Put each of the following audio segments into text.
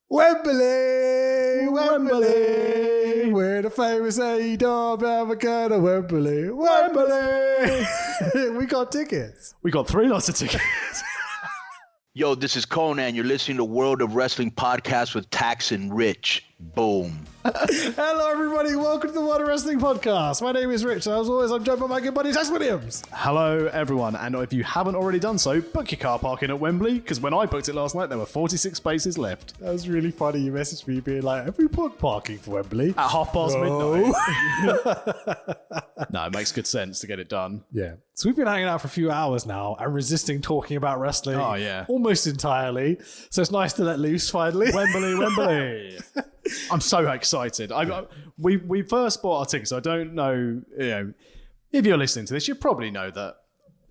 Wembley, Wembley, we're the famous AEW, ever go to Wembley, Wembley. We got tickets. We got 3 lots of tickets. Yo, this is Conan. You're listening to World of Wrestling Podcast with Tax and Rich. Boom. Hello, everybody. Welcome to the World of Wrestling Podcast. My name is Rich, and as always, I'm joined by my good buddy, Tax Williams. Hello, everyone. And if you haven't already done so, book your car parking at Wembley, because when I booked it last night, there were 46 spaces left. That was really funny. You messaged me being like, have we booked parking for Wembley? At midnight. No, it makes good sense to get it done. Yeah. So we've been hanging out for a few hours now and resisting talking about wrestling almost entirely. So it's nice to let loose finally. Wembley, Wembley. I'm so excited. We first bought our tickets. So I don't know, if you're listening to this, you probably know that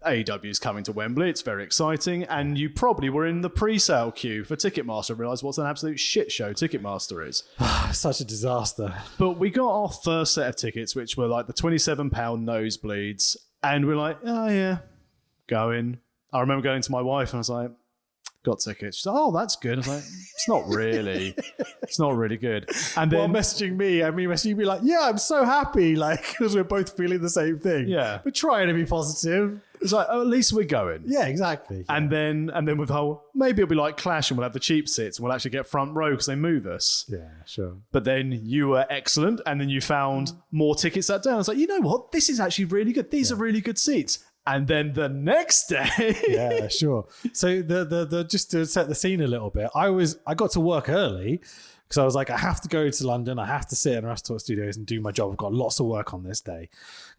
AEW is coming to Wembley. It's very exciting. And you probably were in the pre-sale queue for Ticketmaster and realised what an absolute shit show Ticketmaster is. Such a disaster. But we got our first set of tickets, which were like the £27 nosebleeds. And we're like, oh yeah, going. I remember going to my wife and I was like, got tickets. She's like, oh, that's good. I was like, it's not really. It's not really good. And then messaging me like, yeah, I'm so happy. Like, because we're both feeling the same thing. Yeah. We're trying to be positive. It's like, oh, at least we're going. Yeah, exactly. And then with the whole, maybe it'll be like Clash and we'll have the cheap seats and we'll actually get front row because they move us. Yeah, sure. But then you were excellent. And then you found more tickets that day. I was like, you know what? This is actually really good. These are really good seats. And then the next day, yeah, sure. So the just to set the scene a little bit, I got to work early because I was like, I have to go to London. I have to sit in Restaurant Studios and do my job. I've got lots of work on this day.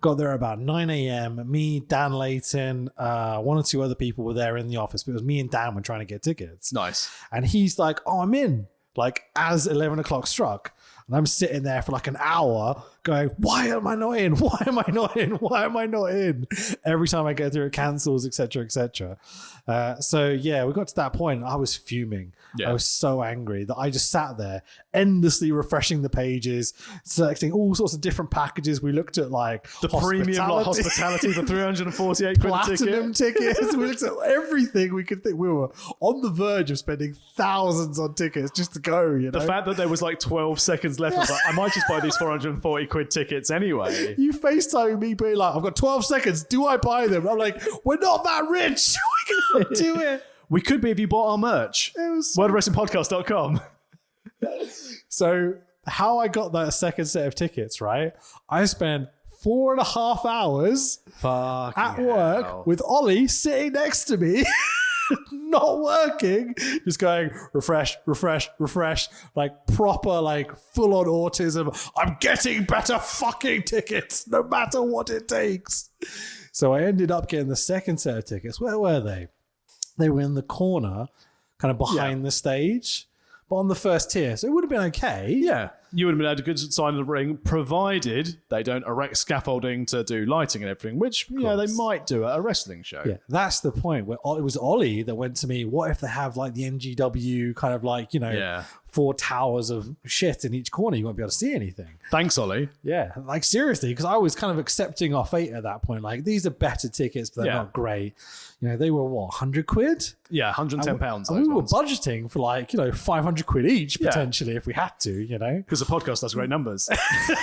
Got there about 9 a.m. Me, Dan Layton, 1 or 2 other people were there in the office, but it was me and Dan were trying to get tickets. Nice. And he's like, oh, I'm in. Like as 11 o'clock struck. And I'm sitting there for like an hour going, why am I not in? Why am I not in? Why am I not in? Every time I go through it cancels, etc., etc. So yeah, we got to that point. I was fuming. Yeah. I was so angry that I just sat there endlessly refreshing the pages, selecting all sorts of different packages. We looked at like the premium hospitality for 348 quid platinum tickets. We looked at everything we could think. We were on the verge of spending thousands on tickets just to go. You know? The fact that there was like 12 seconds left, I was like, I might just buy these 440 quid tickets anyway. You FaceTime me being like, I've got 12 seconds. Do I buy them? I'm like, we're not that rich. We can't do it. We could be if you bought our merch. WorldWrestlingPodcast.com. So how I got that second set of tickets, right? I spent 4.5 hours at work with Ollie sitting next to me. Not working, just going refresh, like proper, like full on autism. I'm getting better fucking tickets, no matter what it takes. So I ended up getting the second set of tickets. Where were they? They were in the corner, kind of behind the stage, but on the first tier. So it would have been okay. Yeah. You would have been able to good sign of the ring, provided they don't erect scaffolding to do lighting and everything, which they might do at a wrestling show. Yeah, that's the point. Where it was Ollie that went to me, what if they have like the NGW kind of like, 4 towers of shit in each corner? You won't be able to see anything. Thanks, Ollie. Yeah, like seriously, because I was kind of accepting our fate at that point. Like, these are better tickets, but they're not great. They were what, 100 quid? Yeah, £110. And we were budgeting for like, 500 quid each potentially if we had to, Because the podcast does great numbers.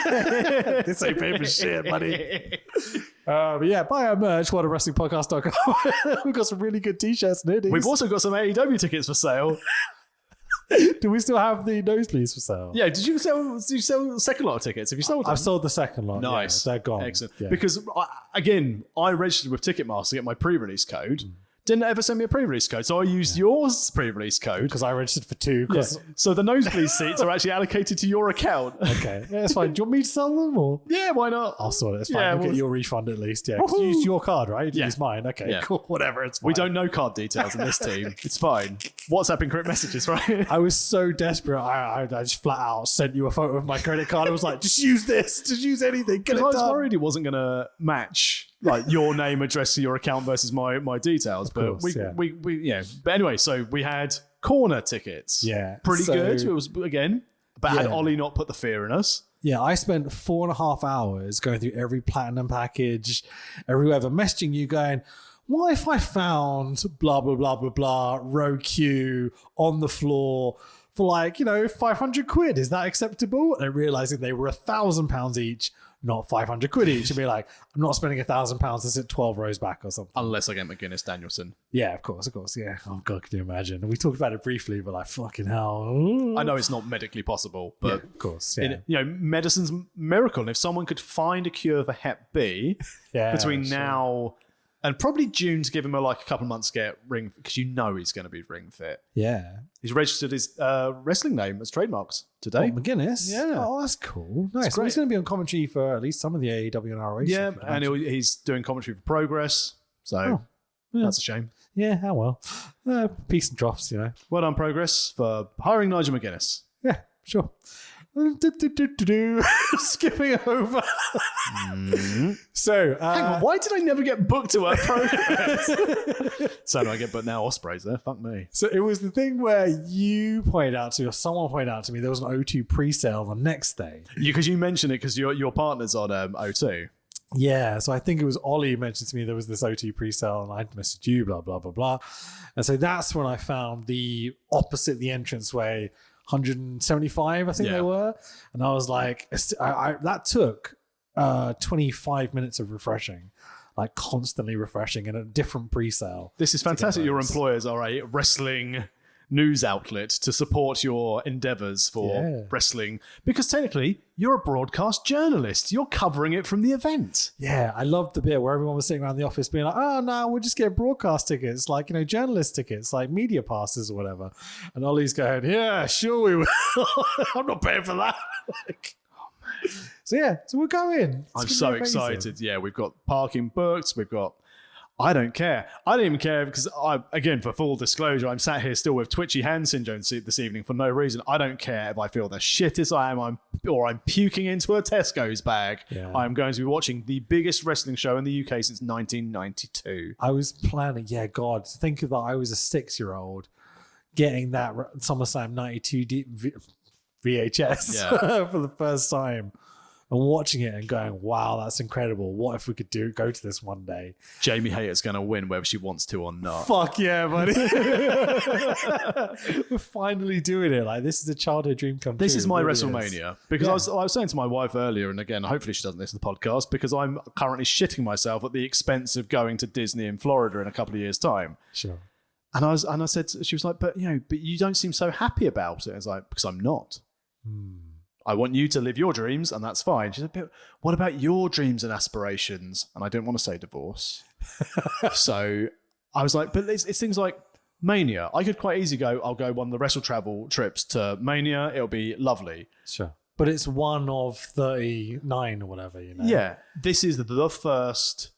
This ain't paper shit, buddy. But yeah, buy our merch, WorldOfWrestlingPodcast.com. We've got some really good t-shirts and hoodies. We've also got some AEW tickets for sale. Do we still have the nosebleeds for sale? Yeah, did you sell the second lot of tickets? Have you sold them? I've sold the second lot. Nice. Yeah, they're gone. Excellent. Yeah. Because, I registered with Ticketmaster to get my pre-release code. Didn't ever send me a pre-release code, so I used yours pre-release code. Because I registered for 2. Yeah. So the nosebleed seats are actually allocated to your account. Okay, yeah, it's fine. Do you want me to sell them? Or? Yeah, why not? I'll sort it. It's fine. You'll get your refund at least. Yeah, because you used your card, right? You didn't use mine. Okay, cool. Whatever, it's fine. We don't know card details in this team. It's fine. WhatsApp and correct messages, right? I was so desperate. I just flat out sent you a photo of my credit card. I was like, just use this. Just use anything. Get it done. I was worried it wasn't going to match like your name, address to your account versus my details. But we But anyway, so we had corner tickets. Yeah. Pretty good. It was, again, but had Ollie not put the fear in us. Yeah, I spent 4.5 hours going through every platinum package, whoever messaging you going, what if I found blah, blah, blah, blah, blah, row Q on the floor for like, 500 quid. Is that acceptable? And realizing they were £1,000 each, not 500 quid each. And be like, I'm not spending £1,000 to sit 12 rows back or something. Unless I get McGuinness Danielson. Yeah, of course. Yeah. Oh God, can you imagine? We talked about it briefly, but like, fucking hell. I know it's not medically possible, but of course, yeah. Medicine's a miracle. And if someone could find a cure for Hep B between now and probably June to give him a couple of months to get ring, because he's going to be ring fit. Yeah. He's registered his wrestling name as trademarks today. McGuinness? Yeah. Oh, that's cool. Nice. So he's going to be on commentary for at least some of the AEW and ROH. Yeah, and he's doing commentary for Progress. So that's a shame. Yeah, how well. Peaks and troughs, Well done, Progress, for hiring Nigel McGuinness. Yeah, sure. Skipping over. So, hang on, why did I never get booked to work Progress? So do I get, but now Osprey's there. Fuck me. So it was the thing where you pointed out to me, or someone pointed out to me, there was an O2 pre-sale the next day. Because you mentioned it because your partner's on O2. Yeah, so I think it was Ollie who mentioned to me there was this O2 pre-sale, and I'd messaged you, blah, blah, blah, blah. And so that's when I found the opposite the entranceway, 175, I think they were. And I was like, that took 25 minutes of refreshing, like constantly refreshing and a different pre-sale. This is fantastic. Your employers are a wrestling news outlet to support your endeavors for wrestling, because technically you're a broadcast journalist. You're covering it from the event. Yeah, I loved the bit where everyone was sitting around the office being like, oh no, we'll just get broadcast tickets, like, journalist tickets, like media passes or whatever. And Ollie's going, yeah, sure we will. I'm not paying for that. So we'll go in. I'm so excited. Yeah, we've got parking booked. I don't care. I don't even care because again, for full disclosure, I'm sat here still with twitchy hand syndrome this evening for no reason. I don't care if I feel the shittest I am, or I'm puking into a Tesco's bag. Yeah. I'm going to be watching the biggest wrestling show in the UK since 1992. I was planning, God, think of that. I was a 6-year-old getting that SummerSlam 92 VHS for the first time. And watching it and going, wow, that's incredible. What if we could go to this one day? Jamie Hayter's going to win whether she wants to or not. Fuck yeah, buddy. We're finally doing it. Like, this is a childhood dream come true. This is my WrestleMania. Because I was saying to my wife earlier, and again, hopefully she doesn't listen to the podcast, because I'm currently shitting myself at the expense of going to Disney in Florida in a couple of years' time. Sure. And I said, she was like, but you don't seem so happy about it. I was like, because I'm not. I want you to live your dreams, and that's fine. She said, but what about your dreams and aspirations? And I didn't want to say divorce. So I was like, but it's things like Mania. I could quite easily I'll go one of the Wrestle Travel trips to Mania. It'll be lovely. Sure. But it's one of 39 or whatever, Yeah. This is the first,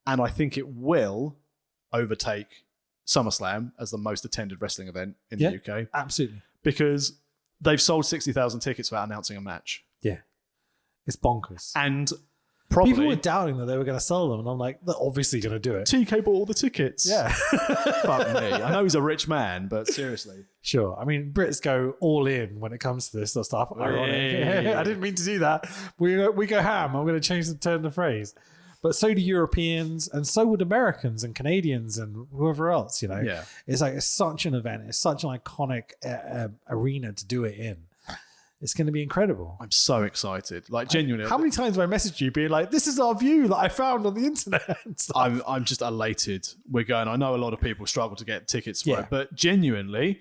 and I think it will overtake SummerSlam as the most attended wrestling event in the UK. Absolutely. Because they've sold 60,000 tickets without announcing a match. Yeah. It's bonkers. And probably... people were doubting that they were going to sell them, and I'm like, they're obviously going to do it. TK bought all the tickets. Yeah. Fuck me. I know he's a rich man, but seriously. Sure. I mean, Brits go all in when it comes to this sort of stuff. Ironic. I didn't mean to do that. We go ham. I'm going to change the turn of the phrase. But so do Europeans, and so would Americans and Canadians and whoever else, Yeah. It's such an event. It's such an iconic arena to do it in. It's going to be incredible. I'm so excited. Like, genuinely. How many times have I messaged you being like, this is our view that I found on the internet? I'm just elated. We're going. I know a lot of people struggle to get tickets for it, but genuinely,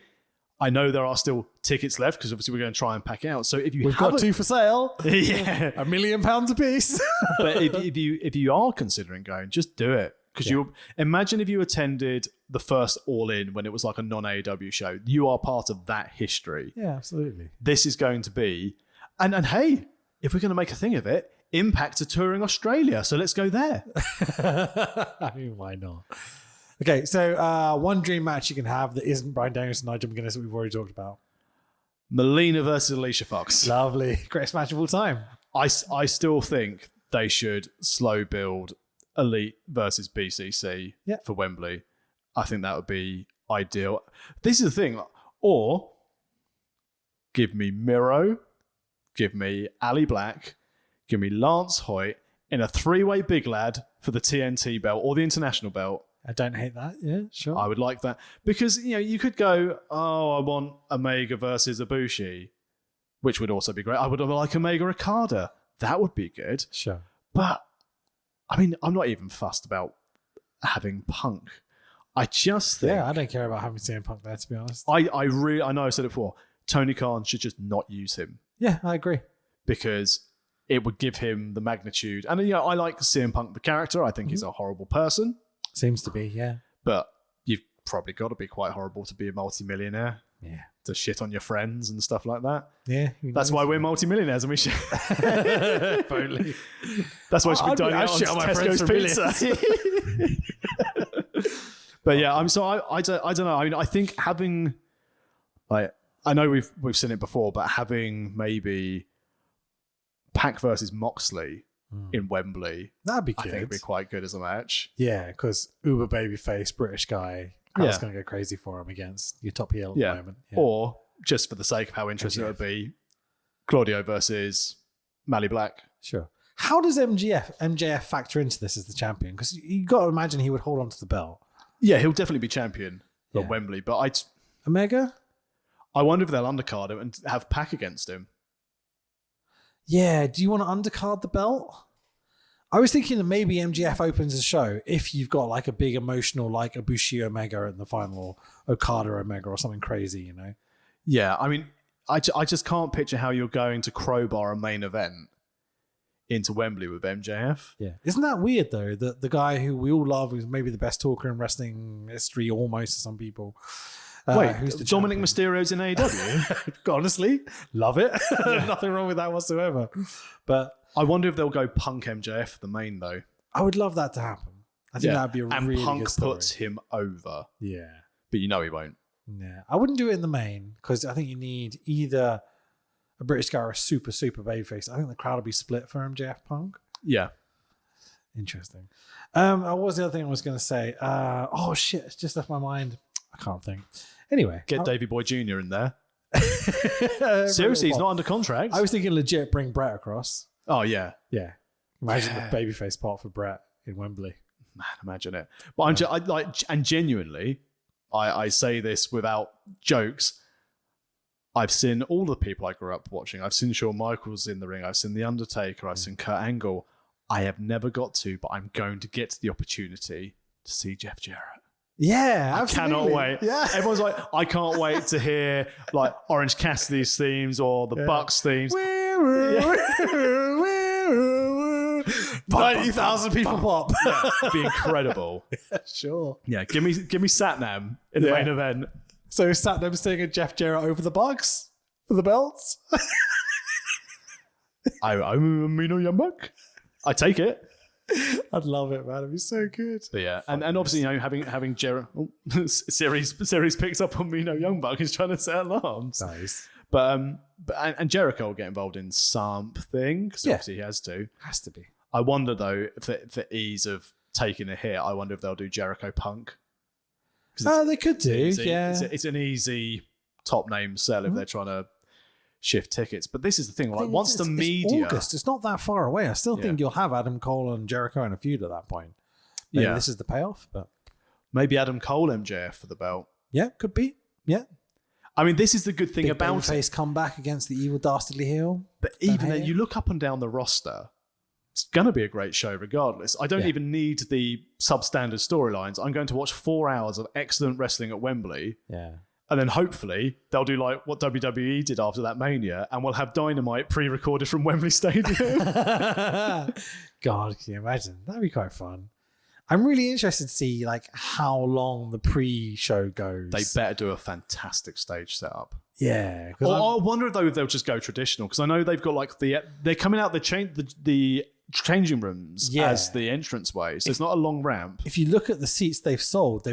I know there are still tickets left, because obviously we're going to try and pack out. So if we've got 2 for sale, £1 million a piece. But if you are considering going, just do it, because you imagine if you attended the first All In when it was like a non-AEW show. You are part of that history. Yeah, absolutely. This is going to be, and hey, if we're going to make a thing of it, Impact are touring Australia, so let's go there. I mean, why not? Okay, so one dream match you can have that isn't Bryan Danielson and Nigel McGuinness that we've already talked about. Melina versus Alicia Fox. Lovely. Greatest match of all time. I still think they should slow build Elite versus BCC for Wembley. I think that would be ideal. This is the thing. Or give me Miro, give me Ali Black, give me Lance Hoyt in a 3-way big lad for the TNT belt or the international belt. I don't hate that. Yeah, sure. I would like that. Because, you could go, I want Omega versus Ibushi, which would also be great. I would like Omega Okada. That would be good. Sure. But, I mean, I'm not even fussed about having Punk. I just think... Yeah, I don't care about having CM Punk there, to be honest. I know I said it before. Tony Khan should just not use him. Yeah, I agree. Because it would give him the magnitude. And, I like CM Punk, the character. I think he's a horrible person. Seems to be, yeah. But you've probably got to be quite horrible to be a multimillionaire. Yeah. To shit on your friends and stuff like that. Yeah. That's why we're multimillionaires and we should. Totally. That's why we should be dining out on Tesco's pizza. But yeah, I don't know. I mean, I think having, I know we've seen it before, but having maybe Pac versus Moxley in Wembley, that'd be good. I think it'd be quite good as a match. Yeah, because uber babyface British guy, crowd's going to go crazy for him against your top heel at the moment. Yeah. Or just for the sake of how interesting it would be, Claudio versus Mally Black. Sure. How does MJF factor into this as the champion? Because you got to imagine he would hold on to the belt. Yeah, he'll definitely be champion at Wembley. But Omega? I wonder if they'll undercard him and have Pac against him. Yeah, do you want to undercard the belt? I was thinking that maybe MJF opens the show if you've got like a big emotional like Ibushi Omega in the final, or Okada Omega or something crazy, Yeah, I mean, I just can't picture how you're going to crowbar a main event into Wembley with MJF. Yeah. Isn't that weird though, that the guy who we all love, who's maybe the best talker in wrestling history almost to some people. Wait, who's the Dominic champion? Mysterio's in AEW? Honestly, love it. Nothing wrong with that whatsoever. But I wonder if they'll go Punk MJF for the main though. I would love that to happen. I think that'd be a and really Punk good story. puts him over. Yeah. But he won't. Yeah. I wouldn't do it in the main because I think you need either a British guy or a super babyface. I think the crowd will be split for MJF Punk. Yeah. Interesting. What was the other thing I was going to say? Oh shit, it's just left my mind. I can't think. Anyway. Get Davey Boy Jr. in there. Seriously, he's not under contract. I was thinking legit bring Brett across. Oh, yeah. Yeah. Imagine the babyface part for Brett in Wembley. Man, imagine it. But and genuinely, I say this without jokes. I've seen all the people I grew up watching. I've seen Shawn Michaels in the ring. I've seen The Undertaker. I've seen Kurt Angle. I have never got to, but I'm going to get the opportunity to see Jeff Jarrett. Yeah, absolutely. I cannot wait. Yeah. Everyone's like, I can't wait to hear like Orange Cassidy's themes or the Bucks themes. 90,000 people pop. It'd be incredible. Sure. Yeah, give me Satnam in the main event. So Satnam's taking Jeff Jarrett over the Bucks for the belts? I'm a Mino Young-Buck. I take it. I'd love it, man. It'd be so good. But yeah, and obviously, having Jarrett, series picks up on Mino Young-Buck is trying to set alarms. Nice. But Jericho will get involved in something because obviously he has to. Has to be. I wonder though, for ease of taking a hit, I wonder if they'll do Jericho Punk. They could do. Easy. Yeah, it's an easy top name sell if they're trying to shift tickets. But this is the thing, like once the media, it's August, it's not that far away. I still think you'll have Adam Cole and Jericho in a feud at that point. Maybe this is the payoff, but maybe Adam Cole MJF for the belt. Yeah, could be. Yeah. I mean, this is the good thing Big about face comeback against the evil dastardly heel. But even then, you look up and down the roster, it's going to be a great show regardless. I don't even need the substandard storylines. I'm going to watch 4 hours of excellent wrestling at Wembley. Yeah. And then hopefully they'll do like what WWE did after that Mania and we'll have Dynamite pre-recorded from Wembley Stadium. God, can you imagine? That'd be quite fun. I'm really interested to see like how long the pre-show goes. They better do a fantastic stage setup. Yeah. I wonder if they'll just go traditional because I know they've got like they're coming out the changing rooms as the entranceway, so it's not a long ramp. If you look at the seats they've sold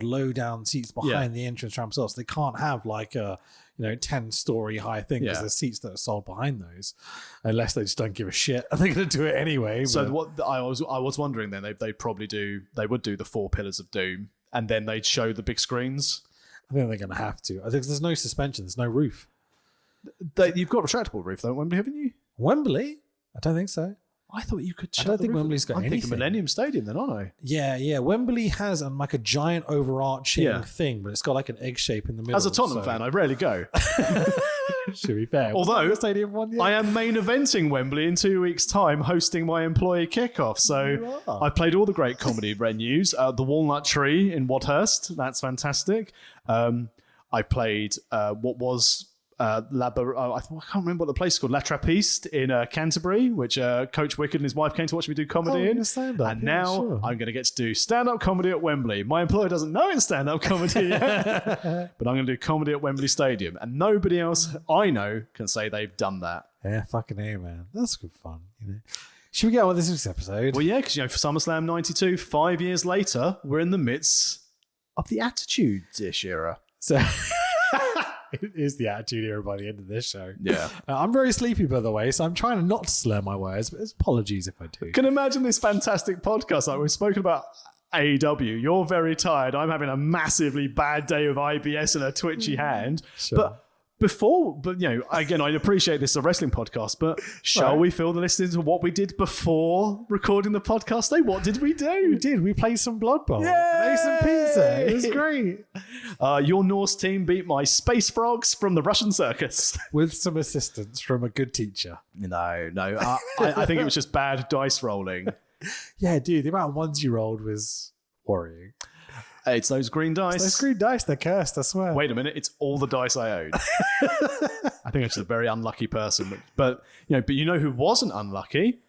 low down seats behind the entrance ramp, so they can't have like a 10-story high thing because there's seats that are sold behind those, unless they just don't give a shit. They're going to do it anyway. So what I was wondering then they would do the 4 Pillars of Doom and then they'd show the big screens. I think they're going to have to. I think there's no suspension, there's no roof. You've got a retractable roof though, Wembley, haven't you? Wembley? I don't think so. I thought you could. I don't think Wembley's got anything. I'm thinking Millennium Stadium, then, aren't I? Yeah. Wembley has like a giant overarching thing, but it's got like an egg shape in the middle. As a Tottenham fan, I rarely go. Should be fair. Although stadium one yet? I am main eventing Wembley in 2 weeks' time, hosting my employee kickoff. So I've played all the great comedy venues. The Walnut Tree in Wadhurst, that's fantastic. I played what was I can't remember what the place is called, La Trappiste in Canterbury, which Coach Wicked and his wife came to watch me do comedy in. And now I'm going to get to do stand-up comedy at Wembley. My employer doesn't know it's stand-up comedy yet, but I'm going to do comedy at Wembley Stadium. And nobody else I know can say they've done that. Yeah, fucking A, man. That's good fun. Should we get on with this week's episode? Well, yeah, because for SummerSlam 92, 5 years later, we're in the midst of the Attitude-ish era. So... It is the Attitude Era by the end of this show. Yeah. I'm very sleepy, by the way, so I'm trying not to slur my words, but apologies if I do. Can imagine this fantastic podcast. Like, we've spoken about AEW. You're very tired. I'm having a massively bad day of IBS and a twitchy hand. Sure. But again, I appreciate this is a wrestling podcast, but shall we fill the listeners with what we did before recording the podcast day? What did we do? We did. We played some Blood Bowl. Yay! Made some pizza. It was great. Your Norse team beat my space frogs from the Russian circus. With some assistance from a good teacher. No. I think it was just bad dice rolling. Yeah, dude, the amount of ones you rolled was worrying. It's those green dice. Those green dice, they're cursed, I swear. Wait a minute, it's all the dice I owed. I think I'm just a very unlucky person. But you know who wasn't unlucky?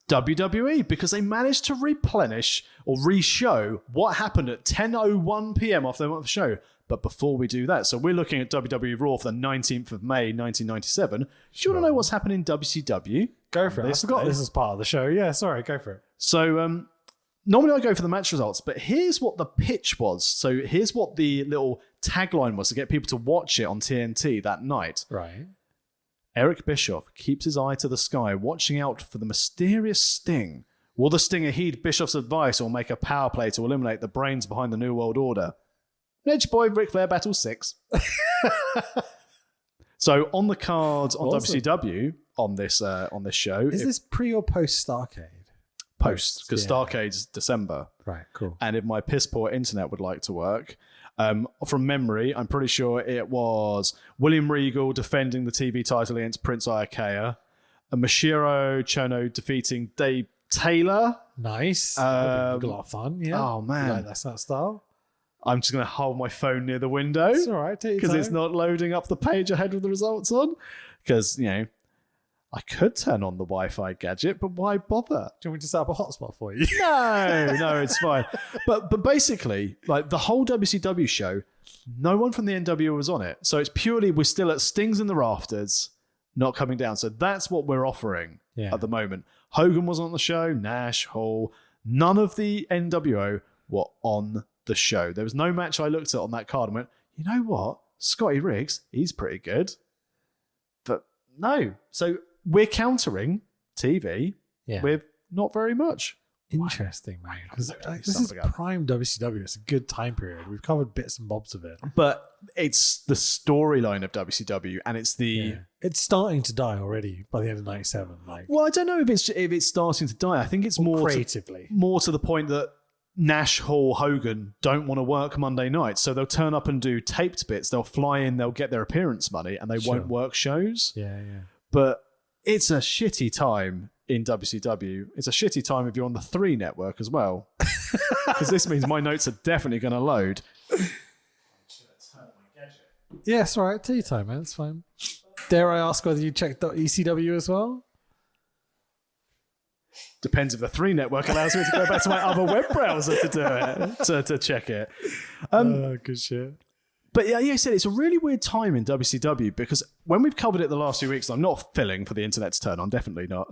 WWE, because they managed to replenish or re-show what happened at 10:01 p.m. after the show. But before we do that, so we're looking at WWE RAW for the 19th of May, 1997. Do you want to know what's happened in WCW? Go for it. I forgot this is part of the show. Yeah, sorry, go for it. So, normally I go for the match results, but here's what the pitch was. So here's what the little tagline was to get people to watch it on TNT that night. Right. Eric Bischoff keeps his eye to the sky, watching out for the mysterious Sting. Will the Stinger heed Bischoff's advice or make a power play to eliminate the brains behind the New World Order? Edge Boy Ric Flair Battle 6. So on the cards on WCW on this show. Is this pre or post Starrcade? Post, because Starrcade's December. Right, cool. And if my piss poor internet would like to work, from memory, I'm pretty sure it was William Regal defending the TV title against Prince Iaukea, Mashiro Chono defeating Dave Taylor. Nice. A lot of fun, yeah. Oh, man. You like that style? I'm just going to hold my phone near the window. It's all right. Because it's not loading up the page ahead with the results on. Because, I could turn on the Wi-Fi gadget, but why bother? Do you want me to set up a hotspot for you? No, it's fine. But basically, like the whole WCW show, no one from the NWO was on it. So it's purely, we're still at Stings in the rafters, not coming down. So that's what we're offering at the moment. Hogan wasn't on the show, Nash, Hall, none of the NWO were on the show. There was no match I looked at on that card and went, you know what? Scotty Riggs, he's pretty good. But no. So we're countering TV with not very much. Interesting, man. Because this is prime WCW. It's a good time period. We've covered bits and bobs of it. But it's the storyline of WCW, and it's the... Yeah. It's starting to die already by the end of 97. Well, I don't know if it's starting to die. I think it's more creatively. More to the point that Nash, Hall, Hogan don't want to work Monday nights, so they'll turn up and do taped bits. They'll fly in, they'll get their appearance money, and they won't work shows. Yeah. But it's a shitty time in WCW. It's a shitty time if you're on the 3 network as well. Because this means my notes are definitely going to load. Yeah, it's all right. Tea time, man. It's fine. Dare I ask whether you checked ECW as well? Depends if the 3 network allows me to go back to my other web browser to do it, to check it. Good shit. But yeah, I said it's a really weird time in WCW because when we've covered it the last few weeks, I'm not filling for the internet to turn on, definitely not.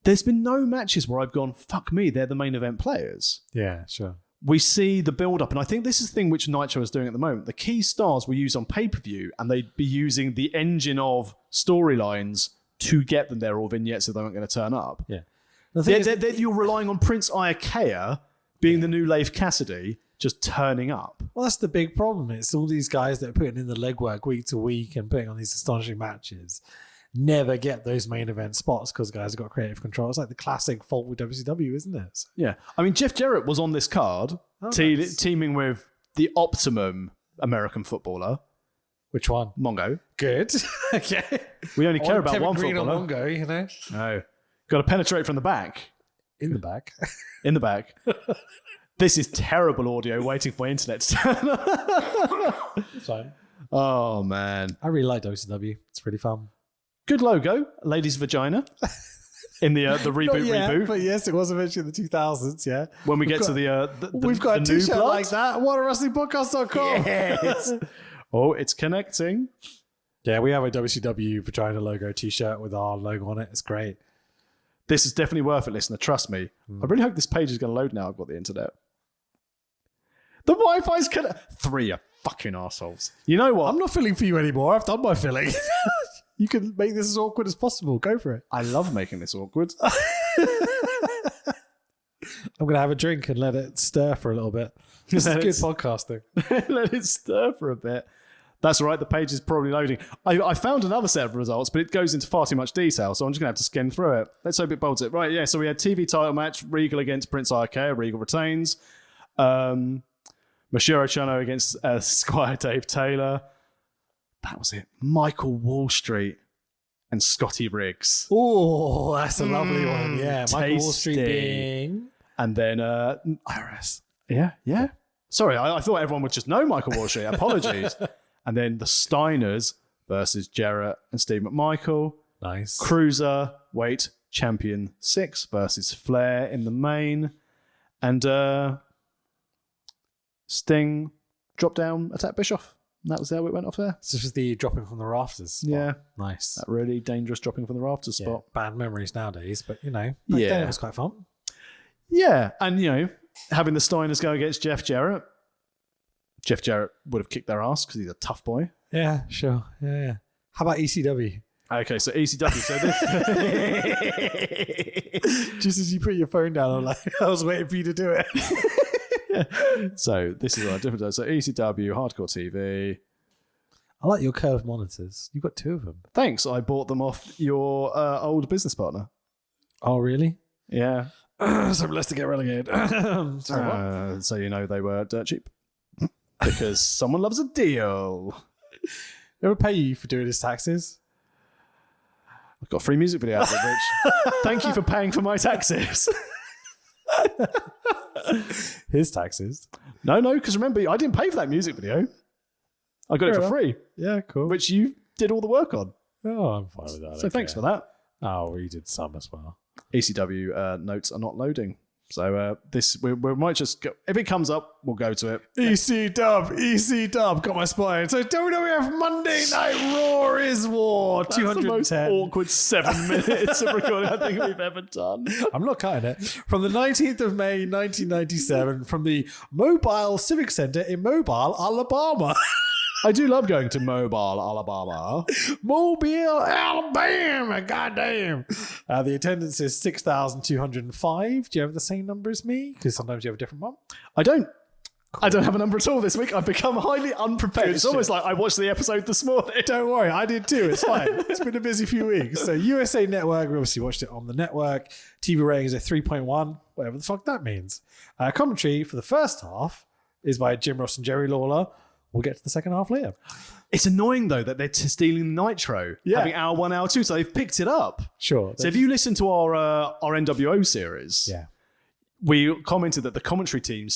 There's been no matches where I've gone, fuck me, they're the main event players. Yeah, sure. We see the build-up, and I think this is the thing which Nitro is doing at the moment. The key stars were used on pay-per-view, and they'd be using the engine of storylines to get them there or vignettes if they weren't going to turn up. Yeah. You're relying on Prince Iaukea being the new Leif Cassidy, just turning up. Well, that's the big problem. It's all these guys that are putting in the legwork week to week and putting on these astonishing matches. never get those main event spots because guys have got creative control. It's like the classic fault with WCW, isn't it? So, Yeah. I mean, Jeff Jarrett was on this card, nice. teaming with the optimum American footballer. Which one? Mongo. Good. Okay. We only care about Kevin one Green footballer. or Mongo, you know? No. Got to penetrate from the back. In the back. In the back. This is terrible audio waiting for internet to turn on. It's fine. Oh, man. I really like WCW. It's really fun. Good logo. Lady's vagina. In the reboot reboot. But yes, it was eventually in the 2000s, yeah. When we get to the we've got a new t-shirt blood. like that. WhatAWrestlingPodcast.com. Yes. Oh, it's connecting. Yeah, we have a WCW vagina logo t-shirt with our logo on it. It's great. This is definitely worth it, listener. Trust me. I really hope this page is going to load now. I've got the internet. The Wi-Fi's three are fucking assholes. You know what? I'm not filling for you anymore. I've done my filling. You can make this as awkward as possible. Go for it. I love making this awkward. I'm going to have a drink and let it stir for a little bit. This is good podcasting. Let it stir for a bit. That's all right. The page is probably loading. I found another set of results, but it goes into far too much detail, so I'm just going to have to skim through it. Let's hope it bolts it. Right, yeah, so we had TV title match, Regal against Prince Ikea. Regal retains. Masahiro Chono against Squire Dave Taylor. That was it. Michael Wall Street and Scotty Riggs. Oh, that's a lovely one. Yeah, Michael Wall Street Tasty. being And then IRS. Yeah. Sorry, I thought everyone would just know Michael Wall Street. Apologies. And then the Steiners versus Jarrett and Steve McMichael. Nice. Cruiserweight Champion 6 versus Flair in the main. And Sting dropped down, attacked Bischoff. And that was how it went off there. This was the dropping from the rafters spot. Yeah. Nice. That really dangerous dropping from the rafters Yeah, spot. bad memories nowadays, but you know, back then it was quite fun. Yeah. And, you know, having the Steiners go against Jeff Jarrett. Jeff Jarrett would have kicked their ass because he's a tough boy. Yeah, sure. Yeah. How about ECW? Okay, so ECW. So this. Just as you put your phone down, I'm like, I was waiting for you to do it. So this is a different day. So ECW, Hardcore TV. I like your curved monitors. You've got two of them. Thanks. I bought them off your old business partner. Oh, really? Yeah. So blessed to get relegated. Sorry, what? So you know they were dirt cheap because someone loves a deal. They ever pay you for doing his taxes? I've got a free music video out of it, Rich. Thank you for paying for my taxes. His taxes? No, because remember, I didn't pay for that music video. I got it for free, Yeah, cool. which you did all the work on. Oh, I'm fine with that. So thanks for that. Oh, we did some as well. ECW notes are not loading. So this we might just go, if it comes up, we'll go to it. EC Dub, got my spot in. So WWF Monday Night Raw is War, That's the most 210. awkward 7 minutes of recording I think we've ever done. I'm not cutting it. From the 19th of May, 1997, from the Mobile Civic Center in Mobile, Alabama. I do love going to Mobile, Alabama. Mobile, Alabama, goddamn. The attendance is 6,205. Do you have the same number as me? Because sometimes you have a different one. I don't have a number at all this week. I've become highly unprepared. Good It's almost shit. like I watched the episode this morning. Don't worry, I did too. It's fine. It's been a busy few weeks. So USA Network, we obviously watched it on the network. TV ratings are 3.1, whatever the fuck that means. Commentary for the first half is by Jim Ross and Jerry Lawler. We'll get to the second half later. It's annoying though that they're stealing Nitro, having hour 1, hour 2, so they've picked it up. Sure. So if you listen to our NWO series, we commented that the commentary team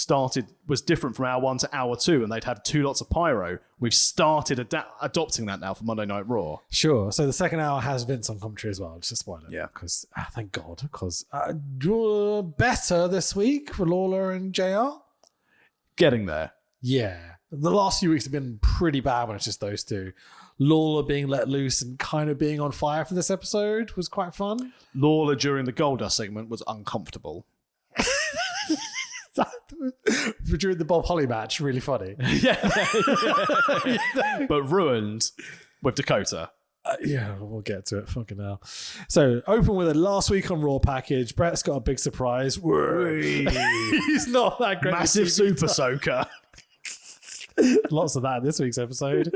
was different from hour 1 to hour 2, and they'd had 2 lots of pyro. We've started adopting that now for Monday Night Raw. Sure. So the second hour has Vince on commentary as well. Just a spoiler. Yeah. Because, thank God. Because better this week for Lawler and JR. Getting there. Yeah. The last few weeks have been pretty bad when it's just those two. Lawler being let loose and kind of being on fire for this episode was quite fun. Lawler during the Goldust segment was uncomfortable. During the Bob Holly match, really funny. But ruined with Dakota. Yeah, we'll get to it. Fucking hell. So, open with a last week on Raw package. Brett's got a big surprise. He's not that great. Massive super soaker. Lots of that in this week's episode.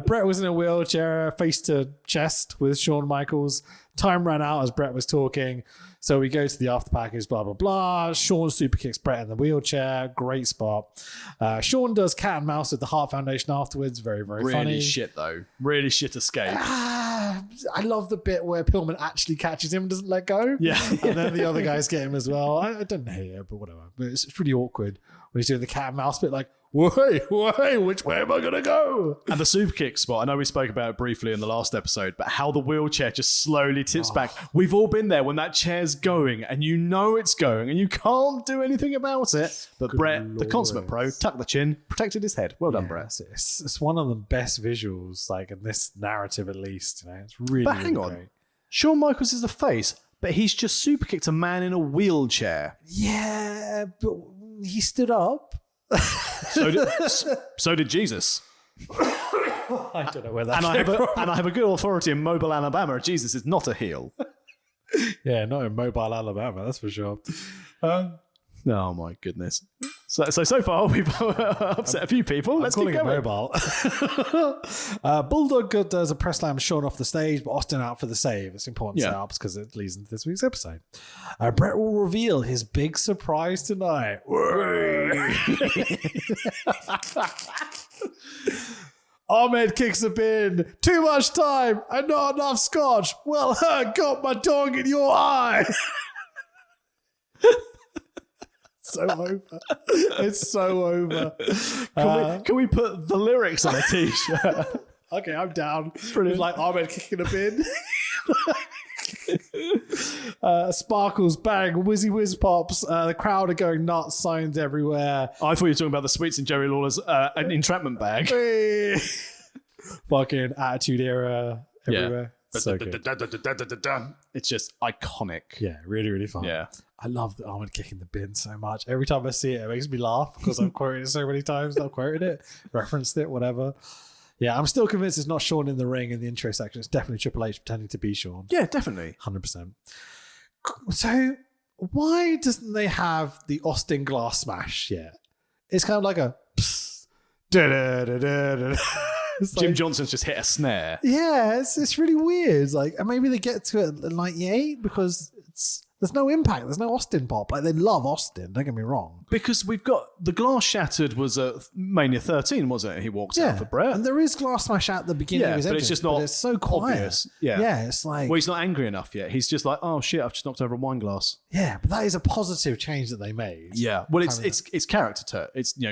Brett was in a wheelchair, face to chest with Shawn Michaels. Time ran out as Brett was talking. So we go to the after package, blah, blah, blah. Shawn super kicks Brett in the wheelchair. Great spot. Shawn does cat and mouse with the Heart Foundation afterwards. Very, very funny. Really shit, though. Really shit escape. I love the bit where Pillman actually catches him and doesn't let go. Yeah. And then the other guys get him as well. I don't hate it, but whatever. But it's really awkward when he's doing the cat and mouse bit, like, wait, which way am I going to go? And the super kick spot, I know we spoke about it briefly in the last episode, but how the wheelchair just slowly tips back. We've all been there when that chair's going and you know it's going and you can't do anything about it. But Brett, the consummate pro, tucked the chin, protected his head. Well done, Brett. It's one of the best visuals, like in this narrative at least. You know, it's really, but hang on. great. Shawn Michaels is the face, but he's just super kicked a man in a wheelchair. Yeah, but he stood up. So did Jesus. I don't know where that And came from. I have a good authority in Mobile, Alabama. Jesus is not a heel. Yeah, not in Mobile, Alabama, that's for sure. Oh my goodness. So far we've upset a few people. Let's keep calling going. it mobile. Bulldog does a press slam Shawn off the stage, but Austin out for the save. It's important to set up because it leads into this week's episode. Brett will reveal his big surprise tonight. Ahmed kicks a bin. Too much time and not enough scotch. Well, got my dong in your eye. So over. It's so over. Can we put the lyrics on a t-shirt? Okay, I'm down. Brilliant. Like Ahmed kicking a bin. Sparkles, bang, whizzy whiz pops. The crowd are going nuts, signs everywhere. I thought you were talking about the sweets in Jerry Lawler's an entrapment bag. Fucking Attitude Era everywhere. So good. It's just iconic. Yeah, really, really fun. Yeah. I love the Ahmed kicking the bin so much. Every time I see it, it makes me laugh because I've quoted it so many times. I've quoted it, referenced it, whatever. Yeah, I'm still convinced it's not Shawn in the ring in the intro section. It's definitely Triple H pretending to be Shawn. Yeah, definitely. 100%. So why doesn't they have the Austin glass smash yet? It's kind of like a Jim Johnson's just hit a snare. Yeah, it's really weird. Like, and maybe they get to it at 98 because there's no impact. There's no Austin pop. Like, they love Austin. Don't get me wrong. Because we've got the glass shattered was at Mania 13, wasn't it? He walked out for Brett. And there is glass smash at the beginning of his entrance, it's just not it's so quiet. obvious. Yeah, it's like... Well, he's not angry enough yet. He's just like, oh shit, I've just knocked over a wine glass. Yeah, but that is a positive change that they made. Yeah. Well, it's character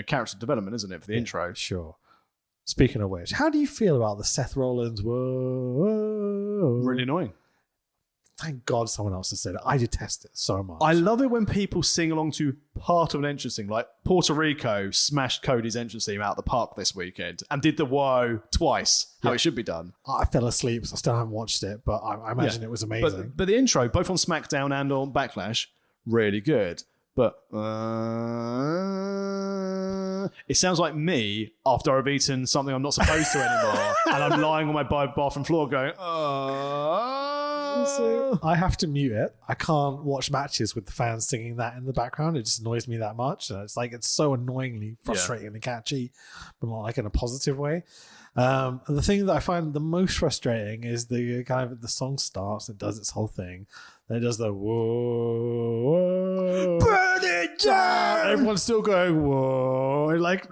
character development, isn't it, for the intro? Sure. Speaking of which, how do you feel about the Seth Rollins? Whoa. Really annoying. Thank God someone else has said it. I detest it so much. I love it when people sing along to part of an entrance thing. Like Puerto Rico smashed Cody's entrance theme out of the park this weekend and did the whoa twice, how it should be done. I fell asleep, so I still haven't watched it, but I imagine it was amazing. But the intro, both on SmackDown and on Backlash, really good. But it sounds like me after I've eaten something I'm not supposed to anymore, and I'm lying on my bathroom floor going, So I have to mute it. I can't watch matches with the fans singing that in the background. It just annoys me that much. It's like it's so annoyingly frustrating and catchy, but not like in a positive way. And the thing that I find the most frustrating is the kind of the song starts, it does its whole thing, then it does the whoa, burn it down. Everyone's still going whoa, like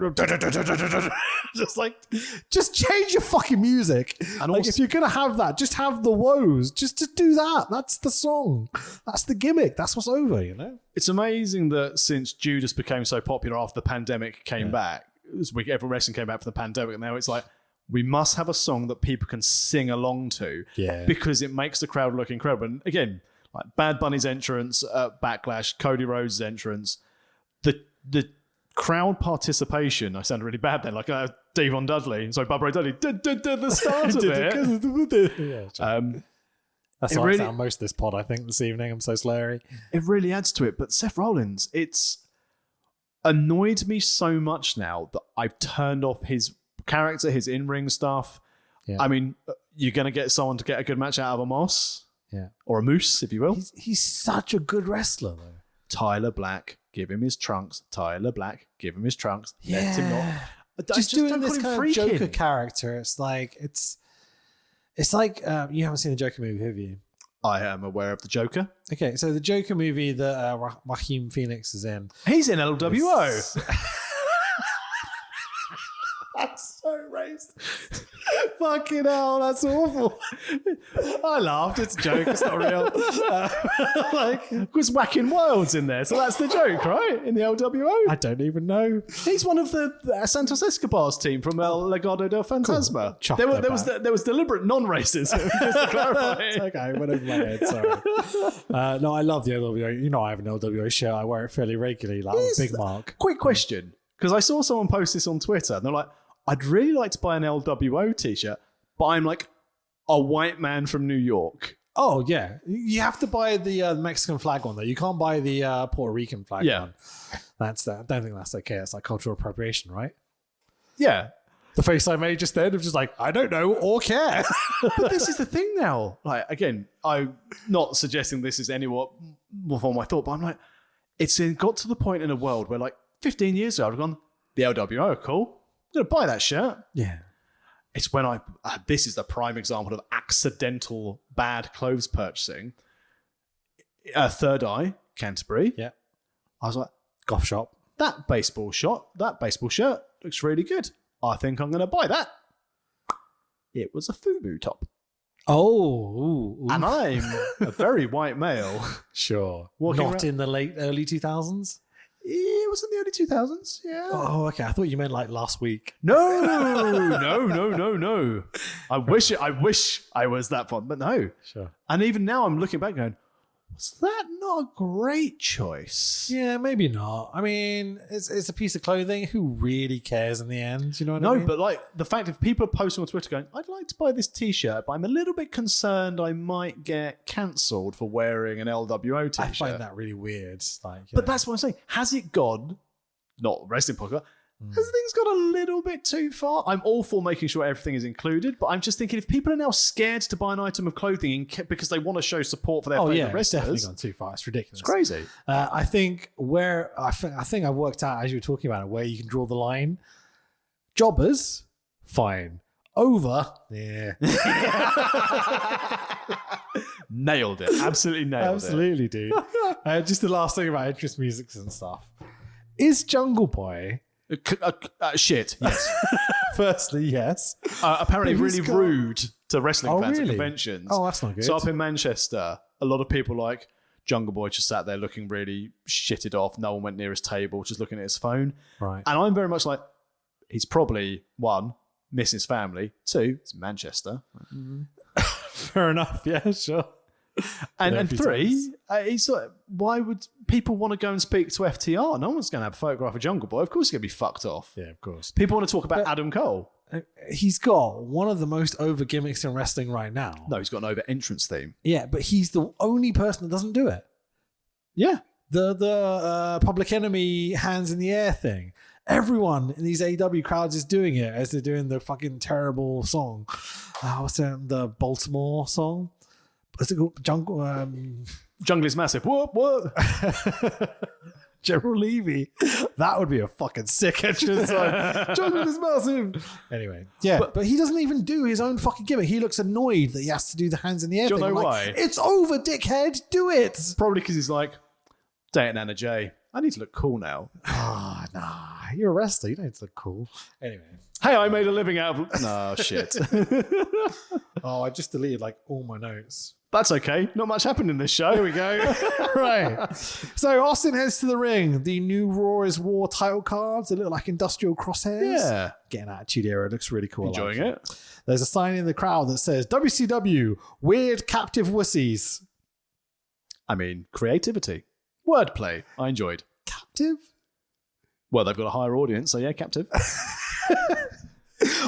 just change your fucking music. And like, if you're gonna have that, just have the woes. Just to do that. That's the song. That's the gimmick. That's what's over. You know. It's amazing that since Judas became so popular after the pandemic came back, every wrestling came back from the pandemic, and now it's like, we must have a song that people can sing along to because it makes the crowd look incredible. And again, like Bad Bunny's entrance at Backlash, Cody Rhodes' entrance, the crowd participation, I sounded really bad then, like Devon Dudley, sorry, Bubba Ray Dudley, did the start of it. That's why I sound most of this pod, I think, this evening. I'm so slurry. It really adds to it. But Seth Rollins, it's annoyed me so much now that I've turned off his character, his in-ring stuff. Yeah. I mean, you're going to get someone to get a good match out of a Moss. Yeah. Or a Moose, if you will. He's such a good wrestler, though. Tyler Black, give him his trunks. Tyler Black, give him his trunks. Yeah. Let him not. just doing this kind of Joker character. It's like you haven't seen the Joker movie, have you? I am aware of the Joker. Okay, so the Joker movie that Joaquin Phoenix is in. He's in LWO. That's so racist. Fucking hell, that's awful. I laughed. It's a joke. It's not real. Because Whacking Wild's in there, so that's the joke, right? In the LWO. I don't even know. He's one of the Santos Escobar's team from El Legado del Fantasma. Cool. There was deliberate non-racism, just to clarify. Okay, went over my head. Sorry. No, I love the LWO. You know, I have an LWO shirt. I wear it fairly regularly. Like Big Mark. Quick question, because I saw someone post this on Twitter, and they're like, I'd really like to buy an LWO t-shirt, but I'm like a white man from New York. Oh, yeah. You have to buy the Mexican flag one, though. You can't buy the Puerto Rican flag one. I don't think that's okay. It's like cultural appropriation, right? Yeah. The face I made just then of just like, I don't know or care. But this is the thing now. Like, again, I'm not suggesting this is any more from my thought, but I'm like, it's got to the point in the world where like 15 years ago, I've gone, the LWO, cool. I'm going to buy that shirt. Yeah. It's when this is the prime example of accidental bad clothes purchasing. Third Eye, Canterbury. Yeah. I was like, golf shop. That baseball shirt looks really good. I think I'm going to buy that. It was a FUBU top. Oh. Ooh. And I'm a very white male. Sure. Not in the early 2000s? It was in the early 2000s, yeah. Oh, okay. I thought you meant like last week. No. I wish I was that fond, but no. Sure. And even now I'm looking back going, was that not a great choice? Yeah, maybe not. I mean, it's a piece of clothing. Who really cares in the end? You know what I mean? No, but like the fact if people are posting on Twitter going, I'd like to buy this t-shirt, but I'm a little bit concerned I might get cancelled for wearing an LWO t-shirt. I find that really weird. But that's what I'm saying. Has it gone, not wrestling podcast, has things gone a little bit too far? I'm all for making sure everything is included, but I'm just thinking if people are now scared to buy an item of clothing because they want to show support for their favorite wrestlers, it's definitely gone too far. It's ridiculous. It's crazy. I think I worked out as you were talking about it where you can draw the line. Jobbers, fine. Over, yeah. Nailed it. Absolutely nailed it. Absolutely, dude. Just the last thing about interest musics and stuff. Is Jungle Boy... shit, yes. Firstly, yes. Apparently really rude to wrestling fans at conventions. Oh, that's not good. So up in Manchester, a lot of people like Jungle Boy just sat there looking really shitted off. No one went near his table, just looking at his phone. Right. And I'm very much like, he's probably, one, missing his family. Two, it's Manchester. Fair enough, yeah, sure. And three, he's like, why would people want to go and speak to FTR? No one's going to have a photograph of Jungle Boy. Of course he's going to be fucked off. Yeah, of course. People want to talk about Adam Cole. He's got one of the most over gimmicks in wrestling right now. No, he's got an over entrance theme. Yeah, but he's the only person that doesn't do it. Yeah. The Public Enemy hands in the air thing. Everyone in these AEW crowds is doing it as they're doing the fucking terrible song. What's that? The Baltimore song? What's it called? Jungle is massive. Whoop, whoop. General Levy. That would be a fucking sick entrance song. Jungle is massive. Anyway. Yeah, but he doesn't even do his own fucking gimmick. He looks annoyed that he has to do the hands in the air Do you thing. know I'm why? Like, it's over, dickhead. Do it. Probably because he's like, dating Anna Jay. I need to look cool now. Nah. You're a wrestler. You don't need to look cool. Anyway. Hey, I made a living out of... No, shit. I just deleted like all my notes. That's okay. Not much happened in this show. Here we go. Right. So Austin heads to the ring. The new Raw is War title cards. They look like industrial crosshairs. Yeah. Getting Attitude Era. It looks really cool. Enjoying it. There's a sign in the crowd that says WCW, Weird Captive Wussies. I mean, creativity. Wordplay. I enjoyed. Captive? Well, they've got a higher audience, so yeah, captive.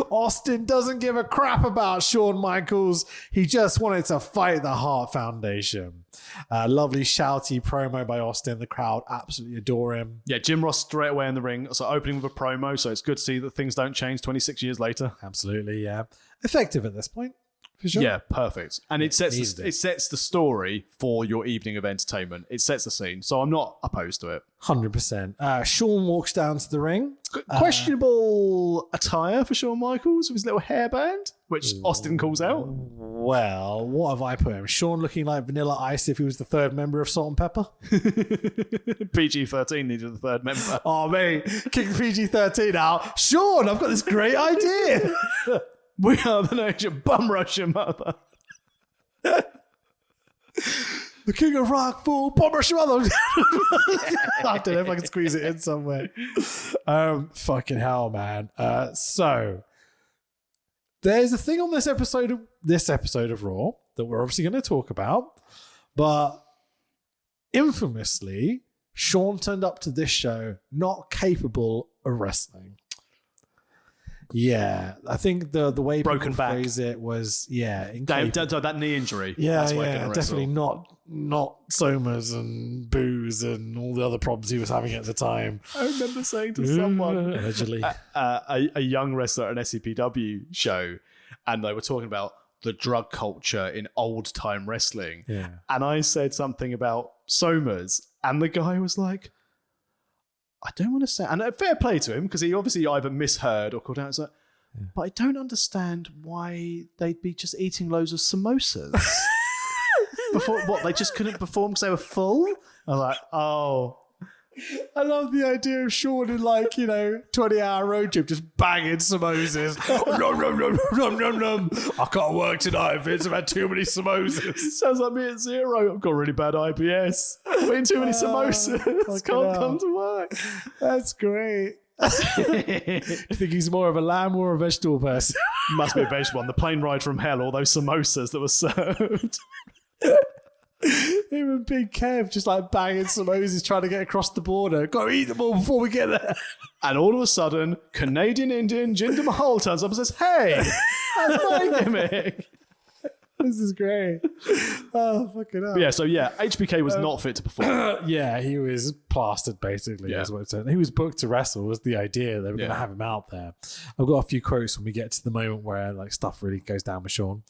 Austin doesn't give a crap about Shawn Michaels. He just wanted to fight the Hart Foundation. Lovely shouty promo by Austin. The crowd absolutely adore him. Yeah, Jim Ross straight away in the ring. So opening with a promo, so it's good to see that things don't change 26 years later. Absolutely, yeah. Effective at this point. For sure. Yeah, perfect. And it sets Needed it. it sets the story for your evening of entertainment. It sets the scene. So I'm not opposed to it. 100%. Sean walks down to the ring. Questionable attire for Shawn Michaels with his little hairband, which Austin calls out. Well, what have I put him? Sean looking like Vanilla Ice if he was the third member of Salt and Pepper. PG-13 needed the third member. Oh, mate. Kick PG-13 out. Sean, I've got this great idea. We are the nation. Bum rush your mother. The king of rock, fool. Bomb rush your mother. I don't know if I can squeeze it in somewhere. Fucking hell, man. So there's a thing on this episode of Raw that we're obviously going to talk about, but infamously, Sean turned up to this show not capable of wrestling. Yeah, I think the way Broken people back. phrase it was incapable. That knee injury. Yeah, That's why he couldn't definitely wrestle. not somas and booze and all the other problems he was having at the time. I remember saying to someone, Allegedly. a young wrestler at an SCPW show, and they were talking about the drug culture in old time wrestling. Yeah. And I said something about somas, and the guy was like, I don't want to say, and fair play to him, because he obviously either misheard or called out. It's like, but I don't understand why they'd be just eating loads of samosas. Before what? They just couldn't perform because they were full? I'm like, oh. I love the idea of Sean in 20-hour road trip just banging samosas. Nom, nom, nom, nom, nom, nom. I can't work tonight, Vince. I've had too many samosas. Sounds like me at zero. I've got really bad IBS. I'm eating too many samosas. Can't come to work. That's great. You think he's more of a lamb or a vegetable person? Must be a vegetable one. The plane ride from hell, all those samosas that were served. Him and Big Kev just banging samosas trying to get across the border. Got to eat them all before we get there. And all of a sudden, Canadian Indian Jinder Mahal turns up and says, hey, that's my gimmick. This is great. Oh, fucking hell. But HBK was not fit to perform. Yeah, he was plastered basically. Yeah. Is what it said. He was booked to wrestle was the idea. They were going to have him out there. I've got a few quotes when we get to the moment where stuff really goes down with Sean.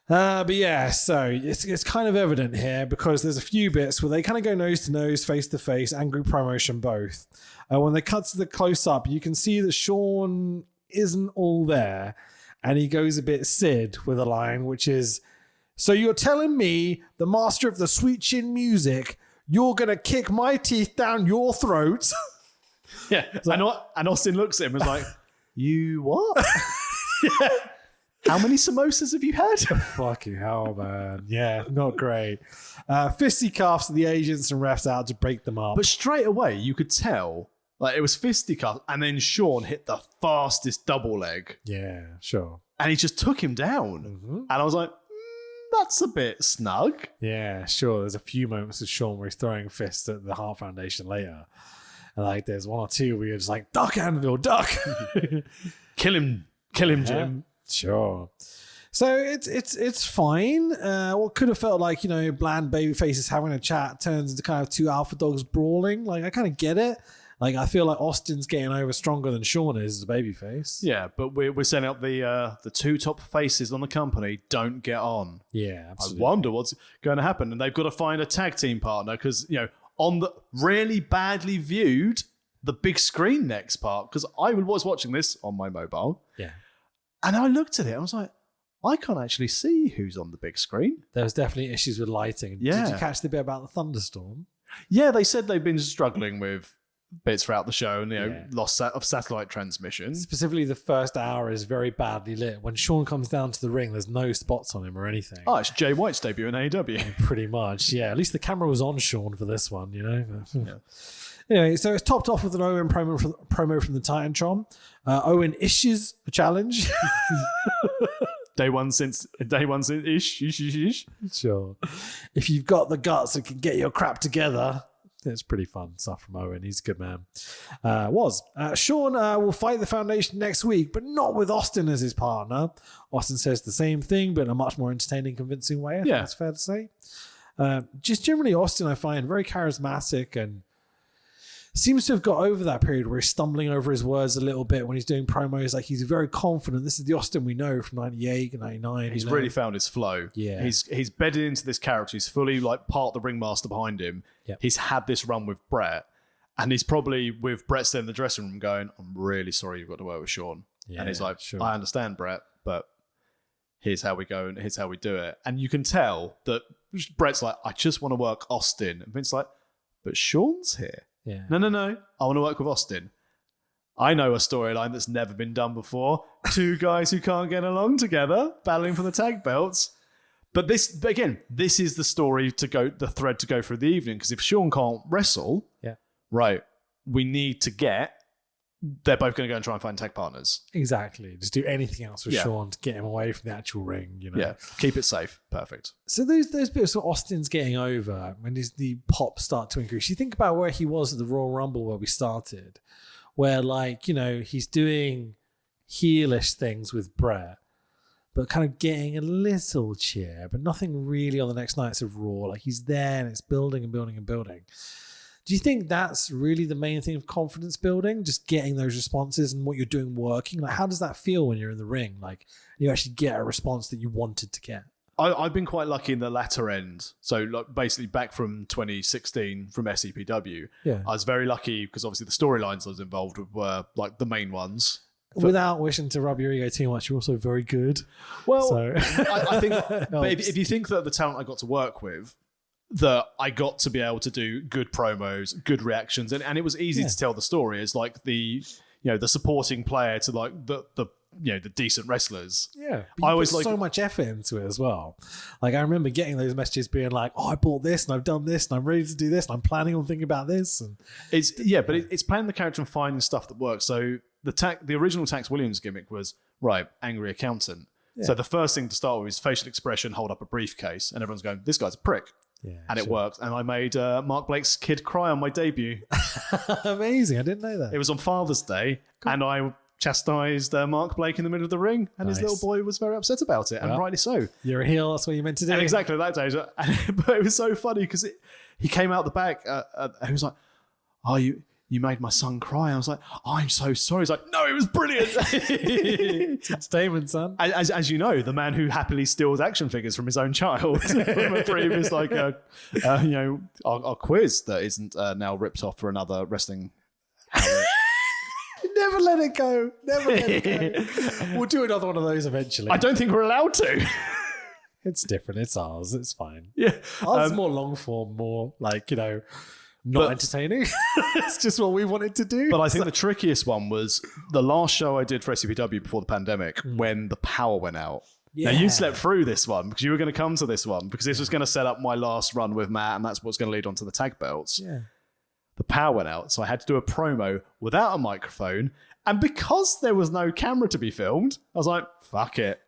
So it's kind of evident here because there's a few bits where they kind of go nose to nose, face to face, and group promotion both. When they cut to the close up, you can see that Sean isn't all there, and he goes a bit Sid with a line, which is, "So you're telling me, the master of the sweet chin music, you're gonna kick my teeth down your throat?" Yeah. And Austin looks at him and is like, you what? Yeah. How many samosas have you had? Fucking hell, man. Yeah, not great. Fisticuffs the agents and refs out to break them up. But straight away, you could tell, it was fisticuffs, and then Sean hit the fastest double leg. Yeah, sure. And he just took him down. Mm-hmm. And I was like, that's a bit snug. Yeah, sure. There's a few moments of Sean where he's throwing fists at the Hart Foundation later. And there's one or two where you're just like, duck, Anvil, duck. Kill him, Jim. Sure. So it's fine. What could have felt like, bland baby faces having a chat turns into kind of two alpha dogs brawling. I kind of get it. I feel like Austin's getting over stronger than Sean is as a baby face. Yeah, but we're setting up the two top faces on the company don't get on. Yeah, absolutely. I wonder what's going to happen. And they've got to find a tag team partner because, on the really badly viewed, the big screen next part, because I was watching this on my mobile. Yeah. And I looked at it and I was like, I can't actually see who's on the big screen. There was definitely issues with lighting. Yeah. Did you catch the bit about the thunderstorm? Yeah, they said they've been struggling with bits throughout the show and, loss of satellite transmission. Specifically, the first hour is very badly lit. When Sean comes down to the ring, there's no spots on him or anything. Oh, it's Jay White's debut in AEW. Pretty much, yeah. At least the camera was on Sean for this one, Yeah. Anyway, so it's topped off with an Owen promo from the Titantron. Owen issues a challenge. Day one since ish. Sure. If you've got the guts and can get your crap together. It's pretty fun stuff from Owen. He's a good man. Sean will fight the Foundation next week, but not with Austin as his partner. Austin says the same thing, but in a much more entertaining, convincing way. I think that's fair to say. Just generally, Austin, I find very charismatic and seems to have got over that period where he's stumbling over his words a little bit when he's doing promos. Like, he's very confident. This is the Austin we know from 98 and 99. He's really found his flow. Yeah. He's bedded into this character. He's fully like part of the ringmaster behind him. Yep. He's had this run with Brett, and he's probably with Brett still in the dressing room going, I'm really sorry you've got to work with Sean. Yeah, and he's like, sure. I understand, Brett, but here's how we go and here's how we do it. And you can tell that Brett's like, I just want to work Austin. And Vince's like, but Sean's here. Yeah. No. I want to work with Austin. I know a storyline that's never been done before. Two guys who can't get along together, battling for the tag belts. But this is the story the thread to go through the evening. Because if Sean can't wrestle, right, we need to they're both going to go and try and find tag partners. Exactly. Just do anything else with Sean to get him away from the actual ring, you know? Yeah, keep it safe. Perfect. So those bits where Austin's getting over, when the pops start to increase, you think about where he was at the Royal Rumble where we started, where, like, you know, he's doing heelish things with Brett, but kind of getting a little cheer, but nothing really on the next nights of Raw. Like, he's there and it's building and building and building. Do you think that's really the main thing of confidence building? Just getting those responses and what you're doing working? Like, how does that feel when you're in the ring? Like, you actually get a response that you wanted to get. I've been quite lucky in the latter end. So, like, basically back from 2016 from SEPW, I was very lucky because obviously the storylines I was involved with were like the main ones. Without wishing to rub your ego too much, you're also very good. Well, so. I think if you think that the talent I got to work with, that I got to be able to do good promos, good reactions, and it was easy to tell the story as like the supporting player to like the decent wrestlers. Yeah, I always put so much effort into it as well. Like, I remember getting those messages being like, "Oh, I bought this and I've done this and I'm ready to do this and I'm planning on thinking about this." And it's playing the character and finding stuff that works. So the original Tax Williams gimmick was angry accountant. Yeah. So the first thing to start with is facial expression, hold up a briefcase, and everyone's going, "This guy's a prick." Yeah, and it worked. And I made Mark Blake's kid cry on my debut. Amazing. I didn't know that. It was on Father's Day, and I chastised Mark Blake in the middle of the ring, and his little boy was very upset about it, and rightly so. You're a heel, that's what you meant to do. And exactly that day. But it was so funny because he came out the back, and he was like, "Oh, you made my son cry." I was like, "Oh, I'm so sorry." He's like, "No, it was brilliant." It's entertainment, son. As you know, the man who happily steals action figures from his own child from a previous, like, our quiz that isn't now ripped off for another wrestling outlet. Never let it go. Never let it go. We'll do another one of those eventually. I don't think we're allowed to. It's different. It's ours. It's fine. Yeah. Ours is more long form, more like, not entertaining. It's just what we wanted to do. But I think the trickiest one was the last show I did for SCPW before the pandemic when the power went out. Yeah. Now, you slept through this one because you were going to come to this one because this was going to set up my last run with Matt, and that's what's going to lead on to the tag belts. Yeah. The power went out, so I had to do a promo without a microphone. And because there was no camera to be filmed, I was like, fuck it.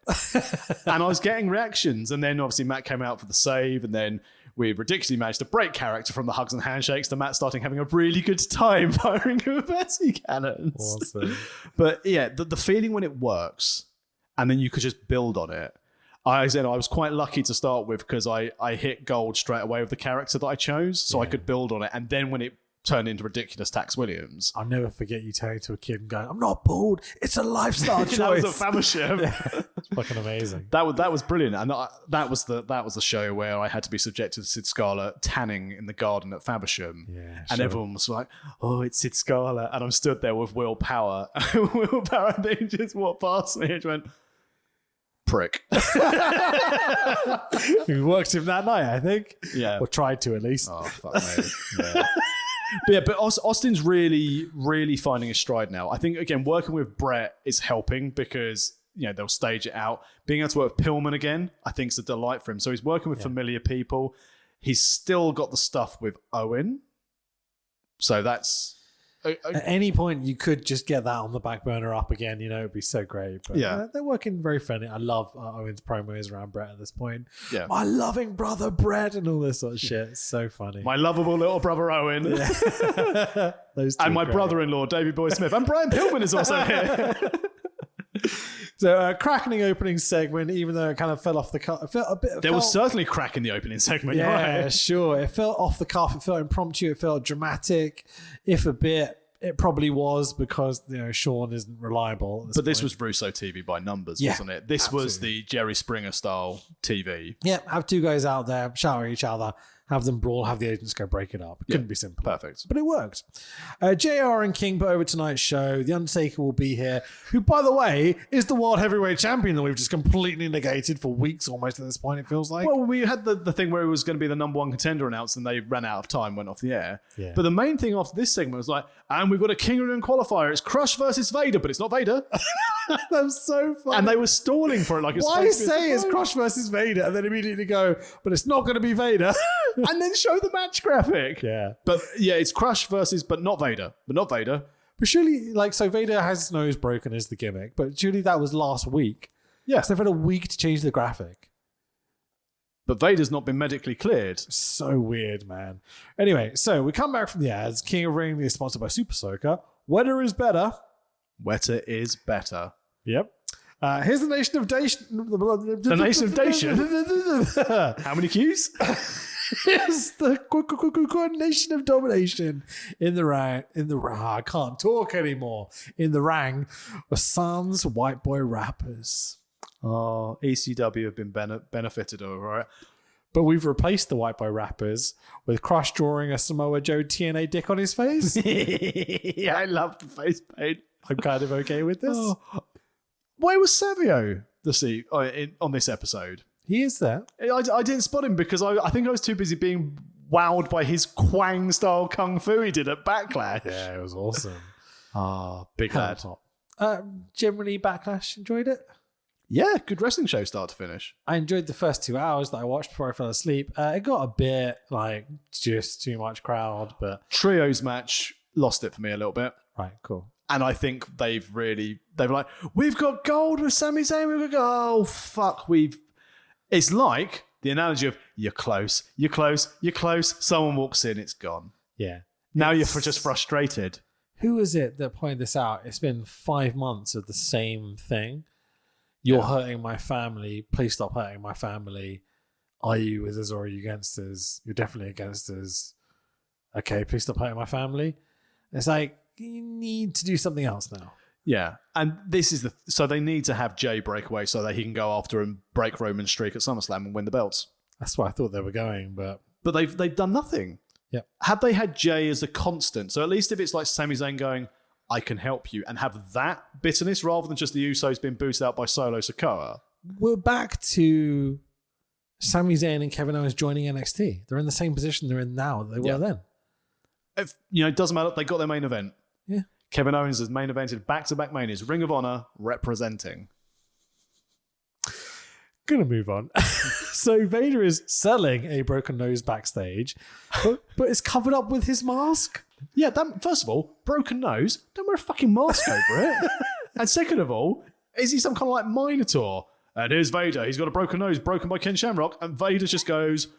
And I was getting reactions. And then obviously Matt came out for the save, and then we ridiculously managed to break character from the hugs and handshakes to Matt starting having a really good time firing confetti cannons. Awesome. But yeah, the feeling when it works and then you could just build on it. I said I was quite lucky to start with because I hit gold straight away with the character that I chose, so I could build on it. And then when it turned into ridiculous Tax Williams, I'll never forget you turning to a kid and going, "I'm not bald, it's a lifestyle choice." That was at Faversham. It's fucking amazing. That was brilliant, and that was the show where I had to be subjected to Sid Scala tanning in the garden at Faversham, and everyone was like, "Oh, it's Sid Scala," and I'm stood there with Will Power. Will Power, and they just walked past me and went, "Prick." We worked him that night, I think. Yeah, or tried to at least. Oh fuck me. Yeah. But Austin's really, really finding his stride now. I think, again, working with Brett is helping because, they'll stage it out. Being able to work with Pillman again, I think is a delight for him. So he's working with familiar people. He's still got the stuff with Owen. So that's... At any point, you could just get that on the back burner up again. It'd be so great. But they're working very friendly. I love Owen's promos around Brett at this point. Yeah. My loving brother Brett and all this sort of shit. It's so funny. My lovable little brother Owen. Yeah. Those two and my brother-in-law, Davey Boy Smith. And Brian Pillman is also here. So cracking the opening segment, even though it kind of fell off the cuff. There was certainly crack in the opening segment. Yeah, right? sure. It felt off the cuff. It felt impromptu. It felt dramatic. If a bit, it probably was because Sean isn't reliable. But this was Russo TV by numbers, wasn't it? This was the Jerry Springer style TV. Yeah, have two guys out there shout at each other, have them brawl, have the agents go break it up. It couldn't be simple. Perfect. But it worked. JR and King put over tonight's show. The Undertaker will be here, who, by the way, is the World Heavyweight Champion that we've just completely negated for weeks almost at this point, it feels like. Well, we had the thing where it was going to be the number one contender announced and they ran out of time, went off the air. Yeah. But the main thing after this segment was like, and we've got a King of the Ring qualifier. It's Crush versus Vader, but it's not Vader. That was so funny. And they were stalling for it like it's Why say it's Crush versus Vader and then immediately go, but it's not going to be Vader? And then show the match graphic. Yeah. But yeah, it's Crush versus, but not Vader. But surely, so Vader has his nose broken as the gimmick, but surely that was last week. Yeah. So they've had a week to change the graphic. But Vader's not been medically cleared. So weird, man. Anyway, so we come back from the ads. King of Ring is sponsored by Super Soaker. Wetter is better. Wetter is better. Yep. Here's the Nation of Dation. The Nation of Dation? How many Qs? Here's the Nation of Domination in the rang. I can't talk anymore. In the rang with Sans White Boy Rappers. Oh, ECW have been benefited over it. But we've replaced the White Boy Rappers with Crush drawing a Samoa Joe TNA dick on his face. Yeah, I love the face paint. I'm kind of okay with this. Oh. Where was Savio on this episode? He is there. I didn't spot him because I think I was too busy being wowed by his Quang-style kung fu he did at Backlash. Yeah, it was awesome. Big lad. Generally, Backlash, enjoyed it. Yeah, good wrestling show start to finish. I enjoyed the first 2 hours that I watched before I fell asleep. It got a bit just too much crowd, but Trios match lost it for me a little bit. Right, cool. And I think they were like, we've got gold with Sami Zayn. We've got oh fuck, It's like the analogy of you're close. Someone walks in, it's gone. Yeah. Now you're just frustrated. Who was it that pointed this out? It's been 5 months of the same thing. You're hurting my family. Please stop hurting my family. Are you with us or are you against us? You're definitely against us. Okay, please stop hurting my family. It's like, you need to do something else now. Yeah, and this is so they need to have Jay break away so that he can go after and break Roman's streak at SummerSlam and win the belts. That's where I thought they were going, but they've done nothing. Yeah. Had they had Jay as a constant, so at least if it's like Sami Zayn going, I can help you, and have that bitterness rather than just the Usos being boosted out by Solo Sikoa. We're back to Sami Zayn and Kevin Owens joining NXT. They're in the same position they're in now that they were then. It doesn't matter. They got their main event. Yeah. Kevin Owens has main evented back-to-back Manias. Ring of Honor representing. Gonna move on. So Vader is selling a broken nose backstage, but it's covered up with his mask. Yeah, first of all, broken nose. Don't wear a fucking mask over it. And second of all, is he some kind of like Minotaur? And here's Vader. He's got a broken nose, broken by Ken Shamrock, and Vader just goes...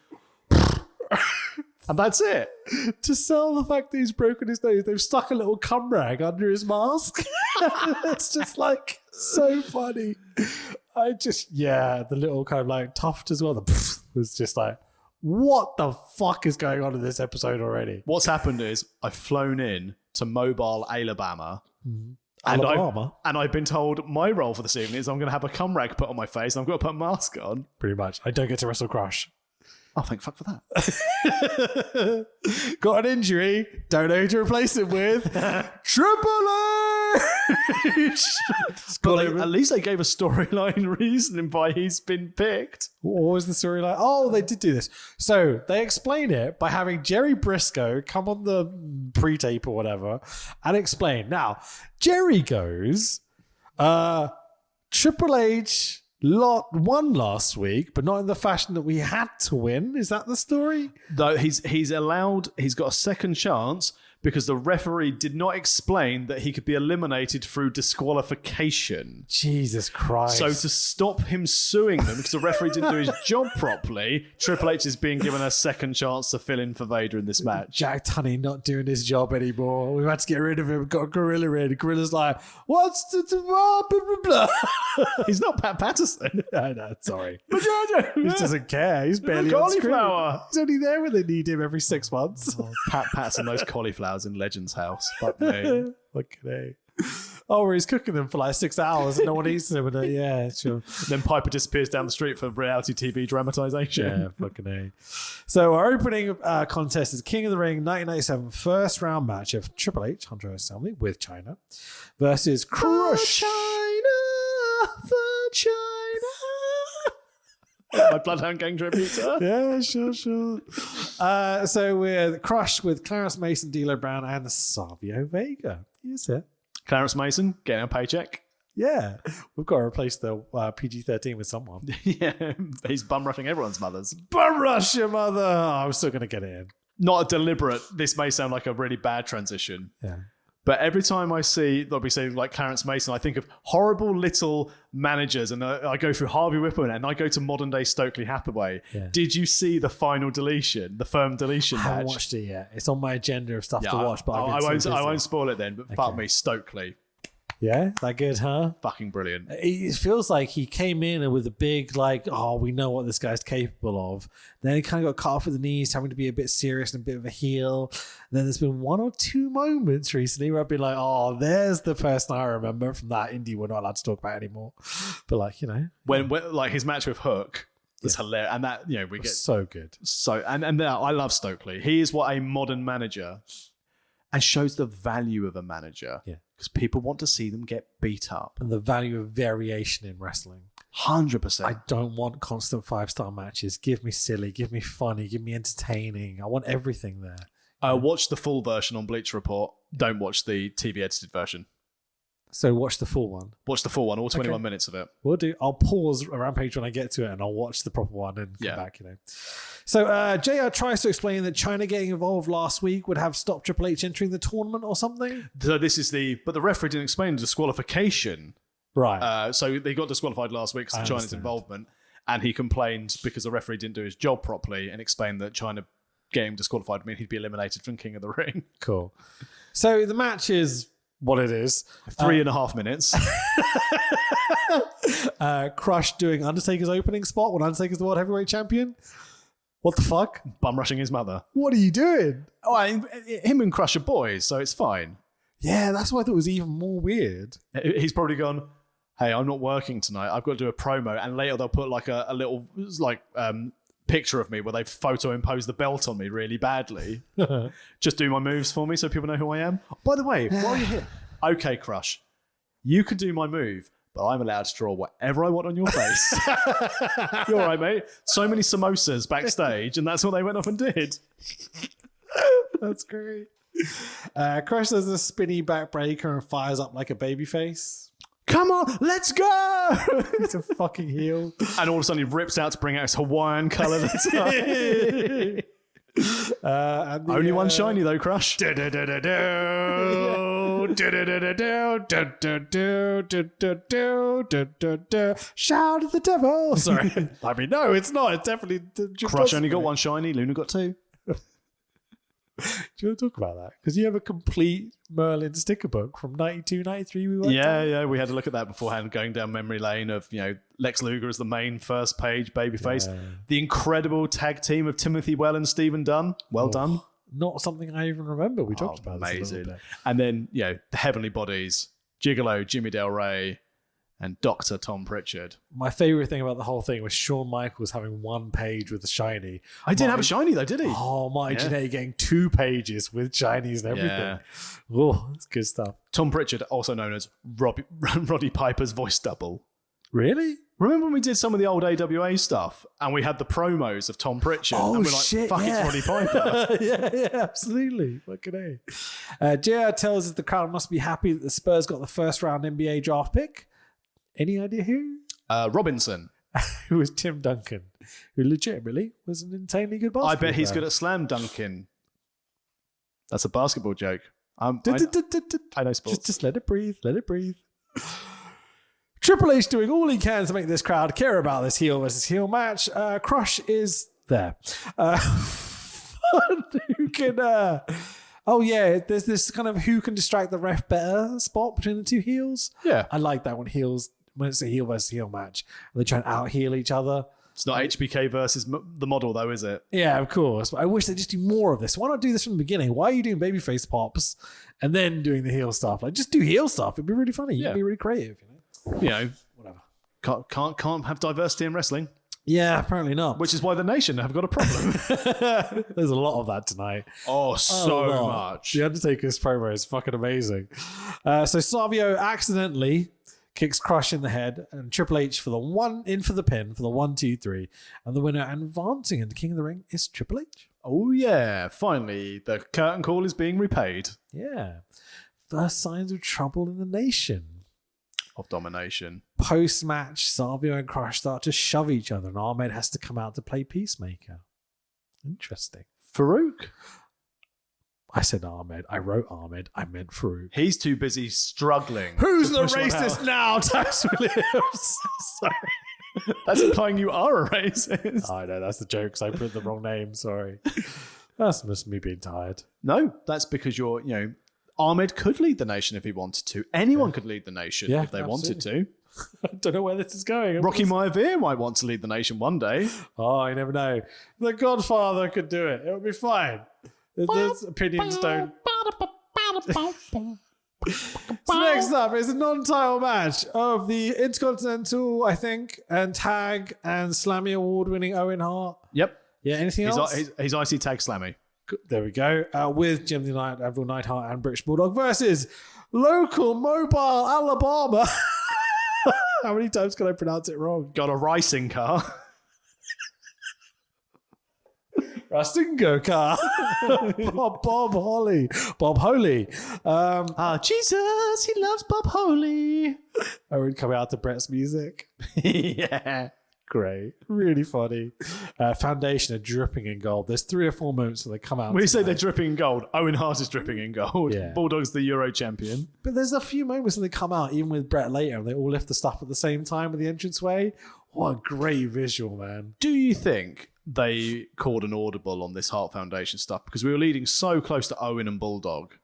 And that's it. To sell the fact that he's broken his nose, they've stuck a little cum rag under his mask. It's just so funny. The little kind of like tuft as well. The was just like, what the fuck is going on in this episode already? What's happened is I've flown in to Mobile, Alabama. Mm-hmm. And I've been told my role for this evening is I'm going to have a cum rag put on my face and I've got to put a mask on. Pretty much. I don't get to wrestle Crush. Oh, thank fuck for that. Got an injury. Don't know who to replace it with. Triple H! But at least they gave a storyline reasoning why he's been picked. What was the storyline? Oh, they did do this. So they explain it by having Jerry Briscoe come on the pre-tape or whatever and explain. Now, Jerry goes, Triple H... won last week, but not in the fashion that we had to win. Is that the story? Though he's got a second chance because the referee did not explain that he could be eliminated through disqualification. Jesus Christ. So to stop him suing them because the referee didn't do his job properly, Triple H is being given a second chance to fill in for Vader in this match. Jack Tunney not doing his job anymore. We've had to get rid of him. Got Gorilla in. Gorilla's like, what's the blah, blah, blah. He's not Pat Patterson. I know, sorry. He doesn't care. He's barely on screen. Cauliflower. He's only there when they need him every 6 months. Oh, Pat Patterson, those cauliflowers in Legends House. Fuck me. Fucking A. Oh, where he's cooking them for like 6 hours and no one eats them. And yeah, sure. Then Piper disappears down the street for reality TV dramatization. Yeah, fucking A. So our opening contest is King of the Ring 1997 first round match of Triple H, Hunter S. Helmsley with China versus Crush. For China. My Bloodhound Gang tribute to her. Yeah, sure. So we're Crush with Clarence Mason, D'Lo Brown, and Savio Vega. Here's it. Clarence Mason getting a paycheck. Yeah, we've got to replace the PG-13 with someone. Yeah, he's bum rushing everyone's mothers. Bum rush your mother. I'm still going to get it in. Not a deliberate. This may sound like a really bad transition. Yeah. But every time I see, they'll be saying like Clarence Mason, I think of horrible little managers, and I go through Harvey Whipple, and I go to modern day Stokely Hathaway. Yeah. Did you see the final deletion, the firm deletion match? I haven't watched it yet. It's on my agenda of stuff to watch, but I won't spoil it then. But fuck me, Stokely. Yeah, that good, huh? Fucking brilliant. It feels like he came in with a big, like, oh, we know what this guy's capable of. Then he kind of got caught off at the knees, having to be a bit serious and a bit of a heel. And then there's been 1 or 2 moments recently where I've been like, oh, there's the person I remember from that indie we're not allowed to talk about anymore. But like, you know. When like his match with Hook was hilarious. And that, you know, we get so good. So, and I love Stokely. He is what a modern manager, and shows the value of a manager. Yeah. Because people want to see them get beat up. And the value of variation in wrestling. 100%. I don't want constant 5-star matches. Give me silly, give me funny, give me entertaining. I want everything there. Watch the full version on Bleacher Report. Don't watch the TV edited version. So watch the full one. Watch the full one, all 21 minutes of it. We'll do. I'll pause a Rampage when I get to it, and I'll watch the proper one and come back, you know. So JR tries to explain that China getting involved last week would have stopped Triple H entering the tournament or something. So this is but the referee didn't explain the disqualification. Right. So they got disqualified last week because of China's involvement, and he complained because the referee didn't do his job properly and explained that China getting disqualified would mean he'd be eliminated from King of the Ring. Cool. So the match is what it is. 3.5 minutes. Crush doing Undertaker's opening spot when Undertaker's the World Heavyweight Champion. What the fuck? Bum rushing his mother. What are you doing? Oh, him and Crush are boys, so it's fine. Yeah, that's why I thought it was even more weird. He's probably gone, hey, I'm not working tonight. I've got to do a promo. And later they'll put like a little picture of me where they photo impose the belt on me really badly. Just do my moves for me so people know who I am. By the way, while you're here, okay, Crush, you can do my move, but I'm allowed to draw whatever I want on your face. You're all right, mate. So many samosas backstage, and that's what they went off and did. That's great. Crush does a spinny backbreaker and fires up like a baby face. Come on, let's go! He's a fucking heel. And all of a sudden he rips out to bring out his Hawaiian colour. Only one shiny though, Crush. Shout at the devil. Sorry. I mean, no, it's not. It's definitely... Crush only got one shiny. Luna got 2. Do you want to talk about that? Because you have a complete Merlin sticker book from 92, 93. We we had a look at that beforehand, going down memory lane of, you know, Lex Luger as the main first page babyface. Yeah. The incredible tag team of Timothy Well and Stephen Dunn. Well done. Not something I even remember. We talked about amazing. This a little bit. And then, you know, the Heavenly Bodies, Gigolo, Jimmy Del Rey, and Dr. Tom Pritchard. My favourite thing about the whole thing was Shawn Michaels having 1 page with a shiny. I didn't have a shiny though, did he? Oh, Marty Jannetty getting 2 pages with shinies and everything. Yeah. Oh, that's good stuff. Tom Pritchard, also known as Roddy Piper's voice double. Really? Remember when we did some of the old AWA stuff and we had the promos of Tom Pritchard? Oh, and we're like, shit, fuck, it's Roddy Piper. yeah, absolutely. Fucking A. JR tells us the crowd must be happy that the Spurs got the first round NBA draft pick. Any idea who? Robinson. Who was Tim Duncan, who legitimately was an insanely good basketball I bet he's player. good at slam dunking. That's a basketball joke. I know sports. Just let it breathe. Let it breathe. Triple H doing all he can to make this crowd care about this heel versus heel match. Crush is there. Who can... there's this kind of who can distract the ref better spot between the two heels. Yeah. I like that when it's a heel versus heel match. They try and out-heel each other. It's not HBK versus the model, though, is it? Yeah, of course. But I wish they just do more of this. Why not do this from the beginning? Why are you doing babyface pops and then doing the heel stuff? Like, just do heel stuff. It'd be really funny. You'd be really creative. Whatever. Can't have diversity in wrestling. Yeah, apparently not. Which is why the Nation have got a problem. There's a lot of that tonight. Oh, so much. The Undertaker's promo is fucking amazing. So Savio accidentally kicks Crush in the head, and Triple H for the pin for the 1, 2, 3, and the winner and advancing into King of the Ring is Triple H. Oh yeah, finally the curtain call is being repaid. Yeah, first signs of trouble in the Nation. Of domination. Post-match, Savio and Crush start to shove each other, and Ahmed has to come out to play Peacemaker. Interesting. Farouk? I said Ahmed. I wrote Ahmed. I meant Farouk. He's too busy struggling. Who's the racist now, Tax Williams? Sorry. That's implying you are a racist. I know, that's the joke, because I put the wrong name. Sorry. That's just me being tired. No, that's because Ahmed could lead the Nation if he wanted to. Anyone could lead the Nation if they wanted to. I don't know where this is going. Rocky Maivia might want to lead the Nation one day. Oh, you never know. The Godfather could do it. It would be fine. Those opinions don't. So next up is a non-title match of the Intercontinental, I think, and Tag and Slammy Award-winning Owen Hart. Yep. Yeah, anything else? He's IC Tag Slammy. There we go. With Jim the Knight, Avril Neidhart, and British Bulldog versus local Mobile, Alabama. How many times can I pronounce it wrong? Got a racing car. Rastingo car. Bob Holly. Bob Holy. Jesus, he loves Bob Holy. Owen coming out to Brett's music. Yeah. Great. Really funny. Foundation are dripping in gold. There's 3 or 4 moments where they come out. When you say they're dripping in gold, Owen Hart is dripping in gold. Yeah. Bulldog's the Euro champion. But there's a few moments when they come out, even with Brett later, and they all lift the stuff at the same time with the entranceway. What a great visual, man. Do you think they called an audible on this Hart Foundation stuff? Because we were leading so close to Owen and Bulldog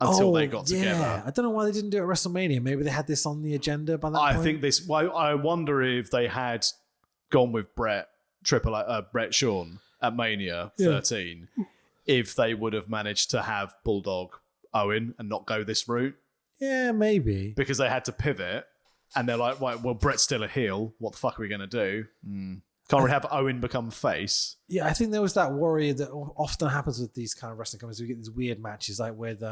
until they got together. I don't know why they didn't do it at WrestleMania. Maybe they had this on the agenda by that point. I think this. Well, I wonder if they had gone with Brett Shawn at Mania 13, if they would have managed to have Bulldog Owen and not go this route. Yeah, maybe. Because they had to pivot, and they're like, right, well, Brett's still a heel. What the fuck are we going to do? Can't we have Owen become face? Yeah, I think there was that worry that often happens with these kind of wrestling companies. We get these weird matches like with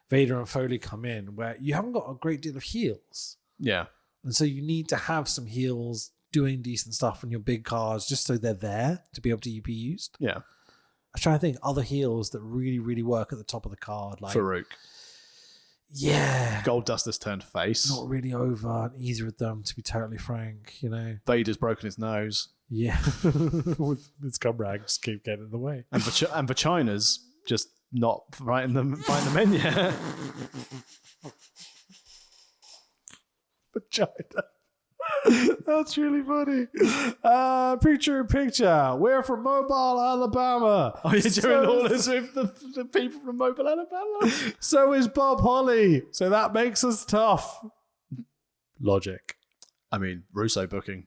Vader and Foley come in where you haven't got a great deal of heels. Yeah. And so you need to have some heels doing decent stuff on your big cards just so they're there to be able to be used. Yeah. I'm trying to think other heels that really, really work at the top of the card. Like Farouk. Yeah. Gold Dust has turned face. Not really over either of them, to be totally frank, Vader's broken his nose. Yeah. His cum rag just keep getting in the way. And Vagina's just not fighting them in yet. Vagina. That's really funny. Picture in picture. We're from Mobile, Alabama. Oh, you're doing all this with the people from Mobile, Alabama? So is Bob Holly. So that makes us tough. Logic. I mean, Russo booking.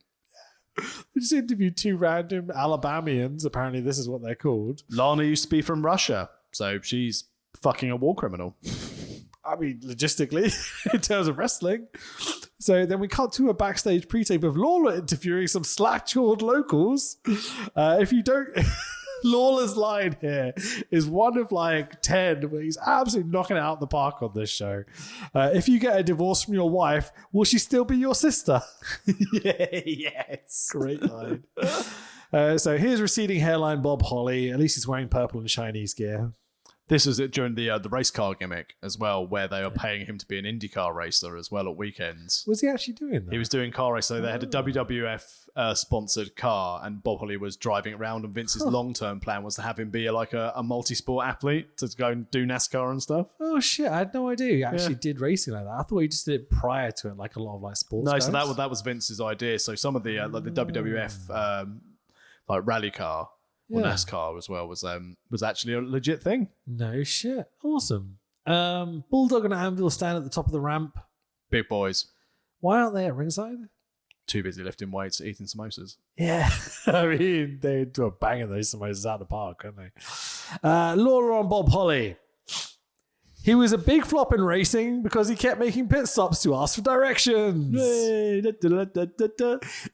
We just interviewed 2 random Alabamians. Apparently this is what they're called. Lana used to be from Russia, so she's fucking a war criminal. I mean, logistically, in terms of wrestling. So then we cut to a backstage pre-tape of Lawler interviewing some slack-jawed locals. If you don't... Lawler's line here is one of like 10 where he's absolutely knocking it out the park on this show. If you get a divorce from your wife, will she still be your sister? Yes. Great line. So here's receding hairline Bob Holly. At least he's wearing purple and Chinese gear. This was during the race car gimmick as well, where they were paying him to be an IndyCar racer as well at weekends. Was he actually doing that? He was doing car race. So they had a WWF sponsored car, and Bob Holly was driving it around. And Vince's long-term plan was to have him be like a multi-sport athlete to go and do NASCAR and stuff. Oh shit! I had no idea he actually did racing like that. I thought he just did it prior to it, like a lot of like sports. No, guys. so that was Vince's idea. So some of the like the WWF like rally car. Or NASCAR as well was actually a legit thing. No shit. Awesome. Bulldog and Anvil stand at the top of the ramp. Big boys. Why aren't they at ringside? Too busy lifting weights, eating samosas. Yeah. I mean, they do a banging those samosas out of the park, couldn't they? Lawler on Bob Holly. He was a big flop in racing because he kept making pit stops to ask for directions.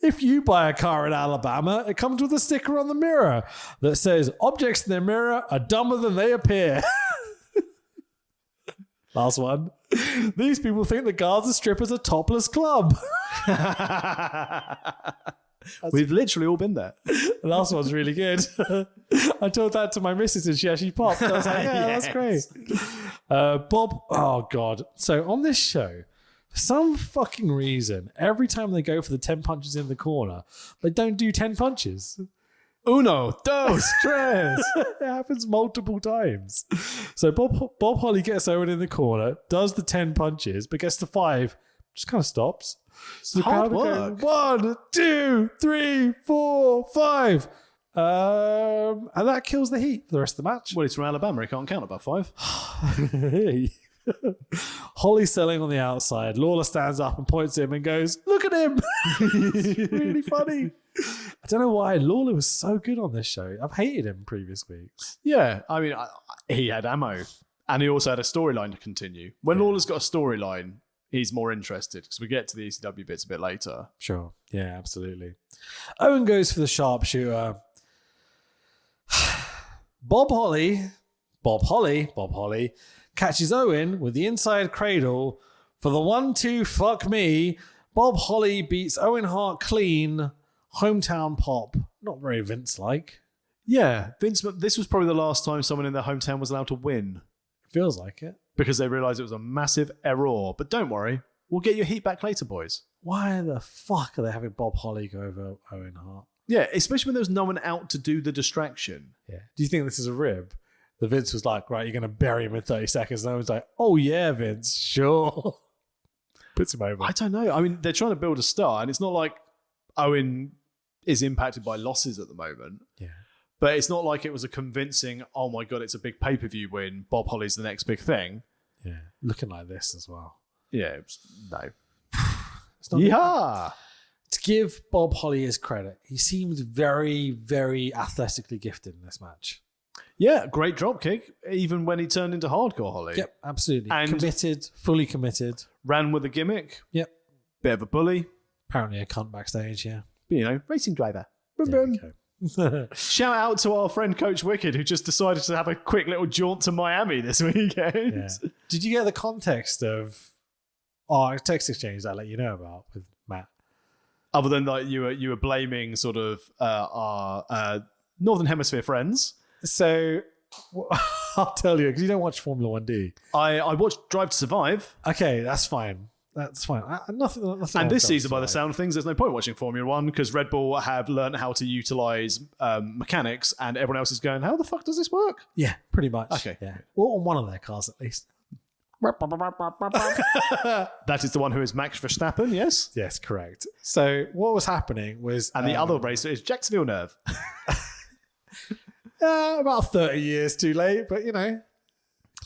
If you buy a car in Alabama, it comes with a sticker on the mirror that says, objects in their mirror are dumber than they appear. Last one. These people think the Gaza Strip is a topless club. We've literally all been there. The last one's really good. I told that to my missus and she actually popped. I was like, yeah, that's great. Bob, oh God. So on this show, for some fucking reason, every time they go for the 10 punches in the corner, they don't do 10 punches. Uno, dos, tres. It happens multiple times. So Bob Holly gets Owen in the corner, does the 10 punches, but gets to 5, just kind of stops. So the hard crowd work. Going, 1, 2, 3, 4, 5. And that kills the heat for the rest of the match. Well, it's from Alabama. He can't count above 5. Holly selling on the outside. Lawler stands up and points at him and goes, look at him. It's really funny. I don't know why Lawler was so good on this show. I've hated him previous weeks. Yeah, I mean, he had ammo. And he also had a storyline to continue. When Lawler's got a storyline, he's more interested because we get to the ECW bits a bit later. Sure. Yeah, absolutely. Owen goes for the sharpshooter. Bob Holly catches Owen with the inside cradle for the 1-2 fuck me. Bob Holly beats Owen Hart clean. Hometown pop. Not very Vince-like. Yeah, Vince, this was probably the last time someone in their hometown was allowed to win. Feels like it. Because they realised it was a massive error. But don't worry, we'll get your heat back later, boys. Why the fuck are they having Bob Holly go over Owen Hart? Yeah, especially when there was no one out to do the distraction. Yeah. Do you think this is a rib? The Vince was like, right, you're going to bury him in 30 seconds. And Owen's like, oh yeah, Vince, sure. Puts him over. I don't know. I mean, they're trying to build a star, and it's not like Owen is impacted by losses at the moment. Yeah. But it's not like it was a convincing, oh my God, it's a big pay-per-view win. Bob Holly's the next big thing. Yeah. Looking like this as well. Yeah, no. It's not Yeah. To give Bob Holly his credit, he seemed very, very athletically gifted in this match. Yeah, great dropkick, even when he turned into hardcore Holly. Yep, absolutely. And committed, fully committed. Ran with a gimmick. Yep. Bit of a bully. Apparently a cunt backstage, yeah. But, you know, racing driver. Shout out to our friend Coach Wicked, who just decided to have a quick little jaunt to Miami this weekend. Yeah. Did you get the context of our text exchange that I let you know about with Matt? Other than like you were blaming sort of our Northern Hemisphere friends. So I'll tell you, because you don't watch Formula 1, do you? I watched Drive to Survive. Okay, that's fine. That's fine. Nothing and this season, by the sound of things, there's no point watching Formula 1 because Red Bull have learned how to utilize mechanics, and everyone else is going, how the fuck does this work? Yeah, pretty much. Okay. Yeah. Or on one of their cars, at least. That is the one who is Max Verstappen, yes? Yes, correct. So what was happening was... And the other racer is Jacques Villeneuve. About 30 years too late, but you know...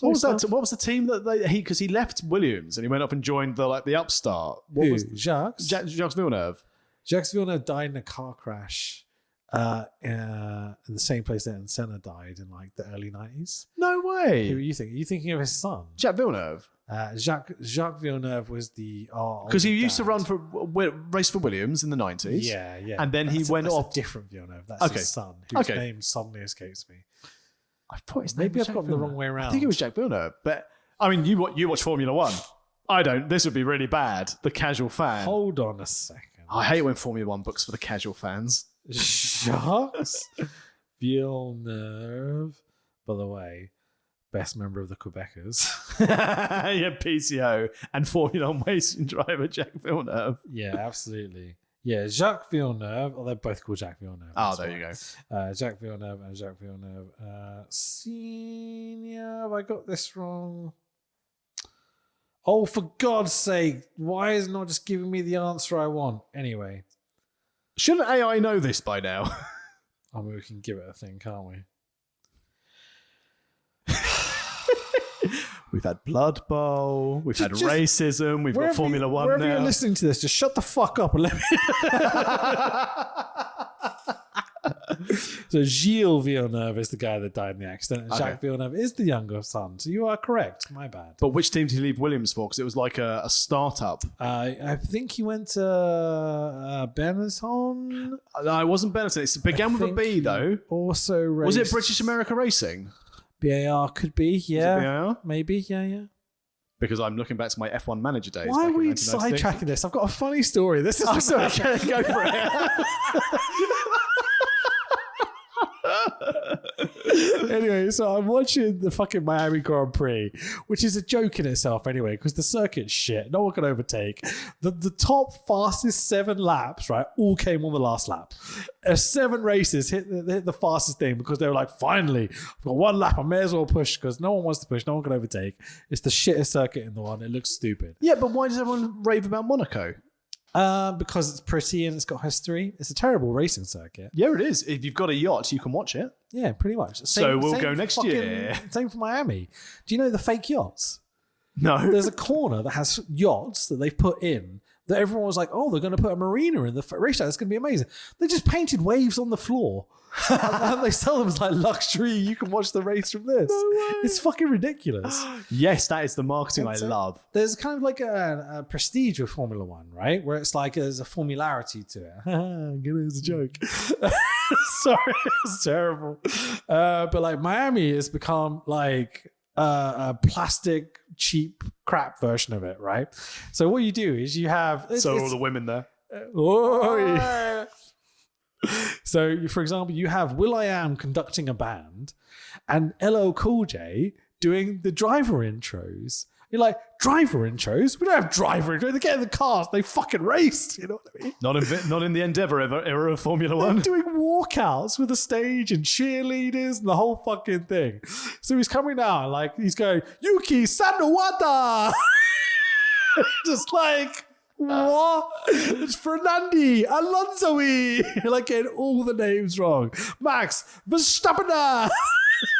What was that? What was the team that because he left Williams and he went up and joined the upstart? What was Jacques? Jacques Villeneuve. Jacques Villeneuve died in a car crash in the same place that Senna died in like the early 90s. No way. Who are you thinking? Are you thinking of his son? Jacques Villeneuve. Jacques Villeneuve was the because he used to race for Williams in the 90s. Yeah, yeah. And then he went off. Different Villeneuve. That's his son, whose name suddenly escapes me. I thought his Maybe name I've got the wrong way around. I think it was Jacques Villeneuve, but I mean, you watch Formula 1. I don't. This would be really bad. The casual fan. Hold on a second. I hate when Formula 1 books for the casual fans. Jacques Villeneuve, by the way, best member of the Quebecers. Yeah, PCO and Formula One racing driver Jack Villeneuve. Yeah, absolutely. Yeah, Jacques Villeneuve. Oh, they're both called Jacques Villeneuve. Oh, there you go. Jacques Villeneuve and Jacques Villeneuve. Senior. Have I got this wrong? Oh, for God's sake. Why is it not just giving me the answer I want? Anyway. Shouldn't AI know this by now? I mean, we can give it a thing, can't we? We've had Blood Bowl. We've had racism. We've got Formula One wherever now. You're listening to this, just shut the fuck up and let me... So Gilles Villeneuve is the guy that died in the accident, and Jacques Villeneuve is the younger son. So you are correct. My bad. But which team did he leave Williams for? Because it was like a startup. I think he went to Benetton. No, it wasn't Benetton. It began with a B, though. Also raced. Was it British America Racing? BAR could be, yeah. BAR? Maybe, yeah. Because I'm looking back to my F1 manager days. Why are we sidetracking this? I've got a funny story. This is... I'm sorry, go for it. Anyway, so I'm watching the fucking Miami Grand Prix, which is a joke in itself anyway, because the circuit's shit. No one can overtake. The top fastest 7 laps, right, all came on the last lap. 7 races hit the fastest thing because they were like, finally, I've got 1 lap. I may as well push because no one wants to push. No one can overtake. It's the shittest circuit in the one. It looks stupid. Yeah, but why does everyone rave about Monaco? Because it's pretty and it's got history. It's a terrible racing circuit. Yeah, it is. If you've got a yacht, you can watch it. Yeah, pretty much. So we'll go next year. Same for Miami. Do you know the fake yachts? No. There's a corner that has yachts that they've put in that everyone was like, oh, they're going to put a marina in the racetrack. It's going to be amazing. They just painted waves on the floor. And they sell them as like luxury. You can watch the race from this. No way. It's fucking ridiculous. Yes, that is the marketing I love. There's kind of like a prestige with Formula One, right? Where it's like there's a formularity to it. Get it as a joke. Sorry, it's terrible. But like Miami has become like a plastic, cheap, crap version of it, right? So what you do is you have... all the women there. So, for example, you have will.i.am conducting a band and LL Cool J doing the driver intros. You're like, driver intros? We don't have driver intros. They get in the cars. They fucking raced. You know what I mean? Not in the Endeavour era of Formula One. They're doing walkouts with the stage and cheerleaders and the whole fucking thing. So he's coming out like he's going, Yuki Sanowata. Just like... What? It's Fernandi, Alonso-y. Like getting all the names wrong. Max Verstappen.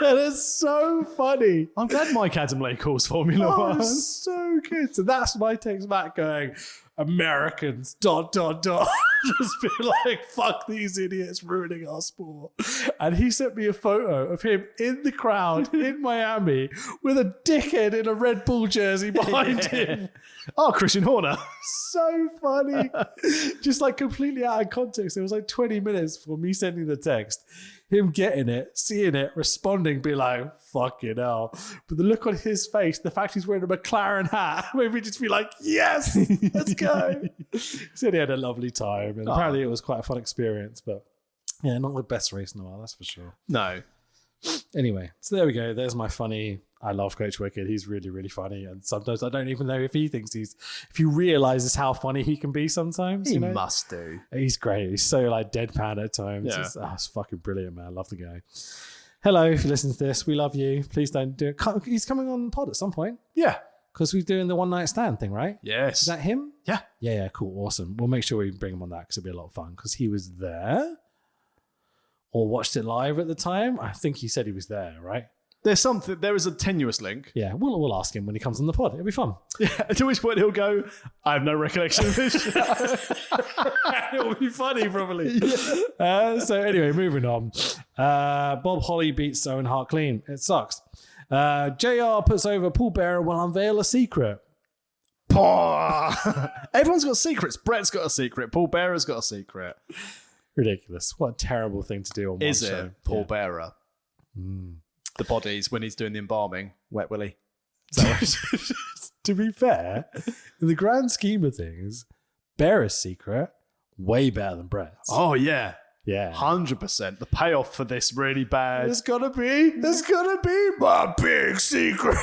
And it's so funny. I'm glad Mike Adamley calls Formula One. So good. So that's my text back going, Americans, ... Just be like, fuck these idiots ruining our sport. And he sent me a photo of him in the crowd in Miami with a dickhead in a Red Bull jersey behind him. Oh, Christian Horner. So funny. Just like completely out of context. It was like 20 minutes for me sending the text, him getting it, seeing it, responding, be like, fucking hell. But the look on his face, the fact he's wearing a McLaren hat, made me just be like, yes, let's go. He said he had a lovely time. And apparently it was quite a fun experience. But yeah, not the best race in the world, that's for sure. No. Anyway, so there we go. There's my funny... I love Coach Wicked. He's really, really funny. And sometimes I don't even know if he thinks if he realizes how funny he can be sometimes. He must do. He's great. He's so like deadpan at times. Yeah. It's fucking brilliant, man. I love the guy. Hello, if you listen to this, we love you. Please don't do it. He's coming on the pod at some point. Yeah. Because we're doing the one night stand thing, right? Yes. Is that him? Yeah. Yeah, cool. Awesome. We'll make sure we bring him on that because it'll be a lot of fun because he was there or watched it live at the time. I think he said he was there, right? There is a tenuous link. Yeah, we'll ask him when he comes on the pod. It'll be fun. Yeah, to which point he'll go, I have no recollection of this. It'll be funny, probably. Yeah. So anyway, moving on. Bob Holly beats Owen Hart clean. It sucks. JR puts over Paul Bearer will unveil a secret. Everyone's got secrets. Brett's got a secret. Paul Bearer's got a secret. Ridiculous. What a terrible thing to do on one show. Is it Paul Bearer? The bodies when he's doing the embalming. Wet Willie. To be fair, in the grand scheme of things, Bearer's secret, way better than Brett's. Oh, yeah. Yeah. 100%. The payoff for this really bad. It's gonna be my big secret.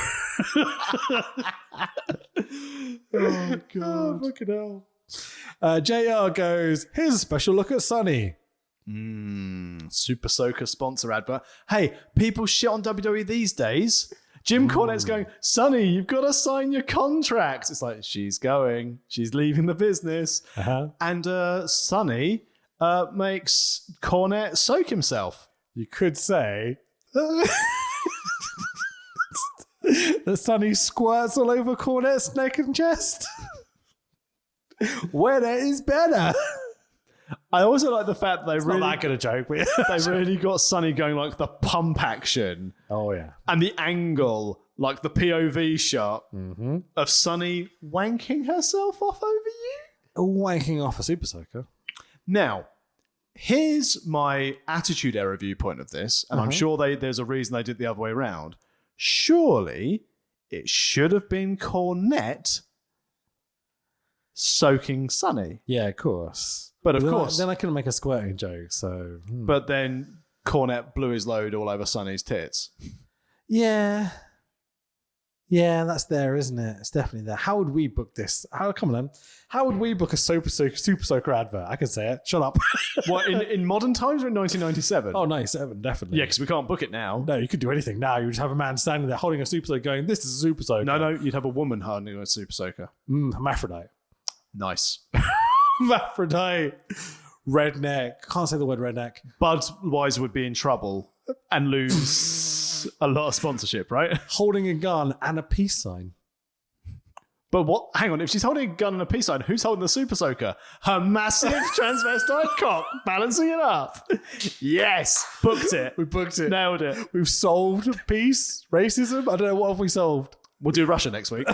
Oh, God. Fucking hell. JR goes, here's a special look at Sunny. Super Soaker sponsor advert. Hey, people shit on WWE these days. Jim Cornette's going, Sonny, you've got to sign your contract. It's like, she's going. She's leaving the business. Uh-huh. And Sonny makes Cornette soak himself. You could say that Sonny squirts all over Cornette's neck and chest. Wetter is better. I also like the fact they really, not that good a joke, but they really got Sonny going like the pump action. Oh, yeah. And the angle, like the POV shot of Sonny wanking herself off over you. Wanking off a Super Soaker. Now, here's my attitude error viewpoint of this, and I'm sure there's a reason they did the other way around. Surely it should have been Cornette soaking Sonny. Yeah, of course. But of course. Then I couldn't make a squirting joke, so... But then Cornette blew his load all over Sonny's tits. Yeah. Yeah, that's there, isn't it? It's definitely there. How would we book this? Come on, then. How would we book a Super Soaker advert? I can say it. Shut up. What, in modern times or in 1997? Oh, 97, definitely. Yeah, because we can't book it now. No, you could do anything now. You would just have a man standing there holding a Super Soaker going, this is a Super Soaker. No, you'd have a woman holding a Super Soaker. Hermaphrodite. Nice. Hermaphrodite. Redneck. Can't say the word redneck. Budweiser would be in trouble and lose a lot of sponsorship, right? Holding a gun and a peace sign. But what? Hang on, if she's holding a gun and a peace sign, who's holding the Super Soaker? Her massive transvestite cock, balancing it up. Yes, booked it. We booked it. Nailed it. We've solved peace, racism. I don't know, what have we solved? We'll do Russia next week.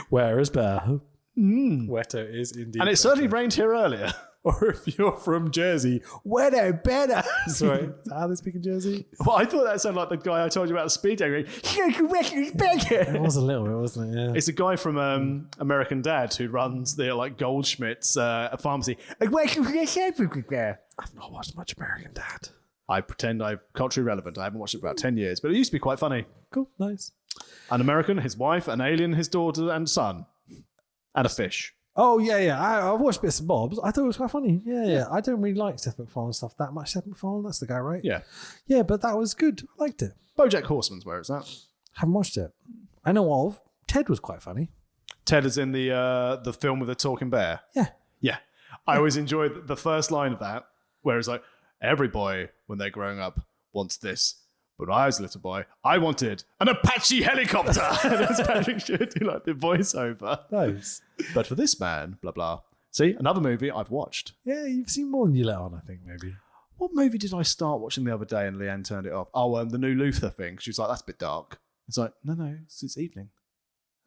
Where is better? Wetter is indeed. And it certainly rained here earlier. Or if you're from Jersey, wetter better. Sorry, is that how they speak in Jersey? Well, I thought that sounded like the guy I told you about the speed dating. It was a little bit, wasn't it? Yeah. It's a guy from American Dad who runs the Goldschmidt's pharmacy. I've not watched much American Dad. I pretend I'm culturally relevant. I haven't watched it for about 10 years, but it used to be quite funny. Cool, nice. An American, his wife, an alien, his daughter and son, and a fish. Oh, yeah. I watched bits and bobs. I thought it was quite funny. Yeah. I don't really like Seth MacFarlane stuff that much. Seth MacFarlane, that's the guy, right? Yeah. Yeah, but that was good. I liked it. BoJack Horseman's where it's at. Haven't watched it. I know of. Ted was quite funny. Ted is in the film with the talking bear. Yeah. Yeah. I always enjoyed the first line of that, where it's like, every boy, when they're growing up, wants this. But when I was a little boy, I wanted an Apache helicopter. And that's Patrick Stewart do the voiceover. Nice. But for this man, blah, blah. See, another movie I've watched. Yeah, you've seen more than you let on, I think, maybe. What movie did I start watching the other day and Leanne turned it off? Oh, the new Luther thing. She was like, that's a bit dark. It's like, no, it's evening.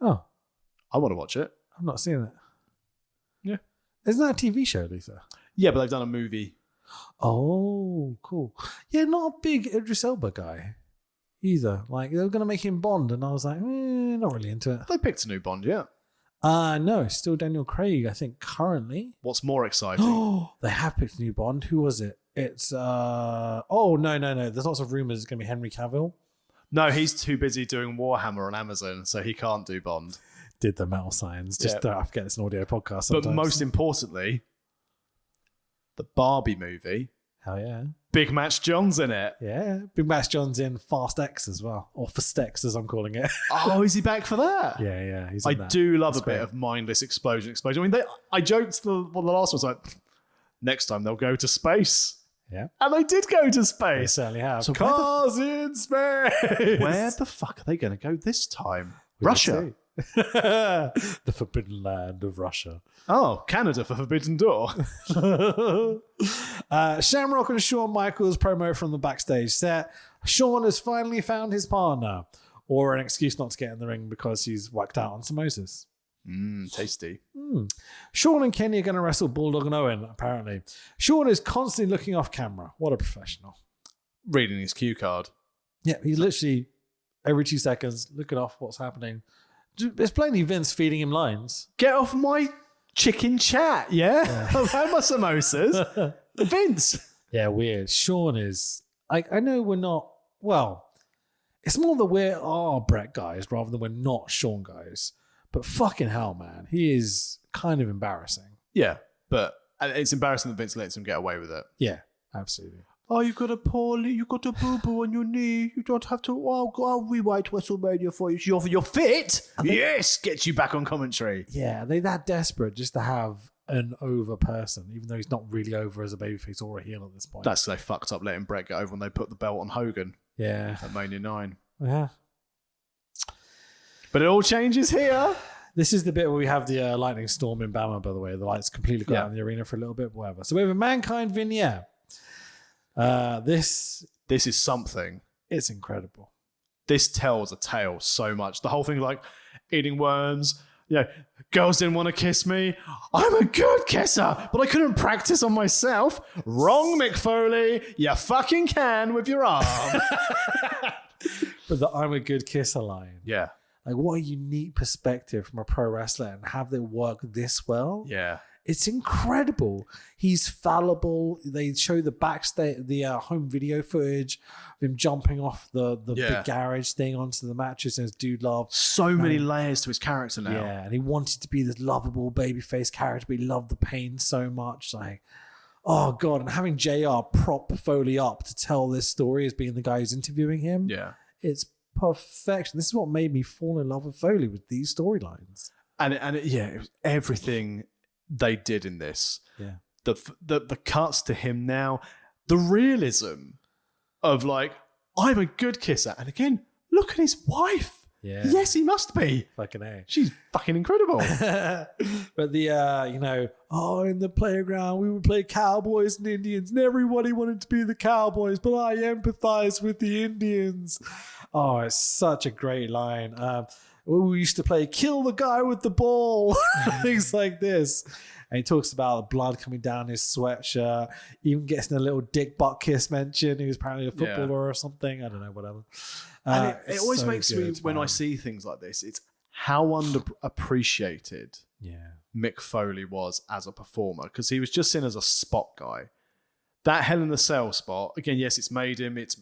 Oh. I want to watch it. I've not seen it. Yeah. Isn't that a TV show, Luther? Yeah, but they've done a movie. Oh, cool. Yeah, not a big Idris Elba guy either. Like, they were going to make him Bond, and I was like, not really into it. They picked a new Bond, yeah. No, it's still Daniel Craig, I think, currently. What's more exciting? Oh, they have picked a new Bond. Who was it? It's, no. There's lots of rumors it's going to be Henry Cavill. No, he's too busy doing Warhammer on Amazon, so he can't do Bond. Did the metal signs. Just don't have to get this an audio podcast sometimes. But most importantly, the Barbie movie. Hell yeah. Big Match John's in it. Yeah. Big Match John's in Fast X as well. Or Fast X, as I'm calling it. Oh, is he back for that? Yeah. He's I in that. do love That's a bit great. of mindless explosion. I mean, I joked the last one was like, next time they'll go to space. Yeah. And they did go to They space. certainly have. So Cars in space. Where the fuck are they going to go this time? Russia. The forbidden land of Russia. Oh, Canada for Forbidden Door. Shamrock and Shawn Michaels promo from the backstage set. Shawn has finally found his partner, or an excuse not to get in the ring because he's whacked out on samosas. Tasty. Shawn and Kenny are going to wrestle Bulldog and Owen, apparently. Shawn is constantly looking off camera. What a professional. Reading his cue card. Yeah, he's literally every 2 seconds looking off what's happening. It's plainly Vince feeding him lines. Get off my chicken chat, yeah? I've had my samosas. Vince. Yeah, weird. Sean is... I know we're not... Well, it's more that we are Brett guys rather than we're not Sean guys. But fucking hell, man. He is kind of embarrassing. Yeah, but it's embarrassing that Vince lets him get away with it. Yeah, absolutely. Oh, you got a boo-boo on your knee. You don't have to... Oh, I'll rewrite WrestleMania for you. You're fit? Yes! Gets you back on commentary. Yeah, are they that desperate just to have an over person, even though he's not really over as a babyface or a heel at this point? That's they fucked up letting Brett get over when they put the belt on Hogan. Yeah. At Mania 9. Yeah. But it all changes here. This is the bit where we have the lightning storm in Bama, by the way. The lights completely go out in the arena for a little bit, whatever. So we have a Mankind vignette. This is something. It's incredible. This tells a tale so much. The whole thing, like eating worms. Girls didn't want to kiss me. I'm a good kisser, but I couldn't practice on myself. Wrong, Mick Foley. You fucking can with your arm. But the I'm a good kisser line. Yeah. Like, what a unique perspective from a pro wrestler and have they work this well. Yeah. It's incredible. He's fallible. They show the backstage, the home video footage of him jumping off the big garage thing onto the mattress and his dude love. So many layers to his character now. Yeah, and he wanted to be this lovable babyface character, but he loved the pain so much. Like, oh God, and having JR prop Foley up to tell this story as being the guy who's interviewing him. Yeah. It's perfection. This is what made me fall in love with Foley, with these storylines. And it was everything they did in this. Yeah. The cuts to him now, the realism of like, I'm a good kisser. And again, look at his wife. Yeah. Yes, he must be. Fucking A. She's fucking incredible. But the, in the playground, we would play cowboys and Indians, and everybody wanted to be the cowboys, but I empathize with the Indians. Oh, it's such a great line. We used to play kill the guy with the ball, things like this. And he talks about blood coming down his sweatshirt, even gets in a little dick butt kiss mention. He was apparently a footballer or something. I don't know, whatever. And it always makes me, when I see things like this, it's how underappreciated Mick Foley was as a performer, because he was just seen as a spot guy. That Hell in the Cell spot, again, yes, it's made him, it's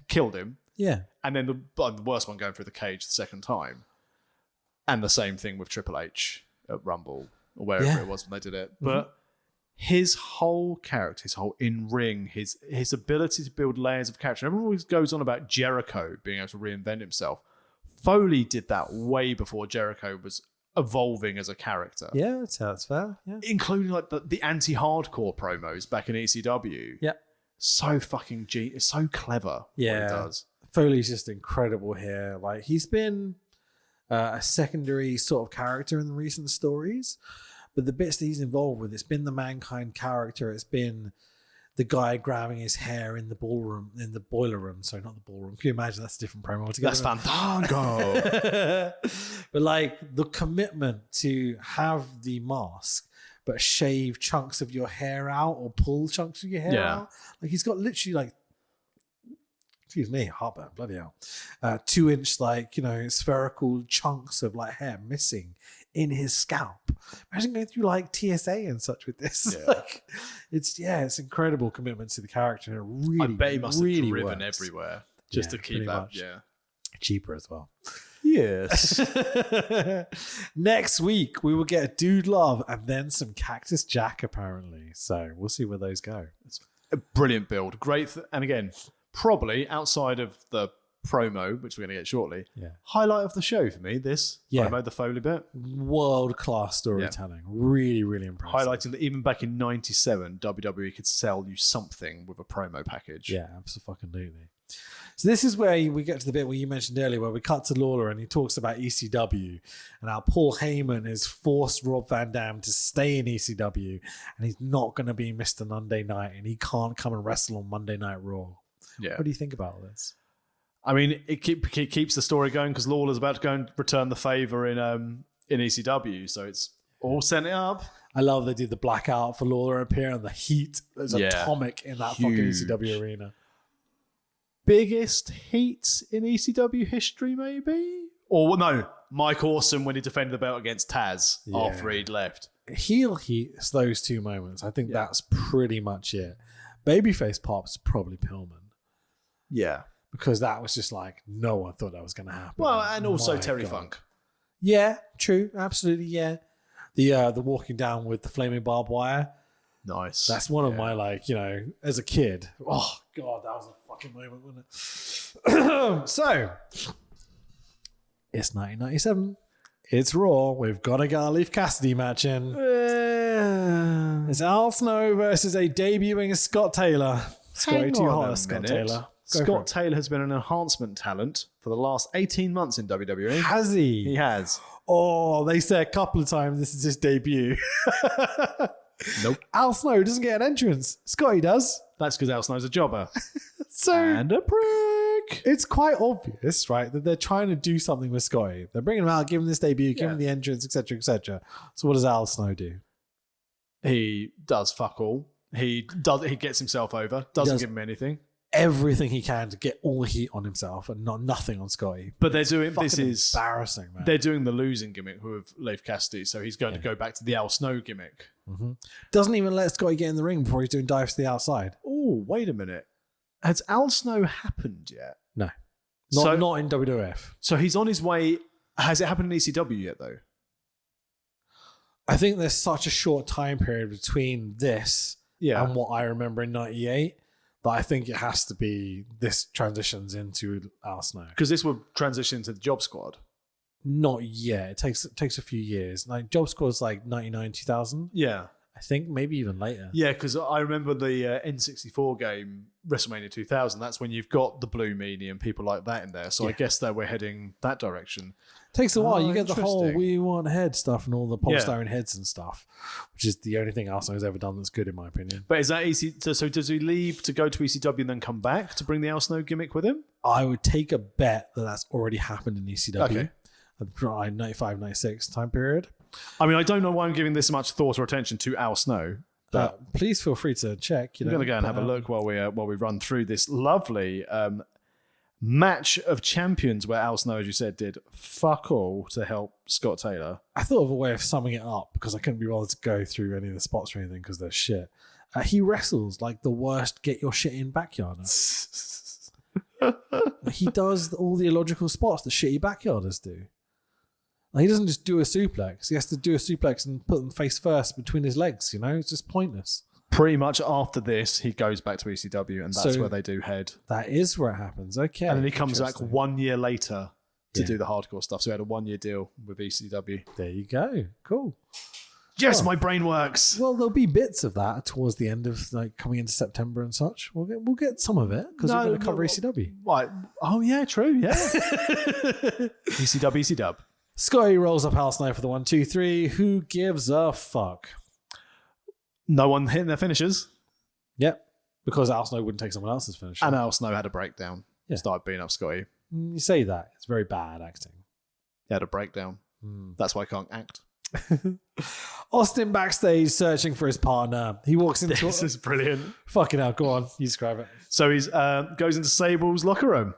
killed him. Yeah. And then the worst one going through the cage the second time. And the same thing with Triple H at Rumble or wherever it was when they did it. But his whole character, his whole in-ring, his ability to build layers of character. Everyone always goes on about Jericho being able to reinvent himself. Foley did that way before Jericho was evolving as a character. Yeah, that's fair. Yeah. Including like the anti-hardcore promos back in ECW. Yeah. So fucking genius. So clever what he does. Foley's just incredible here. Like, he's been a secondary sort of character in the recent stories, but the bits that he's involved with, it's been the Mankind character, it's been the guy grabbing his hair in the boiler room. Sorry, not the ballroom. Can you imagine? That's a different promo altogether. That's Fandango. But like the commitment to have the mask, but shave chunks of your hair out or pull chunks of your hair out. Like, he's got literally like, excuse me, heartburn, bloody hell. 2-inch, spherical chunks of like hair missing in his scalp. Imagine going through like TSA and such with this. Yeah. It's incredible commitment to the character. It really, I bet he must really have driven works. everywhere just to keep that. Much. Yeah. Cheaper as well. Yes. Next week, we will get Dude Love and then some Cactus Jack, apparently. So we'll see where those go. It's a brilliant build. Great. And again, probably outside of the promo, which we're going to get shortly, highlight of the show for me, this promo, the Foley bit. World-class storytelling. Really, really impressive. Highlighting that even back in 97, WWE could sell you something with a promo package. Yeah, absolutely. So this is where we get to the bit where you mentioned earlier, where we cut to Lawler and he talks about ECW and how Paul Heyman has forced Rob Van Dam to stay in ECW and he's not going to be Mr. Monday Night and he can't come and wrestle on Monday Night Raw. Yeah. What do you think about all this? I mean, it keeps the story going because Lawler's about to go and return the favor in ECW, so it's all set it up. I love they did the blackout for Lawler appear and the heat is atomic in that fucking ECW arena. Biggest heats in ECW history, maybe? Or no, Mike Awesome when he defended the belt against Taz after he'd left. heel heat is those two moments. I think that's pretty much it. Babyface pops probably Pillman. Yeah. Because that was just like, no one thought that was going to happen. Well, and also My Terry God. Funk. Yeah, true. Absolutely, yeah. The walking down with the flaming barbed wire. Nice. That's one of my, like, you know, as a kid. Oh, God, that was a fucking moment, wasn't it? So, it's 1997. It's Raw. We've got to get our Leaf Cassidy match in. It's Al Snow versus a debuting Scott Taylor. Scotty too hot, Scott Taylor. Scott Taylor has been an enhancement talent for the last 18 months in WWE. Has he? He has. Oh, they say a couple of times this is his debut. Nope. Al Snow doesn't get an entrance. Scotty does. That's because Al Snow's a jobber. So And a prick. it's quite obvious, right, that they're trying to do something with Scotty. They're bringing him out, giving him this debut, giving him the entrance, etc., etc. So what does Al Snow do? He does fuck all. He gets himself over. Doesn't give him anything. Everything he can to get all the heat on himself and not nothing on Scotty. But they're doing Fucking this is embarrassing, man. They're doing the losing gimmick with Leif Cassidy, so he's going to go back to the Al Snow gimmick. Doesn't even let Scotty get in the ring before he's doing dives to the outside. Oh, wait a minute. Has Al Snow happened yet? No, So- not in WWF. So he's on his way. Has it happened in ECW yet, though? I think there's such a short time period between this and what I remember in '98 that I think it has to be this transitions into Al Snow. Because this will transition to the Job Squad. Not yet. It takes a few years. Like Job Squad's like 99, 2000. Yeah. I think maybe even later. Yeah, because I remember the N64 game, WrestleMania 2000. That's when you've got the Blue Meanie and people like that in there. So I guess that we're heading that direction. Takes a while. You get the whole interesting. "we want head" stuff and all the polystyrene heads and stuff, which is the only thing Al Snow's ever done that's good in my opinion. But is that so does he leave to go to ECW and then come back to bring the Al Snow gimmick with him? I would take a bet that that's already happened in ECW. Okay. At 95, 96 time period. I mean, I don't know why I'm giving this much thought or attention to Al Snow. But Please feel free to check. I'm going to go and have a look while we run through this lovely match of champions where Al Snow, as you said, did fuck all to help Scott Taylor. I thought of a way of summing it up because I couldn't be bothered to go through any of the spots or anything because they're shit. He wrestles like the worst get your shit in backyarder. He does all the illogical spots that shitty backyarders do. Like, he doesn't just do a suplex. He has to do a suplex and put them face first between his legs, you know? It's just pointless. Pretty much after this, he goes back to ECW, and that's where they do head. That is where it happens. Okay. And then he comes back interesting. 1 year later to do the hardcore stuff. So he had a 1 year deal with ECW. There you go. Cool. Yes, my brain works. Well, there'll be bits of that towards the end of like coming into September and such. We'll get some of it because we're going to cover ECW. What? Oh, yeah, true. Yeah. ECW. Scotty rolls up Al Snow for the 1, 2, 3. Who gives a fuck? No one hitting their finishes. Yep. Because Al Snow wouldn't take someone else's finish. And Al Snow had a breakdown. Yeah. Started beating up Scotty. You say that. It's very bad acting. He had a breakdown. That's why I can't act. Austin backstage searching for his partner. He walks into... This is brilliant. Fucking hell, go on. You describe it. So he goes into Sable's locker room.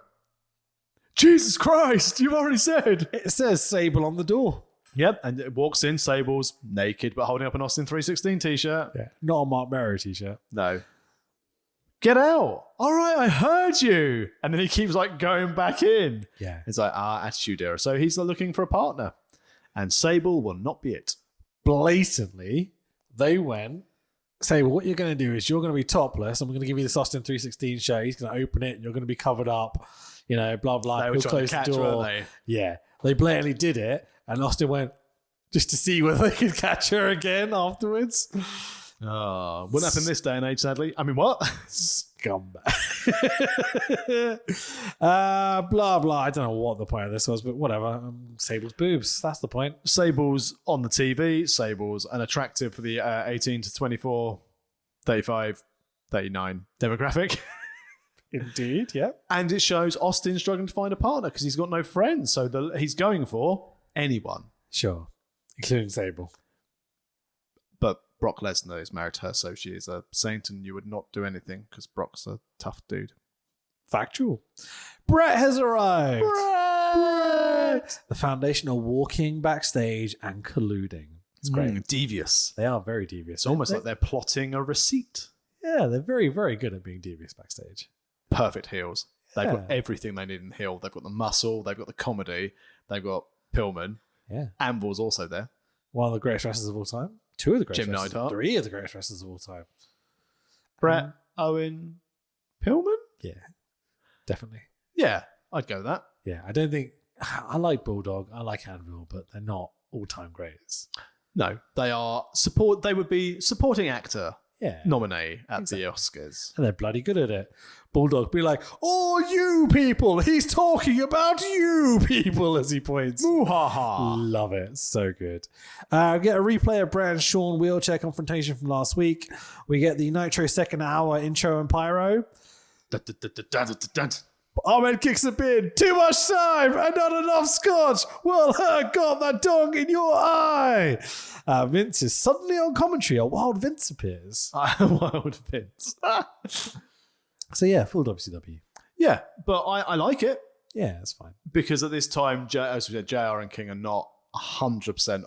Jesus Christ, you've already said. It says Sable on the door. Yep, and it walks in, Sable's naked, but holding up an Austin 316 t-shirt. Yeah. Not a Mark Merrow t-shirt. No. Get out. All right, I heard you. And then he keeps like going back in. Yeah. It's like, attitude error. So he's looking for a partner. And Sable will not be it. Blatantly, they went, Sable, what you're going to do is you're going to be topless and we're going to give you this Austin 316 shirt. He's going to open it. You're going to be covered up. You know, blah, blah. They were He'll trying close to catch, the door. weren't they? Yeah. They blatantly did it. And Austin went just to see whether they could catch her again afterwards. Oh, wouldn't happen this day and age, sadly. I mean, what? Scumbag. Blah, blah. I don't know what the point of this was, but whatever. Sable's boobs. That's the point. Sable's on the TV. Sable's an attractive for the 18 to 24, 35, 39 demographic. Indeed, yeah. And it shows Austin struggling to find a partner because he's got no friends. So he's going for anyone. Sure. Including Sable. But Brock Lesnar is married to her, so she is a saint, and you would not do anything because Brock's a tough dude. Factual. Brett has arrived. Brett! The Foundation are walking backstage and colluding. It's great. Devious. They are very devious. It's almost like they're plotting a receipt. Yeah, they're very, very good at being devious backstage. Perfect heels. They've got everything they need in heel. They've got the muscle. They've got the comedy. They've got Pillman. Yeah. Anvil's also there. One of the greatest wrestlers of all time. Two of the greatest Jim wrestlers. Neidhart. Three of the greatest wrestlers of all time. Brett, Owen, Pillman? Yeah, definitely. Yeah, I'd go with that. Yeah, I don't think... I like Bulldog. I like Anvil, but they're not all-time greats. No, they are They would be supporting actor nominee at the Oscars. And they're bloody good at it. Bulldog be like, "Oh, you people! He's talking about you people!" as he points. Moo-ha-ha. Love it. So good. Get a replay of Brett and Sean wheelchair confrontation from last week. We get the Nitro second hour intro and pyro. Ahmed kicks a bin. Too much time and not enough scotch. Well, got that dog in your eye. Vince is suddenly on commentary. A wild Vince appears. Wild Vince. So yeah, full WCW. Yeah, but I like it. Yeah, that's fine. Because at this time, as we said, JR and King are not 100%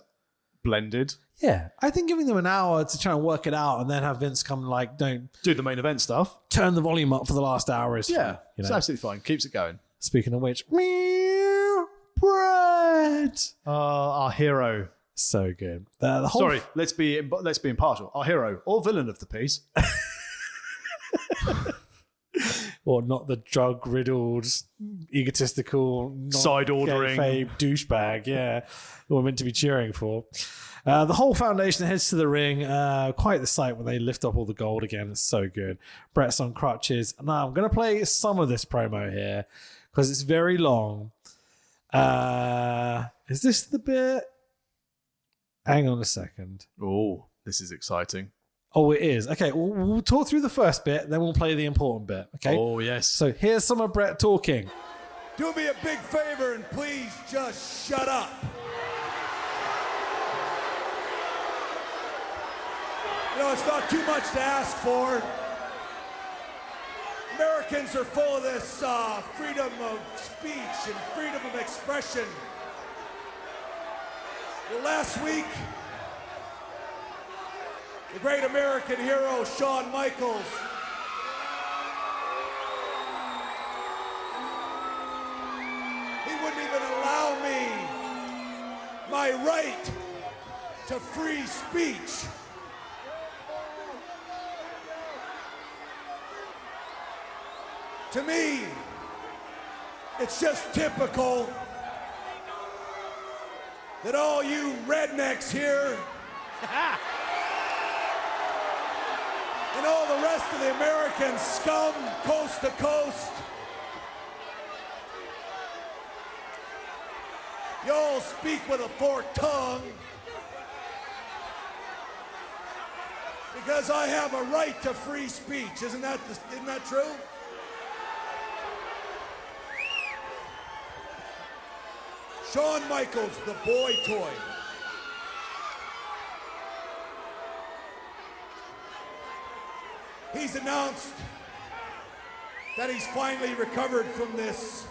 blended. Yeah, I think giving them an hour to try and work it out and then have Vince come do the main event stuff. Turn the volume up for the last hour is fine, it's absolutely fine. Keeps it going. Speaking of which, meow, Brett. Our hero. So good. The whole Sorry, let's be impartial. Our hero or villain of the piece. Or not the drug-riddled, egotistical, side-ordering douchebag, who we're meant to be cheering for. The whole foundation heads to the ring. Quite the sight when they lift up all the gold again. It's so good. Brett's on crutches. Now, I'm going to play some of this promo here because it's very long. Is this the bit? Hang on a second. Oh, this is exciting. Oh, it is. Okay, we'll talk through the first bit, then we'll play the important bit. Okay. Oh, yes. So here's some of Brett talking. Do me a big favor and please just shut up. You know, it's not too much to ask for. Americans are full of this freedom of speech and freedom of expression. Well, last week, the great American hero, Shawn Michaels, he wouldn't even allow me my right to free speech. To me, it's just typical that all you rednecks here and all the rest of the American scum, coast to coast, y'all speak with a forked tongue because I have a right to free speech. Isn't that true? Shawn Michaels, the boy toy. He's announced that he's finally recovered from this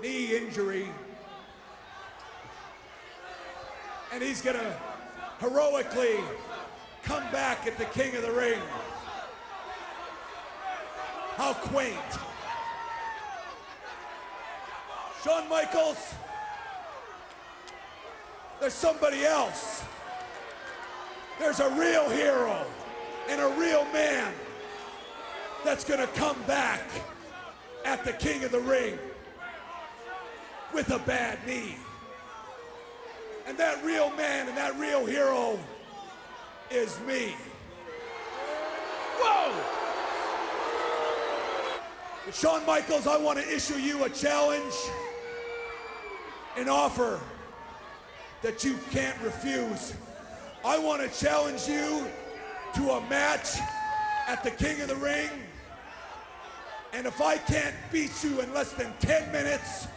knee injury. And he's gonna heroically come back at the King of the Ring. How quaint. Shawn Michaels, there's somebody else. There's a real hero and a real man that's gonna come back at the King of the Ring with a bad knee. And that real man and that real hero is me. Whoa! But Shawn Michaels, I want to issue you a challenge, an offer that you can't refuse. I want to challenge you to a match at the King of the Ring. And if I can't beat you in less than 10 minutes,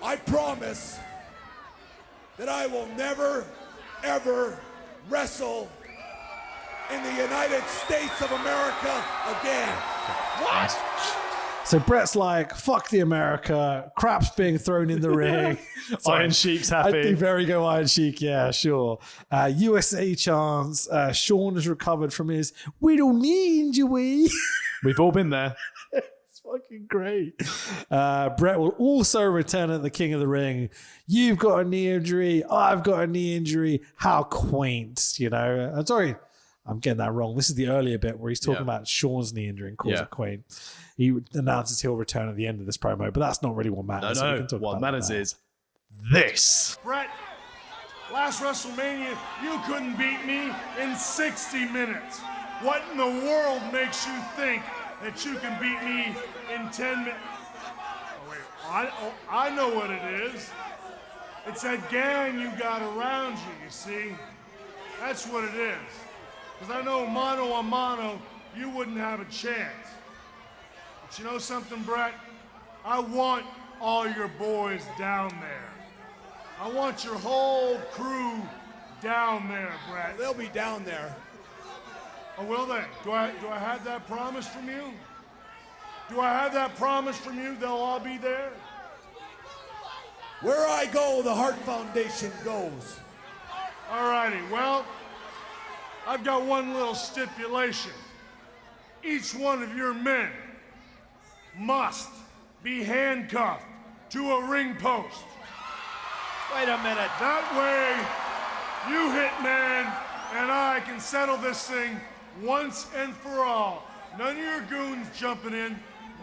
I promise that I will never, ever wrestle in the United States of America again. What? So Brett's like, fuck the America, crap's being thrown in the ring. Iron Sheik's happy. I think very go Iron Sheik, yeah, sure. USA chants. Sean has recovered from his "we don't need injury." We've all been there. It's fucking great. Brett will also return at the King of the Ring. You've got a knee injury. I've got a knee injury. How quaint, you know. I'm sorry, I'm getting that wrong. This is the earlier bit where he's talking about Sean's knee injury and calls it quaint. He announces he'll return at the end of this promo, but that's not really what matters. No, what matters is this. Brett, last WrestleMania, you couldn't beat me in 60 minutes. What in the world makes you think that you can beat me in 10 minutes? Oh, wait, I know what it is. It's that gang you got around you see? That's what it is. Because I know mano a mano, you wouldn't have a chance. But you know something, Brett? I want all your boys down there. I want your whole crew down there, Brett. They'll be down there. Oh, will they? Do I have that promise from you? Do I have that promise from you they'll all be there? Where I go, the Hart Foundation goes. All righty, well, I've got one little stipulation. Each one of your men must be handcuffed to a ring post. Wait a minute. That way, you Hitman and I can settle this thing once and for all. None of your goons jumping in,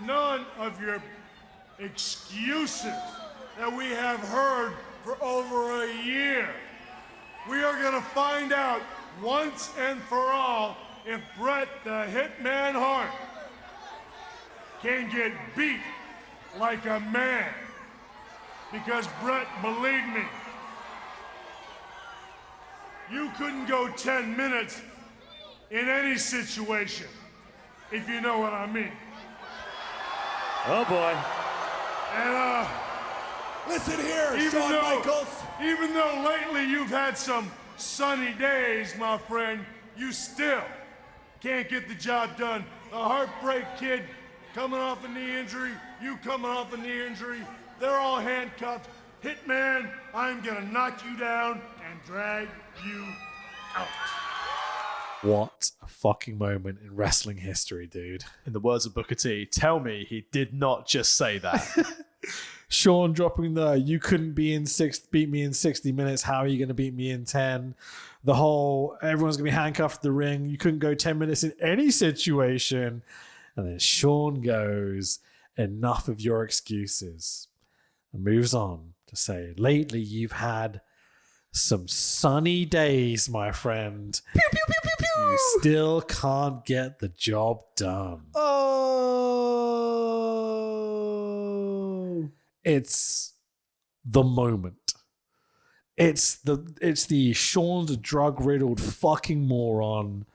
none of your excuses that we have heard for over a year. We are gonna find out once and for all if Bret the Hitman Hart can get beat like a man. Because Bret, believe me, you couldn't go 10 minutes in any situation, if you know what I mean. Oh boy. And Listen here, Shawn Michaels. even though lately you've had some sunny days, my friend, you still can't get the job done. The Heartbreak Kid coming off a knee injury, you coming off a knee injury, they're all handcuffed. Hitman, I'm gonna knock you down and drag you out. What a fucking moment in wrestling history, dude. In the words of Booker T, tell me he did not just say that. Sean dropping the "you couldn't beat me in 60 minutes, how are you going to beat me in 10?" The whole everyone's going to be handcuffed to the ring, you couldn't go 10 minutes in any situation. And then Sean goes, "Enough of your excuses," and moves on to say, "Lately you've had some sunny days, my friend. Pew, pew, pew, pew, pew. You still can't get the job done." Oh, it's the moment. It's the Sean's drug-riddled fucking moron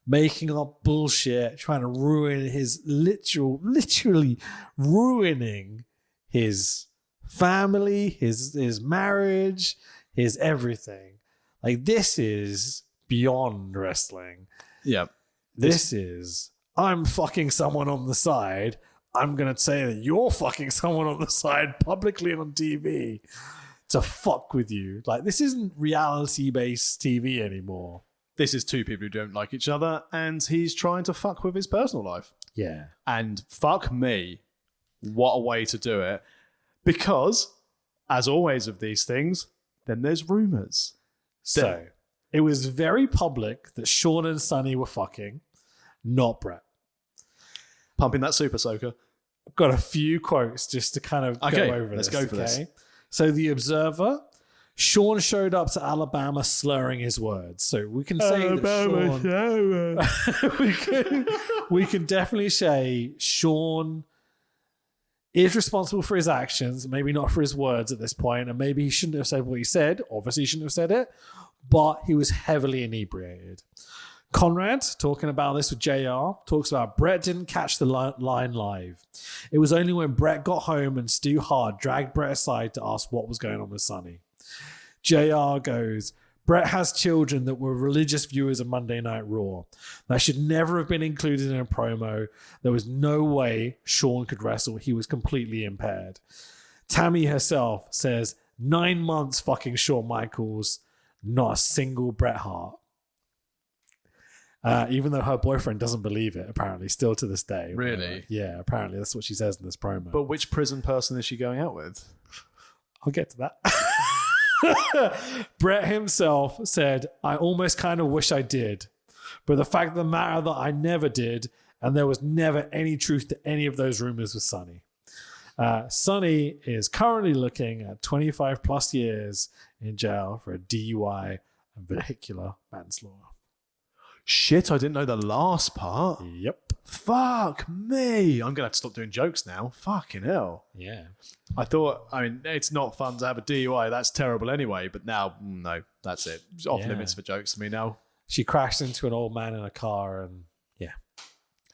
making up bullshit, trying to ruin his literally ruining his family, his marriage, his everything. Like, this is beyond wrestling. yeah. This is, I'm fucking someone on the side. I'm going to say that you're fucking someone on the side publicly and on TV to fuck with you. Like, this isn't reality-based TV anymore. This is two people who don't like each other, and he's trying to fuck with his personal life. Yeah. And fuck me, what a way to do it. Because, as always with these things, then there's rumors. So, it was very public that Sean and Sonny were fucking, not Bret. Pumping that super soaker. I've got a few quotes just to kind of go over let's this. go for this. So, The Observer, Sean showed up to Alabama slurring his words. So we can say we can definitely say Sean is responsible for his actions, maybe not for his words at this point, and maybe he shouldn't have said what he said. Obviously, he shouldn't have said it, but he was heavily inebriated. Conrad, talking about this with JR, talks about Bret didn't catch the line live. It was only when Bret got home and Stu Hart dragged Bret aside to ask what was going on with Sonny. JR goes, Bret has children that were religious viewers of Monday Night Raw. That should never have been included in a promo. There was no way Shawn could wrestle. He was completely impaired. Tammy herself says, 9 months fucking Shawn Michaels, not a single Bret Hart. Even though her boyfriend doesn't believe it, apparently, still to this day. Really? Yeah, apparently that's what she says in this promo. But which prison person is she going out with? I'll get to that. Bret himself said, I almost kind of wish I did. But the fact of the matter that I never did, and there was never any truth to any of those rumors with Sonny. Sonny is currently looking at 25 plus years in jail for a DUI and vehicular manslaughter. Shit, I didn't know the last part. Yep. Fuck me. I'm going to have to stop doing jokes now. Fucking hell. Yeah. I mean, it's not fun to have a DUI. That's terrible anyway. But now, no, that's it. It's off limits for jokes to me now. She crashed into an old man in a car and yeah.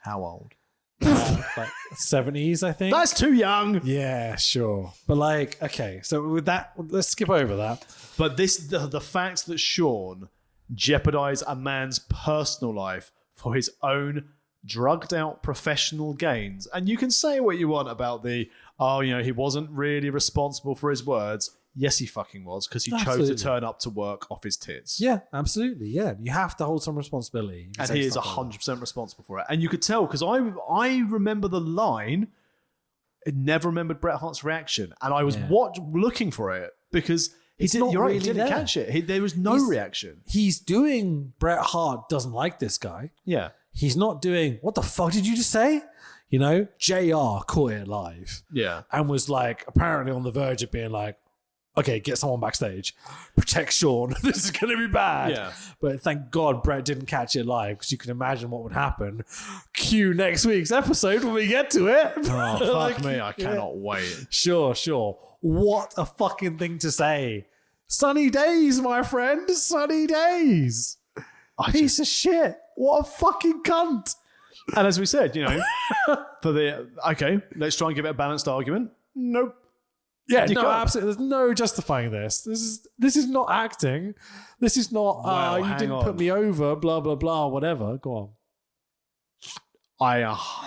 How old? Like 70s, I think. That's too young. Yeah, sure. But like, okay, so with that, let's skip over that. But the fact that Shawn jeopardized a man's personal life for his own drugged out professional gains. And you can say what you want about he wasn't really responsible for his words. Yes, he fucking was, because he chose to turn up to work off his tits. Yeah, absolutely. Yeah, you have to hold some responsibility. And he is 100% responsible for it. And you could tell, because I remember the line, I never remembered Bret Hart's reaction. And I was looking for it, because he didn't catch it. There was no reaction. He's doing Bret Hart doesn't like this guy. Yeah. He's not doing, what the fuck did you just say? You know, JR caught it live. Yeah. And was like, apparently on the verge of being like, okay, get someone backstage. Protect Shawn. This is going to be bad. Yeah. But thank God Bret didn't catch it live, because you can imagine what would happen. Cue next week's episode when we get to it. Oh, fuck me. I cannot wait. Sure. What a fucking thing to say. Sunny days, my friend. Sunny days. Piece of shit. What a fucking cunt. And as we said, let's try and give it a balanced argument. Nope. Yeah, no, absolutely. There's no justifying this. This is not acting. This is not, you didn't put me over, blah, blah, blah, whatever. Go on. I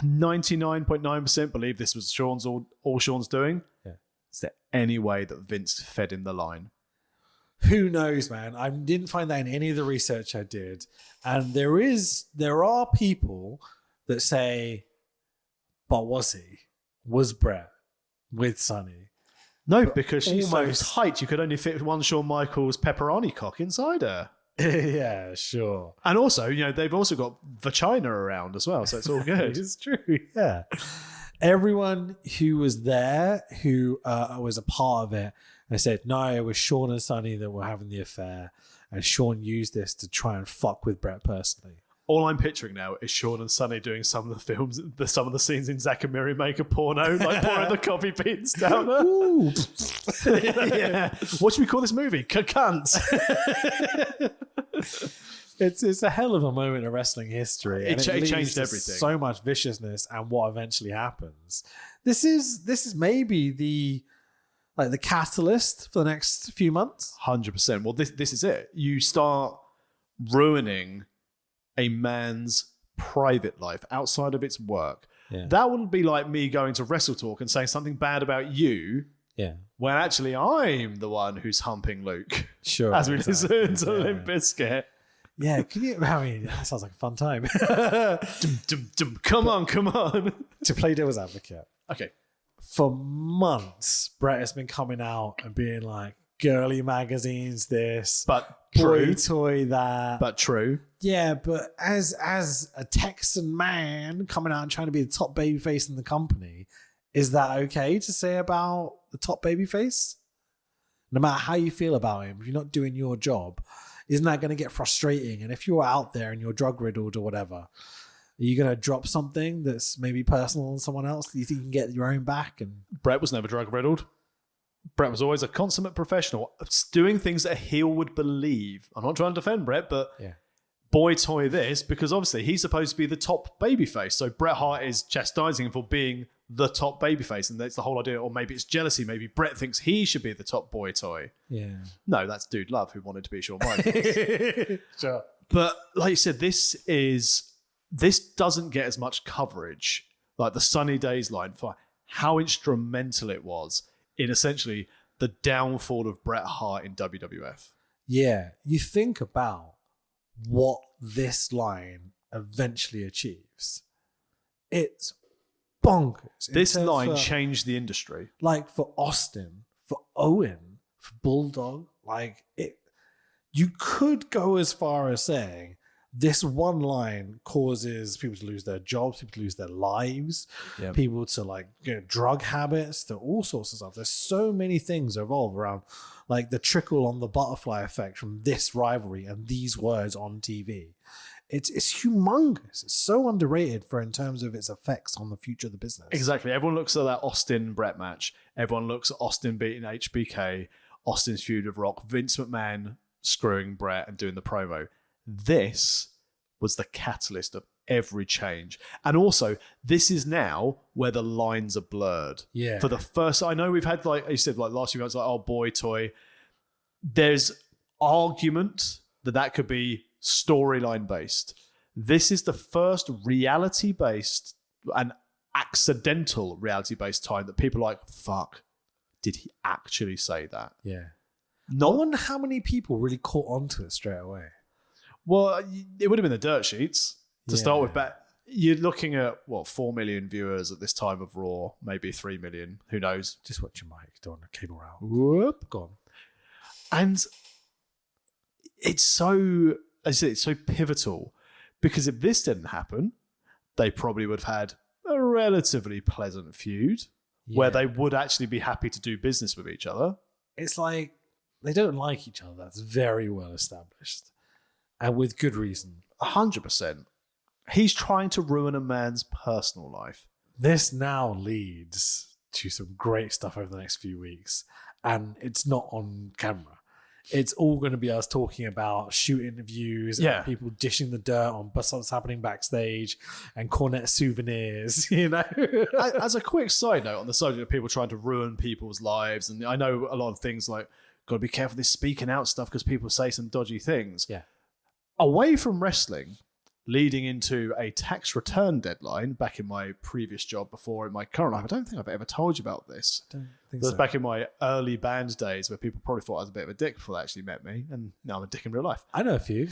99.9% believe this was all Shawn's doing. Yeah. Is there any way that Vince fed in the line? Who knows, man? I didn't find that in any of the research I did. And there are people that say, but was Bret with Sonny? No, because she's almost so tight, you could only fit one Shawn Michaels pepperoni cock inside her. Yeah, sure. And also, they've also got vagina around as well, so it's all good. It's true, yeah. Everyone who was there, who was a part of it, they said, no, it was Shawn and Sonny that were having the affair, and Shawn used this to try and fuck with Bret personally. All I'm picturing now is Shawn and Sonny doing some of the scenes in Zack and Miri Make a Porno, like pouring the coffee beans down there. Ooh. Yeah. What should we call this movie? Cunts. It's a hell of a moment in wrestling history. It leads changed to everything. So much viciousness and what eventually happens. This is maybe the catalyst for the next few months. 100%. Well, this is it. You start ruining a man's private life outside of its work. Yeah. That wouldn't be like me going to Wrestle Talk and saying something bad about you. Yeah. When actually I'm the one who's humping Luke. Sure. As we listen to Limp Bizkit. Yeah, that sounds like a fun time. Come on. To play devil's advocate. Okay. For months, Bret has been coming out and being like, girly magazines this, but boy true. toy that. But true. Yeah, but as a Texan man coming out and trying to be the top babyface in the company, is that okay to say about the top babyface? No matter how you feel about him, if you're not doing your job, isn't that going to get frustrating? And if you're out there and you're drug riddled or whatever, are you going to drop something that's maybe personal on someone else? Do you think you can get your own back? And Bret was never drug riddled. Bret was always a consummate professional, doing things that a heel would believe. I'm not trying to defend Bret, but boy toy this, because obviously he's supposed to be the top babyface. So Bret Hart is chastising him for being the top babyface, and that's the whole idea. Or maybe it's jealousy. Maybe Brett thinks he should be the top boy toy. Yeah. No, that's Dude Love who wanted to be Shawn Michaels. Sure. But like you said, this doesn't get as much coverage, like the Sunny Days line, for how instrumental it was in essentially the downfall of Bret Hart in WWF. Yeah. You think about what this line eventually achieves. It's bonkers. This line changed the industry. Like for Austin, for Owen, for Bulldog, like it. You could go as far as saying this one line causes people to lose their jobs, people to lose their lives, people to like drug habits, to all sorts of stuff. There's so many things evolve around like the trickle on the butterfly effect from this rivalry and these words on TV. It's humongous. It's so underrated in terms of its effects on the future of the business. Exactly. Everyone looks at that Austin Brett match. Everyone looks at Austin beating HBK, Austin's feud with Rock, Vince McMahon screwing Brett and doing the promo. This was the catalyst of every change. And also, this is now where the lines are blurred. Yeah. For the first, I know we've had, like you said, like last few months, like, oh, boy toy. There's argument that could be storyline based. This is the first reality based and accidental reality based time that people are like, fuck, did he actually say that? Yeah. I wonder how many people really caught onto it straight away. Well, it would have been the dirt sheets to start with, but you're looking at, 4 million viewers at this time of Raw, maybe 3 million, who knows? Just watch your mic, don't want to cable out. Whoop. Go on. And it's so, as I said, it's so pivotal, because if this didn't happen, they probably would have had a relatively pleasant feud where they would actually be happy to do business with each other. It's like they don't like each other. That's very well established. And with good reason. 100%. He's trying to ruin a man's personal life. This now leads to some great stuff over the next few weeks. And it's not on camera. It's all going to be us talking about shoot interviews and people dishing the dirt on what's happening backstage and Cornette souvenirs, you know? As a quick side note on the subject of people trying to ruin people's lives, and I know a lot of things like, got to be careful this speaking out stuff because people say some dodgy things. Yeah. Away from wrestling, leading into a tax return deadline back in my previous job before in my current life. I don't think I've ever told you about this. I don't think It was so. back in my early band days where people probably thought I was a bit of a dick before they actually met me. And now I'm a dick in real life. I know a few.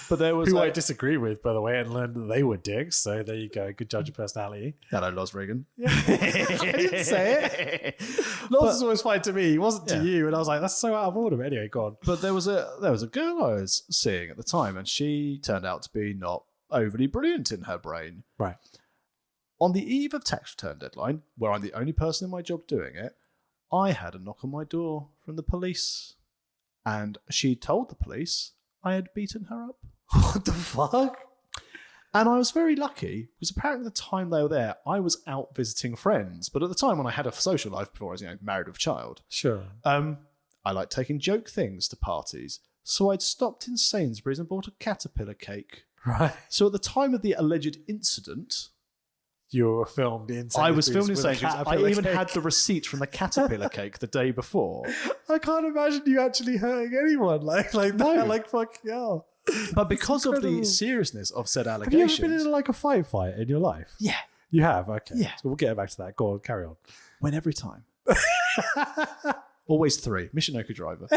But there was Who I disagree with, by the way, and learned that they were dicks. So there you go. Good judge of personality. Hello, Los Regan. I didn't say it. Loz was always fine to me. He wasn't to you. And I was like, that's so out of order. But anyway, go on. But there was a girl I was seeing at the time, and she turned out to be not overly brilliant in her brain. Right. On the eve of tax return deadline, where I'm the only person in my job doing it, I had a knock on my door from the police. And she told the police I had beaten her up. What the fuck? And I was very lucky, because apparently at the time they were there, I was out visiting friends. But at the time when I had a social life before I was married with a child, Sure. I liked taking joke things to parties. So I'd stopped in Sainsbury's and bought a caterpillar cake. Right. So at the time of the alleged incident, You were filmed in Sainsbury's. I was filmed in with a Sainsbury's. I caterpillar even cake. had the receipt from the caterpillar cake the day before. I can't imagine you actually hurting anyone like that. No. Like fucking hell. But because of the incredible. seriousness of said Have you allegations... ever been in like a fight in your life? Yeah. You have? Okay. Yeah. So we'll get back to that. Go on, carry on. Win every time. Always 3. Michinoku driver.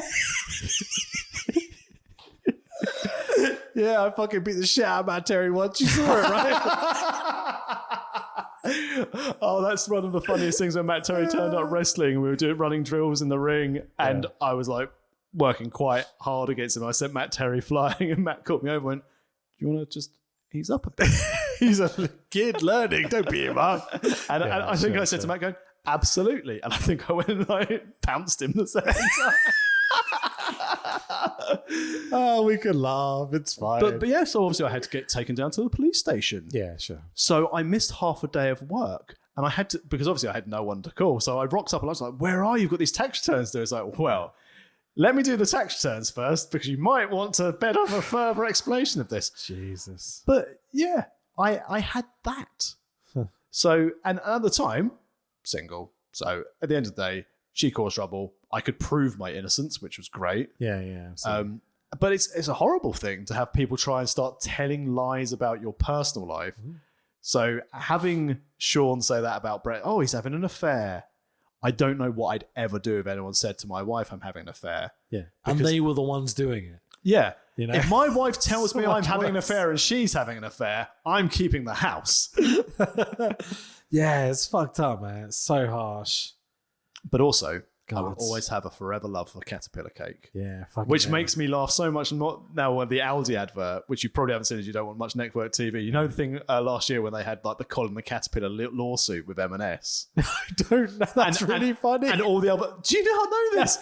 Yeah, I fucking beat the shit out of Matt Terry once. You saw it, right? Oh, that's one of the funniest things when Matt Terry turned up wrestling and we were doing running drills in the ring, and I was like working quite hard against him. I sent Matt Terry flying, and Matt called me over and went, "Do you want to just ease up a bit?" He's a kid learning. Don't beat him up. And I think I said to Matt, going, "Absolutely." And I think I went and I pounced him the second time. Oh, we could laugh. It's fine. But yeah, so obviously I had to get taken down to the police station. yeah, sure. So I missed half a day of work, and I had to, because obviously I had no one to call. So I rocked up and I was like, "Where are you? You've got these tax returns to do." It's like, well, let me do the tax returns first, because you might want to bed off a further explanation of this. Jesus. But yeah, I had that. So, and at the time, single. So at the end of the day, she caused trouble. I could prove my innocence, which was great. Yeah. But it's a horrible thing to have people try and start telling lies about your personal life. So having Sean say that about Brett, oh, he's having an affair. I don't know what I'd ever do if anyone said to my wife, I'm having an affair. Yeah. And they were the ones doing it. Yeah. You know? If my wife tells So me I'm much having an worse. affair and she's having an affair, I'm keeping the house. Yeah, it's fucked up, man. It's so harsh. But also, I will God. always have a forever love for caterpillar cake. Yeah, fucking Which hell. makes me laugh so much. Now, when the Aldi advert, which you probably haven't seen as you don't want much network TV. You know the thing last year when they had like the Colin the Caterpillar lawsuit with M&S? I don't know. That's really funny. And all the other... Do you not know this?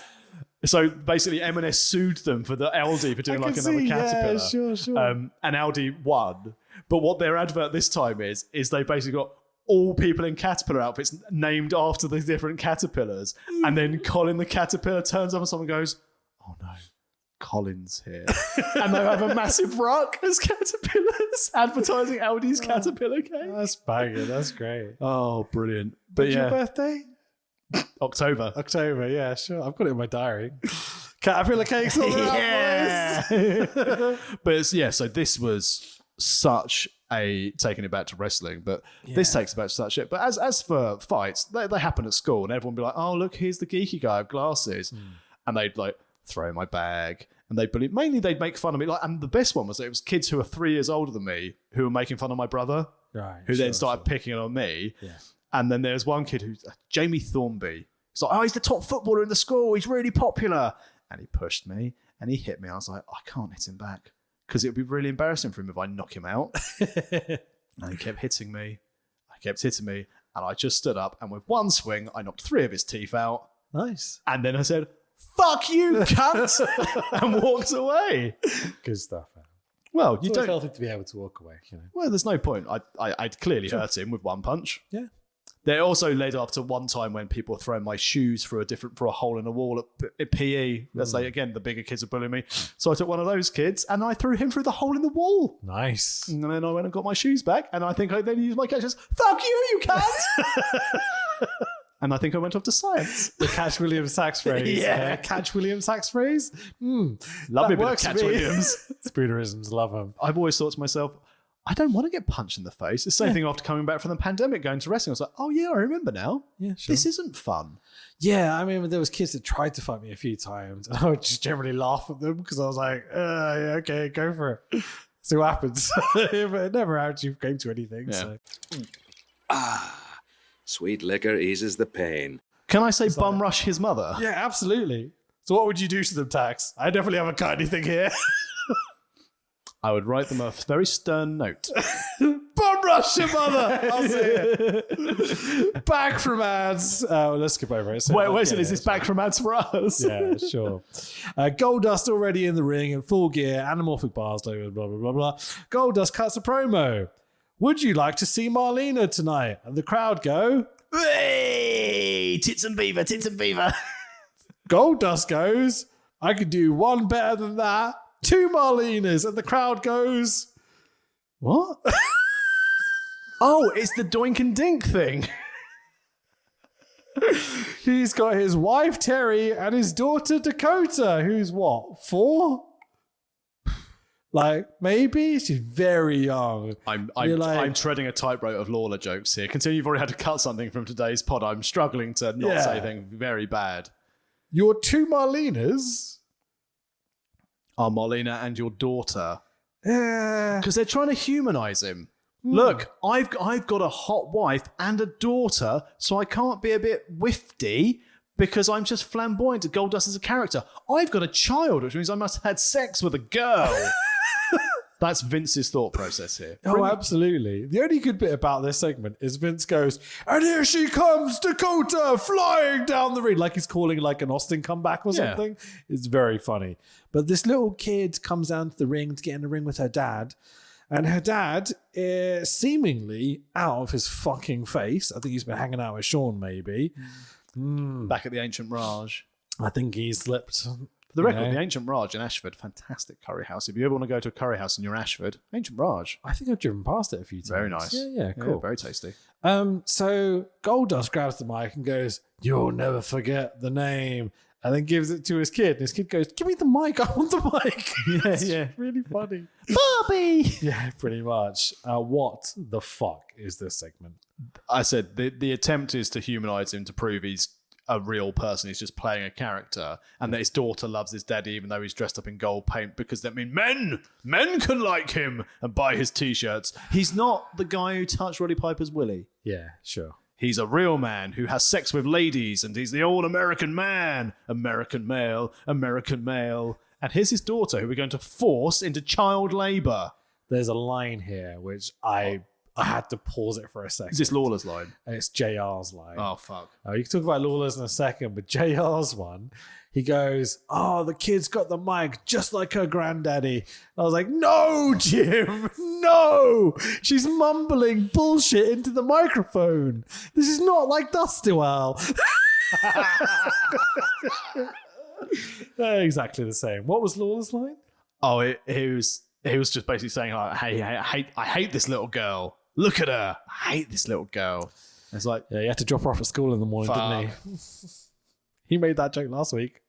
So basically M&S sued them for the Aldi for doing like another caterpillar. Yeah, sure. And Aldi won. But what their advert this time is they basically got all people in caterpillar outfits named after the different caterpillars. And then Colin the Caterpillar turns up and someone goes, oh no, Colin's here. And they have a massive ruck as caterpillars advertising Aldi's caterpillar cake. That's banging. That's great. Oh, brilliant. But When's yeah, your birthday? October. Yeah, sure. I've got it in my diary. Caterpillar cakes all around. Yeah. But so this was such a taking it back to wrestling, but this takes it back to such shit. But as for fights, they happen at school, and everyone would be like, "Oh, look, here's the geeky guy with glasses," and they'd like throw my bag, and mainly they'd make fun of me. Like, and the best one was it was kids who were 3 years older than me who were making fun of my brother, Right. who then started picking on me. Yeah. And then there's one kid who's Jamie Thornby. He's like, oh, he's the top footballer in the school. He's really popular. And he pushed me and he hit me. I was like, I can't hit him back because it would be really embarrassing for him if I knock him out. And he kept hitting me. And I just stood up and with one swing, I knocked 3 of his teeth out. Nice. And then I said, fuck you, cunt, and walked away. Good stuff, man. Well, It's you always don't. healthy to be able to walk away, you know. Well, there's no point. I'd clearly hurt him with one punch. Yeah. They also led after one time when people were throwing my shoes through a hole in a wall at PE. That's the bigger kids are bullying me. So I took one of those kids and I threw him through the hole in the wall. Nice. And then I went and got my shoes back. And I think I then used my catch as, fuck you cunt! And I think I went off to science. The Catch Williams sax phrase. Yeah. Catch Williams sax phrase. Love That me a bit of works Catch for me. Williams. Spoonerisms, love them. I've always thought to myself, I don't want to get punched in the face. It's the same thing after coming back from the pandemic, going to wrestling. I was like, oh yeah, I remember now. Yeah, sure. This isn't fun. Yeah, I mean, there was kids that tried to fight me a few times, and I would just generally laugh at them because I was like, yeah, okay, go for it. See what happens. But it never actually came to anything. Yeah. So. Sweet liquor eases the pain. Can I say bum rush his mother? Yeah, absolutely. So what would you do to them, Tax? I definitely haven't cut anything here. I would write them a very stern note. Bum rush your mother! I'll see it. Back from ads. Let's skip over it. So, Wait, is this back from ads for us? Yeah, sure. Goldust already in the ring in full gear, anamorphic bars, blah, blah, blah, blah. Goldust cuts a promo. Would you like to see Marlena tonight? And the crowd go, Hey, tits and beaver, tits and beaver. Goldust goes, I could do one better than that. 2 Marlenas. And the crowd goes, What? Oh, it's the doink and dink thing. He's got his wife Terry and his daughter Dakota, who's what, 4? Like, maybe? She's very young. I'm like- treading a tightrope of Lawler jokes here. Considering you've already had to cut something from today's pod, I'm struggling to not say anything very bad. Your 2 Marlenas? Are Marlena and your daughter. Yeah. Because they're trying to humanize him. Look, I've got a hot wife and a daughter, so I can't be a bit wifty because I'm just flamboyant. Goldust as a character. I've got a child, which means I must have had sex with a girl. That's Vince's thought process here. Oh, absolutely. The only good bit about this segment is Vince goes, and here she comes, Dakota, flying down the ring, like he's calling like an Austin comeback or something. It's very funny. But this little kid comes down to the ring to get in the ring with her dad, and her dad is seemingly out of his fucking face. I think he's been hanging out with Sean, maybe. Back at the ancient Raj. I think he slipped For the record, the Ancient Raj in Ashford, fantastic curry house. If you ever want to go to a curry house and you're Ashford, Ancient Raj. I think I've driven past it a few times. Very nice. Yeah, cool. Very tasty. So Goldust grabs the mic and goes, "You'll never forget the name," and then gives it to his kid. And his kid goes, "Give me the mic. I want the mic." Yeah. Really funny. Barbie! Yeah, pretty much. What the fuck is this segment? I said the attempt is to humanize him to prove he's a real person. He's just playing a character, and that his daughter loves his daddy even though he's dressed up in gold paint, because that means men can like him and buy his t-shirts. He's not the guy who touched Roddy Piper's willy. Yeah, sure. He's a real man who has sex with ladies, and he's the old American man. American male. And here's his daughter who we're going to force into child labor. There's a line here which I had to pause it for a second. Is this Lawler's line? And it's JR's line. Oh, fuck. You can talk about Lawler's in a second, but JR's one, he goes, "Oh, the kid's got the mic just like her granddaddy." I was like, "No, Jim, no. She's mumbling bullshit into the microphone. This is not like Dustiwell." Exactly the same. What was Lawler's line? Oh, he was just basically saying, like, "Hey, I hate this little girl. Look at her. I hate this little girl." It's like, yeah, he had to drop her off at school in the morning, didn't he? He made that joke last week.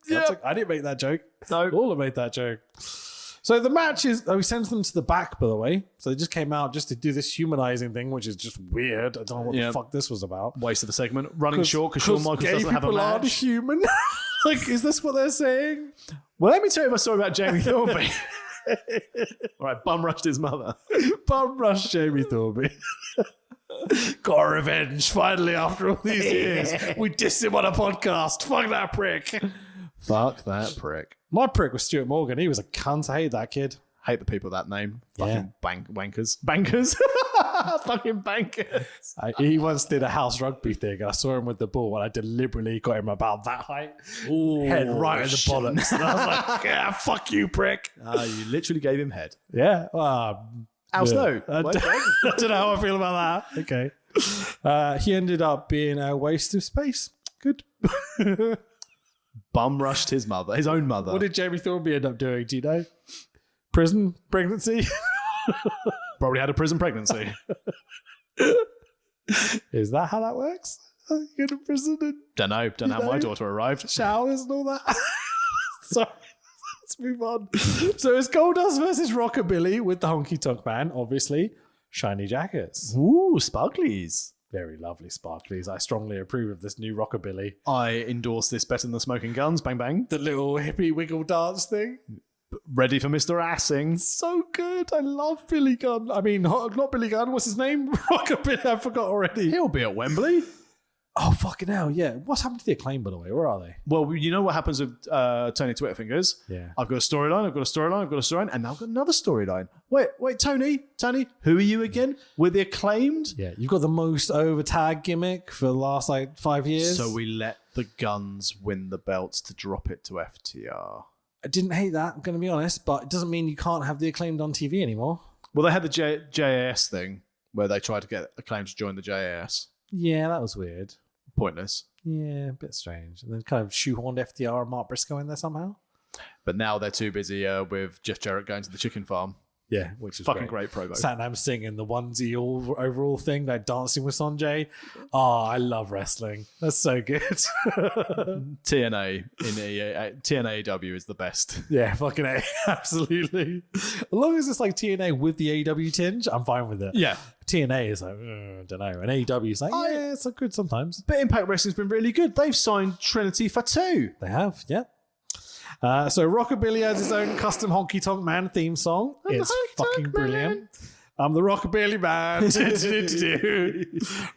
Yeah. I didn't make that joke. No. Lawler made that joke. So the match is, he sends them to the back, by the way. So they just came out just to do this humanizing thing, which is just weird. I don't know what the fuck this was about. Waste of the segment. Running short because Shawn Michaels doesn't have a people aren't match. human. Like, is this what they're saying? Well, let me tell you my story about Jamie Thornby. All right, bum rushed his mother. Bum rush Jamie Thornby. Got revenge finally after all these years. We dissed him on a podcast. Fuck that prick. Fuck that prick. My prick was Stuart Morgan. He was a cunt. I hate that kid. Hate the people with that name. Yeah. Fucking wankers. Bankers. Fucking bankers. He once did a house rugby thing. I saw him with the ball and I deliberately got him about that height. Ooh, head right in the bollocks. And I was like, "Yeah, fuck you, prick." You literally gave him head. Yeah. How slow? I don't know how I feel about that. Okay. He ended up being a waste of space. Good. Bum rushed his mother, his own mother. What did Jamie Thornby end up doing? Do you know? Prison pregnancy? Probably had a prison pregnancy. Is that how that works? You go to prison and Don't know how my daughter arrived. showers and all that. Sorry. Let's move on. So it's Goldust versus Rockabilly with the honky tonk man, obviously. Shiny jackets. Ooh, sparklies. Very lovely sparklies. I strongly approve of this new Rockabilly. I endorse this better than the Smoking Guns. Bang, bang. The little hippie wiggle dance thing. Ready for Mr. Assing. So good. I love Billy Gunn. I mean, not Billy Gunn. What's his name? Rockabilly. I forgot already. He'll be at Wembley. Oh, fucking hell. Yeah. What's happened to the Acclaim, by the way? Are they? Well, you know what happens with Tony Twitterfingers? Yeah. I've got a storyline, and now I've got another storyline. Wait, Tony, who are you again? We're the Acclaimed? Yeah. You've got the most over tag gimmick for the last, 5 years. So we let the Guns win the belts to drop it to FTR. I didn't hate that, I'm going to be honest, but it doesn't mean you can't have the Acclaimed on TV anymore. Well, they had the JAS thing where they tried to get Acclaimed to join the JAS. Yeah, that was weird. Pointless. Yeah, a bit strange. And then kind of shoehorned FDR and Mark Briscoe in there somehow. But now they're too busy with Jeff Jarrett going to the chicken farm. Yeah, which is fucking great promo. Satnam singing the onesie overall thing, like dancing with Sanjay. Oh, I love wrestling. That's so good. TNA in TNA AEW is the best. Yeah, fucking A. Absolutely. As long as it's like TNA with the AEW tinge, I'm fine with it. Yeah. TNA is like, I don't know. And AEW is like, yeah, it's good sometimes. But Impact Wrestling's been really good. They've signed Trinity Fatu. They have, yeah. So Rockabilly has his own custom Honky Tonk Man theme song. It's fucking brilliant. I'm the Rockabilly Man.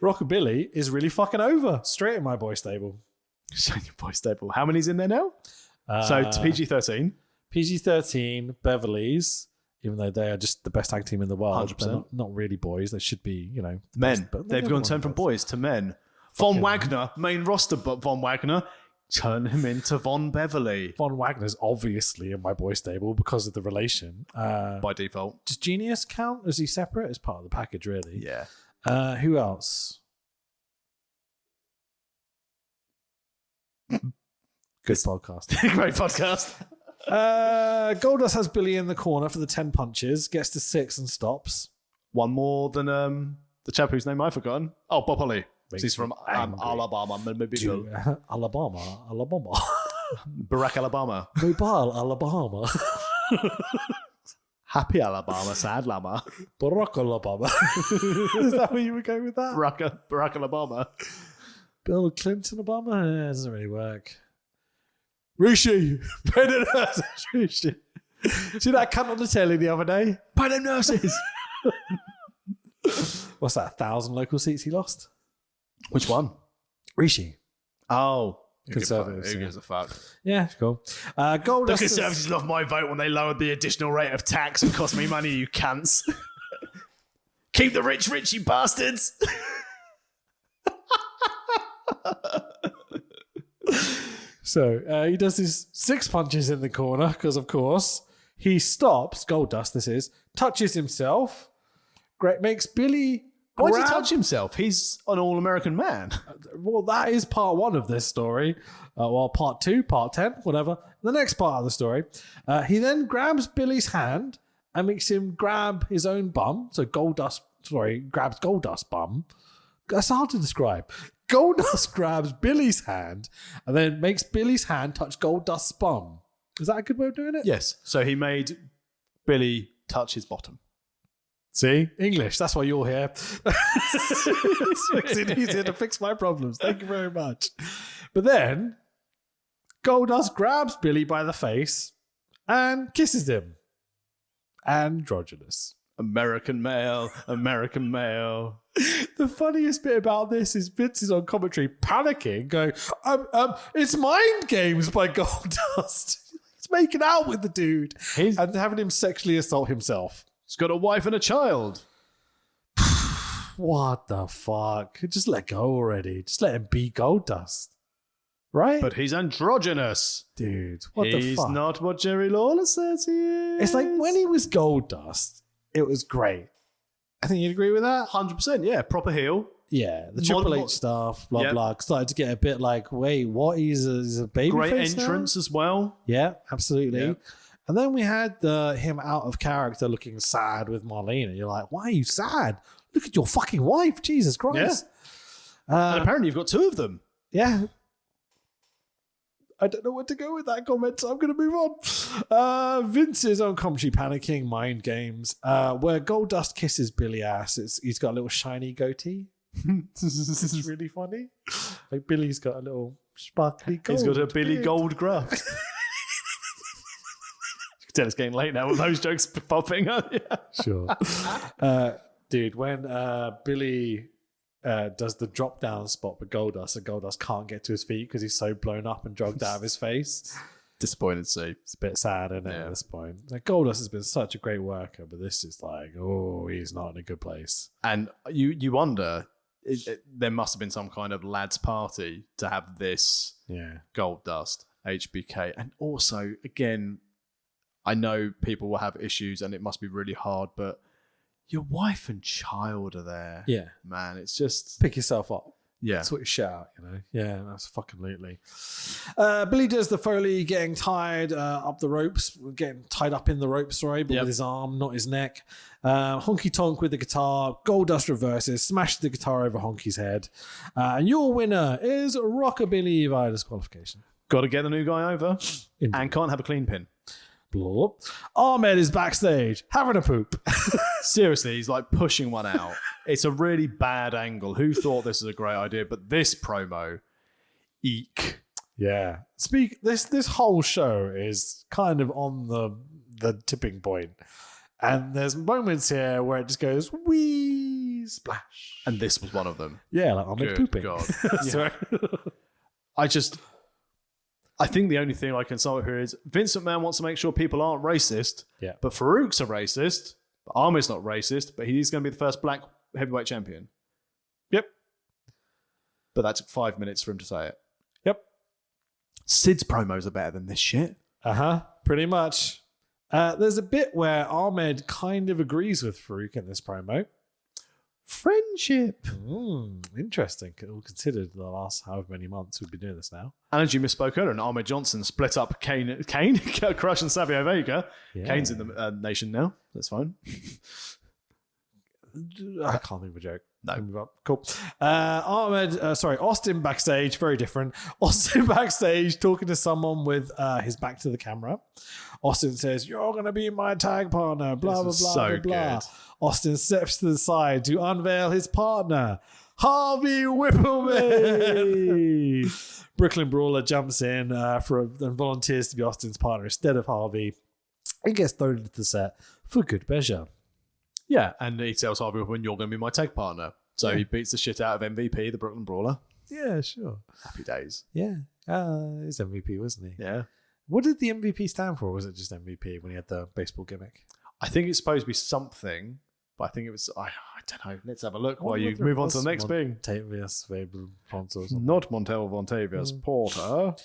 Rockabilly is really fucking over. Straight in my boy stable. Straight in your boy stable. How many's in there now? So it's PG-13. PG-13, Beverly's, even though they are just the best tag team in the world. 100%. They're not really boys. They should be, the Men. best, but They've gone turned from boys to men. Von Wagner, main roster, but Von Wagner, turn him into Von Beverly. Von Wagner's obviously in my boy stable because of the relation. By default. Does Genius count? Is he separate? As part of the package, really. Yeah. Who else? Good podcast. Great podcast. Goldust has Billy in the corner for the 10 punches, gets to 6 and stops. One more than the chap whose name I've forgotten. Oh, Bob Holly. He's from Alabama. Alabama. Barack, Alabama. Mobile, Alabama. Happy Alabama, sad Lama. Barack, Alabama. Is that where you would go with that? Barack, Alabama. Bill Clinton, Obama? It doesn't really work. Rishi. Rishi. See that cunt on the telly the other day? Pay them nurses. What's that, 1,000 local seats he lost? Which one? Rishi. Oh. Conservatives. Who gives a fuck? Yeah, cool. Goldust. The Conservatives lost my vote when they lowered the additional rate of tax and cost me money, you cunts. Keep the rich, you bastards. So he does his 6 punches in the corner because, of course, he stops. Goldust, this is, touches himself. Great, makes Billy. Why does he touch himself? He's an all-American man. Well, that is part 1 of this story. Part 2, part 10, whatever. The next part of the story. He then grabs Billy's hand and makes him grab his own bum. So grabs Goldust's bum. That's hard to describe. Goldust grabs Billy's hand and then makes Billy's hand touch Goldust's bum. Is that a good way of doing it? Yes. So he made Billy touch his bottom. See? English. That's why you're here. It makes it easier to fix my problems. Thank you very much. But then Goldust grabs Billy by the face and kisses him. Androgynous. American male. The funniest bit about this is Vince is on commentary panicking, going, it's Mind Games by Goldust. He's making out with the dude and having him sexually assault himself. He's got a wife and a child. What the fuck? Just let go already. Just let him be Goldust. Right? But he's androgynous. Dude, what the fuck? He's not what Jerry Lawler says he is. It's like when he was Goldust, it was great. I think you'd agree with that? 100%, yeah. Proper heel. Yeah, the Triple H stuff, blah, blah. Started to get a bit like, wait, what? He's a baby Great face entrance now? as well. Yeah, absolutely. Yeah. And then we had him out of character looking sad with Marlena. You're like, why are you sad? Look at your fucking wife. Jesus Christ. Yeah. And apparently you've got 2 of them. Yeah. I don't know where to go with that comment, so I'm going to move on. Vince is on commentary panicking, Mind Games, where Goldust kisses Billy ass. He's got a little shiny goatee. This is really funny. Like Billy's got a little sparkly gold. He's got a Billy beard. Gold graft. You can tell it's getting late now with those jokes popping up. Yeah. Sure. Dude, when Billy does the drop down spot with Goldust and Goldust can't get to his feet because he's so blown up and drugged out of his face. Disappointed to see. It's a bit sad, isn't it, at this point? Like, Goldust has been such a great worker, but this is like, oh, he's not in a good place. And you wonder, there must have been some kind of lads party to have this Goldust, HBK. And also, again, I know people will have issues and it must be really hard, but your wife and child are there. Yeah. Man, it's just... Pick yourself up. Yeah. Sort your shit out, you know? Yeah, that's fucking lately. Billy does the Foley getting tied up the ropes, getting tied up in the ropes, sorry, but with his arm, not his neck. Honky Tonk with the guitar. Goldust reverses, smashes the guitar over Honky's head. And your winner is Rockabilly via disqualification. Got to get the new guy over. And can't have a clean pin. Blah. Ahmed is backstage having a poop. Seriously, he's like pushing one out. It's a really bad angle. Who thought this was a great idea? But this promo, eek. Yeah. This whole show is kind of on the tipping point. And there's moments here where it just goes wee splash. And this was one of them. Yeah, like Ahmed pooping. God. Sorry. I think the only thing I can sum up here is Vince McMahon wants to make sure people aren't racist. Yeah. But Farouk's a racist. But Ahmed's not racist. But he's going to be the first black heavyweight champion. Yep. But that took 5 minutes for him to say it. Yep. Sid's promos are better than this shit. Pretty much. There's a bit where Ahmed kind of agrees with Farouk in this promo. Friendship. Interesting. All considered the last however many months we've been doing this now. And as you misspoke earlier, and Ahmed Johnson split up Kane, Crush and Savio Vega. Yeah. Kane's in the nation now. That's fine. I can't think of a joke. No. Move up. Cool. Austin backstage, very different. Austin backstage talking to someone with his back to the camera. Austin says, "You're going to be my tag partner, blah, blah, This blah, is so blah, blah." good. Austin steps to the side to unveil his partner, Harvey Whippleman. Brooklyn Brawler jumps in and volunteers to be Austin's partner instead of Harvey. He gets thrown into the set for good measure. Yeah, and he tells Harvey Whippleman, "You're going to be my tag partner." So he beats the shit out of MVP, the Brooklyn Brawler. Yeah, sure. Happy days. Yeah. He's MVP, wasn't he? Yeah. What did the MVP stand for? Or was it just MVP when he had the baseball gimmick? I think it's supposed to be something, but I think it was, I don't know. Let's have a look while you move on to the next thing. Montavious Fable Ponce or something. Not Montel Vontavious Porter.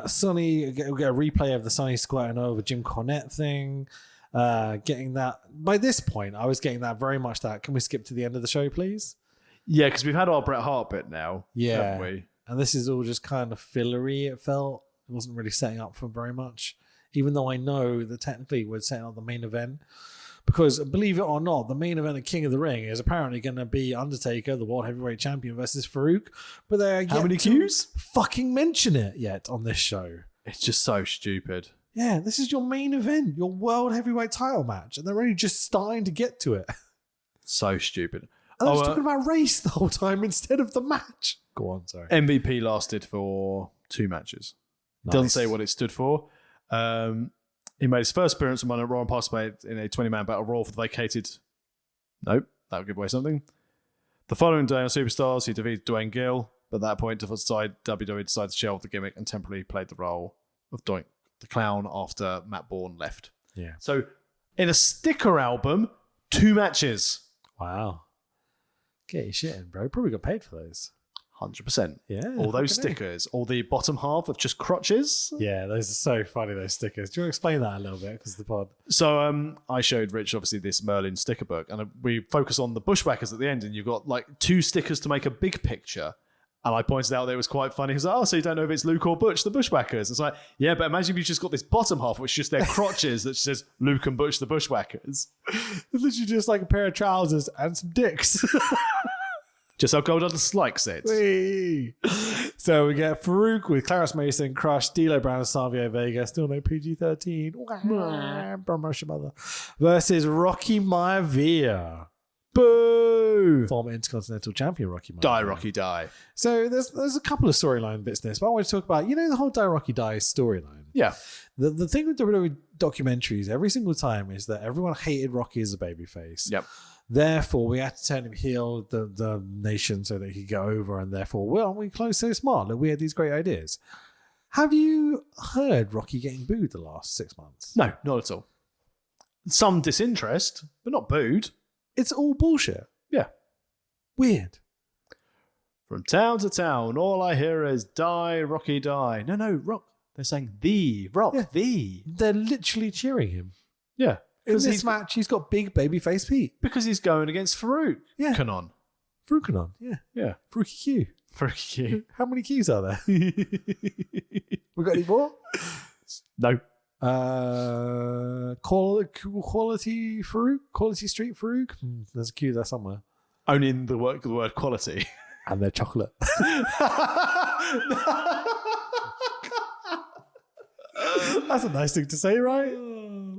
Sonny, we get a replay of the Sonny squatting over Jim Cornette thing. Getting that, by this point, I was getting that very much that, can we skip to the end of the show, please? Yeah, because we've had our Bret Hart bit now, haven't we? And this is all just kind of fillery, it felt. It wasn't really setting up for very much, even though I know that technically we're setting up the main event. Because believe it or not, the main event of King of the Ring is apparently going to be Undertaker, the World Heavyweight Champion, versus Farouk. But they are How many yet to cues? fucking mention it yet on this show. It's just so stupid. Yeah, this is your main event, your World Heavyweight title match, and they're only just starting to get to it. So stupid. And they're just talking about race the whole time instead of the match. Go on, sorry. MVP lasted for 2 matches. Nice. Doesn't say what it stood for. He made his first appearance on Monday Night Raw and participated in a 20-man battle royal for the vacated. Nope, that would give away something. The following day on Superstars, he defeated Dwayne Gill, but at that point, WWE decided to shelve the gimmick and temporarily played the role of Doink the Clown after Matt Bourne left. Yeah. So, in a sticker album, 2 matches. Wow. Get your shit in, bro. Probably got paid for those. 100%. Yeah. All those fucking A. stickers, all the bottom half of just crotches. Yeah, those are so funny, those stickers. Do you want to explain that a little bit? Because the pod. So I showed Rich, obviously, this Merlin sticker book, and we focus on the Bushwhackers at the end, and you've got like 2 stickers to make a big picture. And I pointed out that it was quite funny. He was like, "Oh, so you don't know if it's Luke or Butch, the Bushwhackers?" It's like, yeah, but imagine if you just got this bottom half, which is just their crotches that says Luke and Butch, the Bushwhackers. It's literally just like a pair of trousers and some dicks. Just how Goldust likes it. Whee! So we get Farouk with Clarence Mason, Crush, D'Lo Brown, and Savio Vega. Still no PG-13. Promote your mother. Versus Rocky Maivia. Boo! Former Intercontinental Champion Rocky Maivia. Die, Rocky, die. So there's a couple of storyline bits in this, but I want to talk about, the whole Die Rocky Die storyline. Yeah. The thing with WWE documentaries every single time is that everyone hated Rocky as a babyface. Yep. Therefore, we had to turn him heel, the nation, so that he could go over, and therefore, well, we close so smart that we had these great ideas. Have you heard Rocky getting booed the last 6 months? No, not at all. Some disinterest, but not booed. It's all bullshit. Yeah. Weird. From town to town, all I hear is die, Rocky, die. No, Rock. They're saying the Rock, the. They're literally cheering him. Yeah. In this match, he's got big babyface Pete. Because he's going against Farouk. Yeah. Kanon. Faroukanon, yeah. Yeah. Farouki Q. Farouk Q. How many Qs are there? We got any more? No. Quality Farouk? Quality Street Farouk? There's a Q there somewhere. Only in the word quality. And they're chocolate. That's a nice thing to say, right?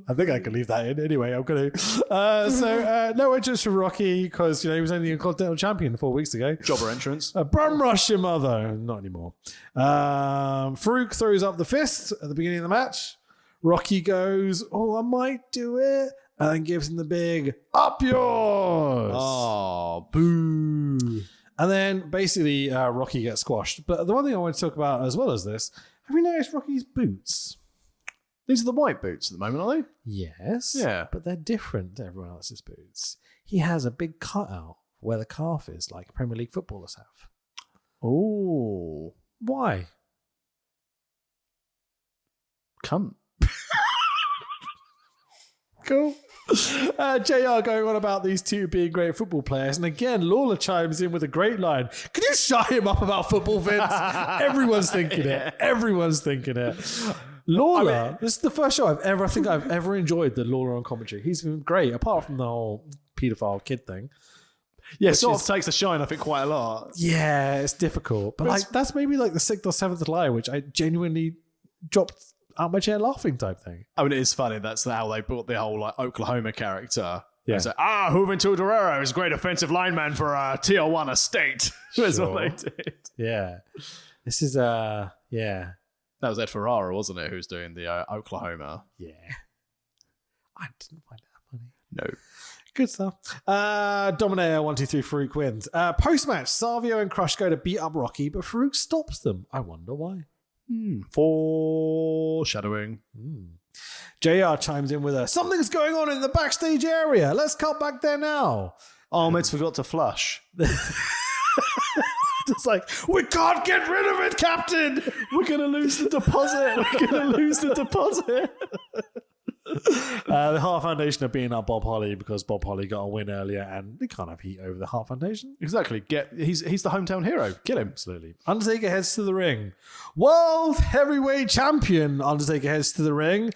I think I can leave that in. Anyway, I'm going to. No interest for Rocky because, he was only a Continental Champion 4 weeks ago. Jobber entrance. Bum rush your mother. Not anymore. Farouk throws up the fist at the beginning of the match. Rocky goes, "Oh, I might do it." And then gives him the big, "Up yours." Oh, boo. And then basically Rocky gets squashed. But the one thing I want to talk about as well as this, have you noticed Rocky's boots? These are the white boots at the moment, are they? Yes. Yeah. But they're different to everyone else's boots. He has a big cutout where the calf is, like Premier League footballers have. Oh. Why? Cunt. Cool. JR going on about these two being great football players. And again, Lawler chimes in with a great line. Can you shut him up about football, Vince? Everyone's thinking it. Everyone's thinking it. Lawler, this is the first show I think I've ever enjoyed the Lawler on commentary. He's been great, apart from the whole paedophile kid thing. Yeah, sort of takes the shine, I think, quite a lot. Yeah, it's difficult. But like that's maybe like the 6th or 7th line, which I genuinely dropped out my chair laughing type thing. I mean, it is funny. That's how they brought the whole like Oklahoma character. Yeah. It's like, Juventud Herrera is a great offensive lineman for Tijuana State. That's what they did. Yeah. This is, yeah. That was Ed Ferrara, wasn't it, who's doing the Oklahoma? Yeah. I didn't find that funny. No. Good stuff. Dominator 123 Farouk wins. Post-match, Savio and Crush go to beat up Rocky, but Farouk stops them. I wonder why. Foreshadowing. JR chimes in with something's going on in the backstage area. Let's cut back there now. Ahmed's forgot to flush. It's like, we can't get rid of it, Captain. We're going to lose the deposit. We're going to lose the deposit. The Hart Foundation are beating up Bob Holly because Bob Holly got a win earlier and they can't have heat over the Hart Foundation. Exactly. He's the hometown hero. Get him. Absolutely. Undertaker heads to the ring. World Heavyweight Champion Undertaker heads to the ring.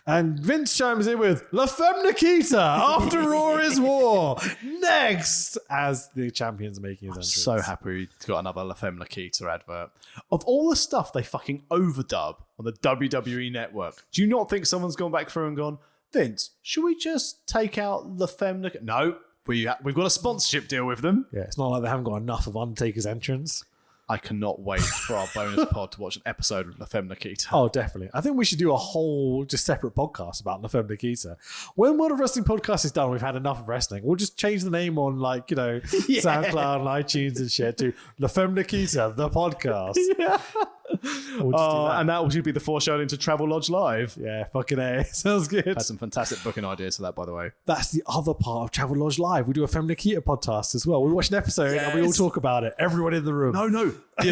And Vince chimes in with La Femme Nikita, after Raw is War. Next, as the champion's making his entrance. So happy we got another La Femme Nikita advert. Of all the stuff they fucking overdub on the WWE network, do you not think someone's gone back through and gone, Vince, should we just take out La Femme Nikita? No, we've got a sponsorship deal with them. Yeah, it's not like they haven't got enough of Undertaker's entrance. I cannot wait for our bonus pod to watch an episode of La Femme Nikita. Oh, definitely. I think we should do a whole just separate podcast about La Femme Nikita. When World of Wrestling podcast is done, we've had enough of wrestling. We'll just change the name on SoundCloud and iTunes and shit to La Femme Nikita, the podcast. Yeah. We'll just do that. And that should be the foreshadowing to Travel Lodge Live. Yeah, fucking A. Sounds good. Had some fantastic booking ideas for that, by the way. That's the other part of Travel Lodge Live. We do a Femme Nikita podcast as well. We watch an episode and we all talk about it. Everyone in the room. No. The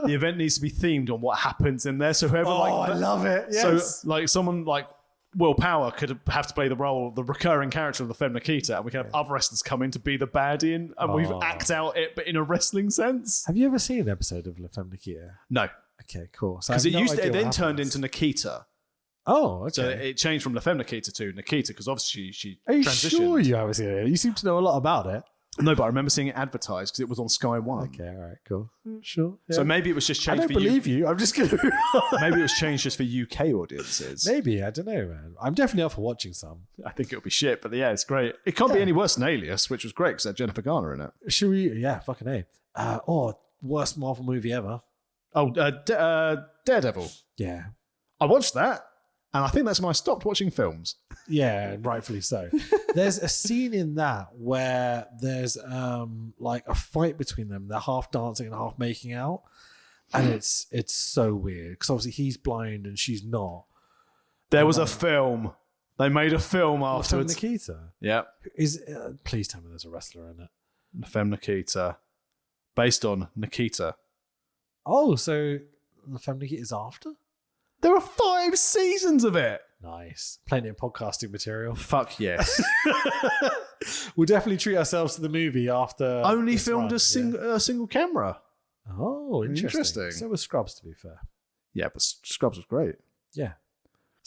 event needs to be themed on what happens in there. So whoever I love it. Yes. So like someone like Will Power could have to play the role of the recurring character of the Femme Nikita, and we can have other wrestlers come in to be the baddie, and we act out it, but in a wrestling sense. Have you ever seen an episode of La Femme Nikita? No. Okay, cool. Because it then turned into Nikita. Oh, okay. So it changed from La Femme Nikita to Nikita, because obviously she Are you transitioned. sure you haven't seen it? You seem to know a lot about it. No, but I remember seeing it advertised because it was on Sky One. Okay, all right, cool. Sure. Yeah. So maybe it was just I changed don't believe you. I'm just going to... Maybe it was changed just for UK audiences. Maybe. I don't know, man. I'm definitely up for watching some. I think it'll be shit, but yeah, it's great. It can't be any worse than Alias, which was great because it had Jennifer Garner in it. Should we... Yeah, fucking A. Worst Marvel movie ever. Oh, Daredevil. Yeah. I watched that, and I think that's when I stopped watching films. Yeah, rightfully so. There's a scene in that where there's like a fight between them. They're half dancing and half making out. And it's so weird because obviously he's blind and she's not. There was a film. They made a film afterwards. Femme Nikita. Yeah. Please tell me there's a wrestler in it. Femme Nikita. Based on Nikita. Oh, so the Femme Nikita is after? There are 5 seasons of it. Nice. Plenty of podcasting material. Fuck yes. We'll definitely treat ourselves to the movie after. Only filmed a single camera. Oh, interesting. So was Scrubs, to be fair. Yeah, but Scrubs was great. Yeah.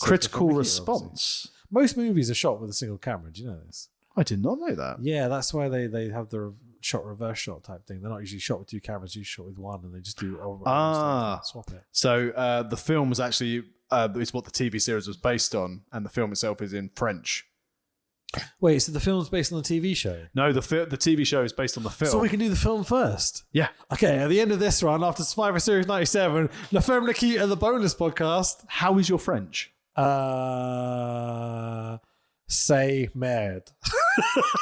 Critical response. Most movies are shot with a single camera. Do you know this? I did not know that. Yeah, that's why they have the reverse shot type thing. They're not usually shot with 2 cameras, usually shot with 1, and they just do swap it. So the film was actually is what the TV series was based on, and the film itself is in French. Wait, so the film's based on the TV show? No, the TV show is based on the film. So we can do the film first? Yeah. Okay, at the end of this run, after Survivor Series 97, La Femme Nikita, the bonus podcast. How is your French? Say merde.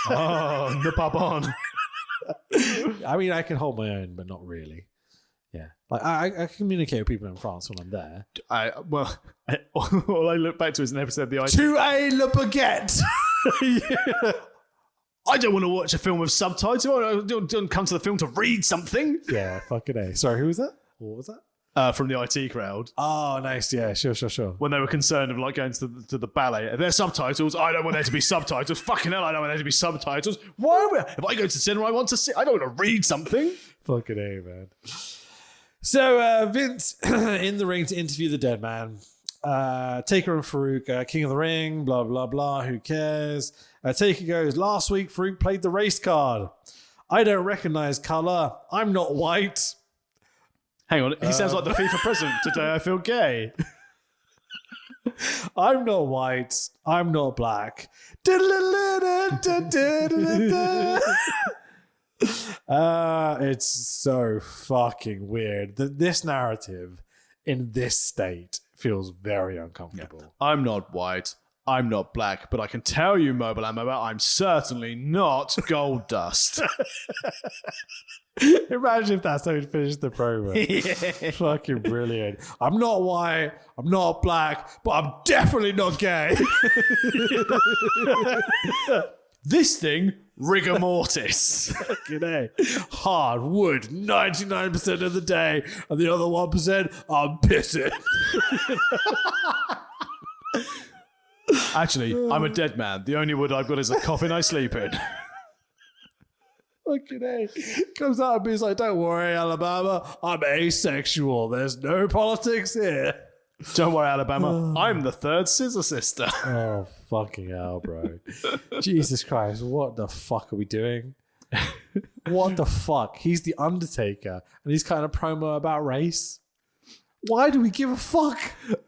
Oh, ne pas bon. I mean, I can hold my own, but not really. Yeah. Like, I communicate with people in France when I'm there. All I look back to is an episode of the To a le baguette. Yeah. I don't want to watch a film with subtitles. I don't come to the film to read something. Yeah, fucking A. Sorry, who was that? What was that? from the IT crowd. Oh, nice. Yeah, sure. When they were concerned of like going to the ballet. Are there subtitles? I don't want there to be subtitles. Fucking hell, I don't want there to be subtitles. Why? If I go to cinema, I want to see. I don't want to read something. Fucking A, man. So Vince in the ring to interview the dead man. Taker and Farouk, King of the Ring, blah, blah, blah. Who cares? Taker goes, last week Farouk played the race card. I don't recognize color. I'm not white. Hang on, he sounds like the FIFA president. Today I feel gay. I'm not white. I'm not black. It's so fucking weird that this narrative in this state feels very uncomfortable. Yeah. I'm not white. I'm not black, but I can tell you, Mobile Ammo, I'm certainly not Gold Dust. Imagine if that's how he'd finish the program. Yeah. Fucking brilliant. I'm not white, I'm not black, but I'm definitely not gay. This thing, rigor mortis. Fucking A. Hard wood 99% of the day, and the other 1%, I'm pissing. Actually, I'm a dead man. The only wood I've got is a coffin I sleep in. Fucking A. Comes out and be like, don't worry, Alabama, I'm asexual. There's no politics here. Don't worry, Alabama. I'm the third scissor sister. Oh, fucking hell, bro. Jesus Christ, what the fuck are we doing? What the fuck? He's the Undertaker, and he's kind of promo about race. Why do we give a fuck?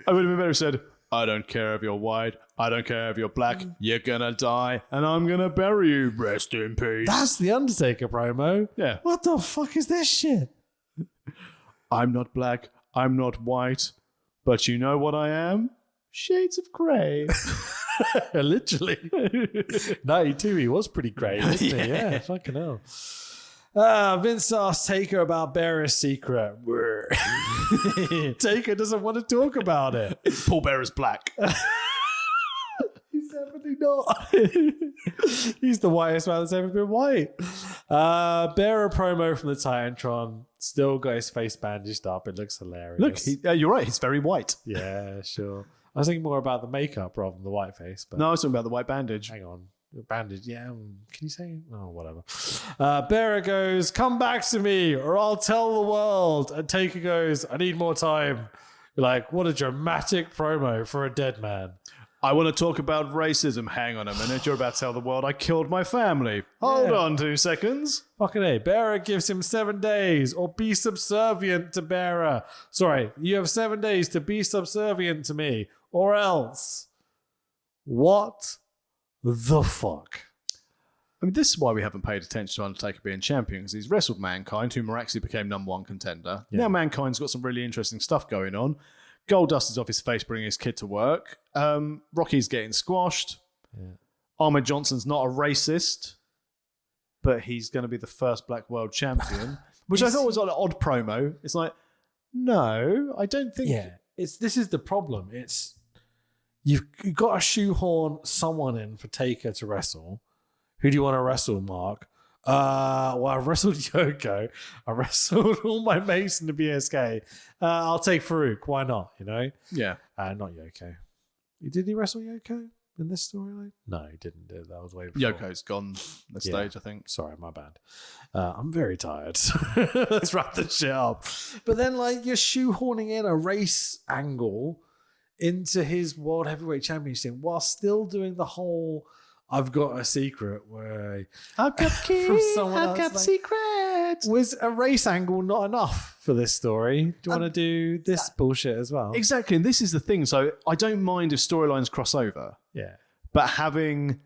I would have been better said, I don't care if you're white. I don't care if you're black. You're gonna die, and I'm gonna bury you. Rest in peace. That's the Undertaker promo. Yeah. What the fuck is this shit? I'm not black. I'm not white. But you know what I am? Shades of grey. Literally. 92, he was pretty great, wasn't he? Yeah, fucking hell. Vince asks Taker about Bearer's secret. Taker doesn't want to talk about it. Paul Bearer's black. He's definitely not. He's the whitest man that's ever been white. Bearer promo from the Titantron. Still got his face bandaged up. It looks hilarious. Look, you're right. He's very white. Yeah, sure. I was thinking more about the makeup rather than the white face. But no, I was talking about the white bandage. Hang on. Bandage, yeah. Can you say? Oh, whatever. Bearer goes, come back to me or I'll tell the world. And Taker goes, I need more time. You're like, what a dramatic promo for a dead man. I want to talk about racism. Hang on a minute. You're about to tell the world I killed my family. Hold on 2 seconds. Fucking A. Bearer gives him 7 days or be subservient to Bearer. Sorry, you have 7 days to be subservient to me or else. What the fuck? I mean, this is why we haven't paid attention to Undertaker being champion, because he's wrestled Mankind, who miraculously became #1 contender. Yeah. Now Mankind's got some really interesting stuff going on. Goldust is off his face bringing his kid to work. Rocky's getting squashed. Yeah. Ahmed Johnson's not a racist, but he's going to be the first Black World Champion, which I thought was an odd promo. It's like, no, I don't think... Yeah, this is the problem. It's you've got to shoehorn someone in for Taker to wrestle. Who do you want to wrestle, Mark? Well, I wrestled Yoko. I wrestled all my mates in the BSK. I'll take Farouk. Why not? You know? Yeah. Not Yoko. Did he wrestle Yoko in this storyline? No, he didn't. That was way before. Yoko's gone the stage, I think. Sorry, my bad. I'm very tired. Let's wrap this shit up. But then, like, you're shoehorning in a race angle into his World Heavyweight Championship while still doing the whole... I've got a secret where I've got keys, from someone I've else, got secrets. Was a race angle not enough for this story? Do you want to do this bullshit as well? Exactly, and this is the thing. So I don't mind if storylines cross over. Yeah. But having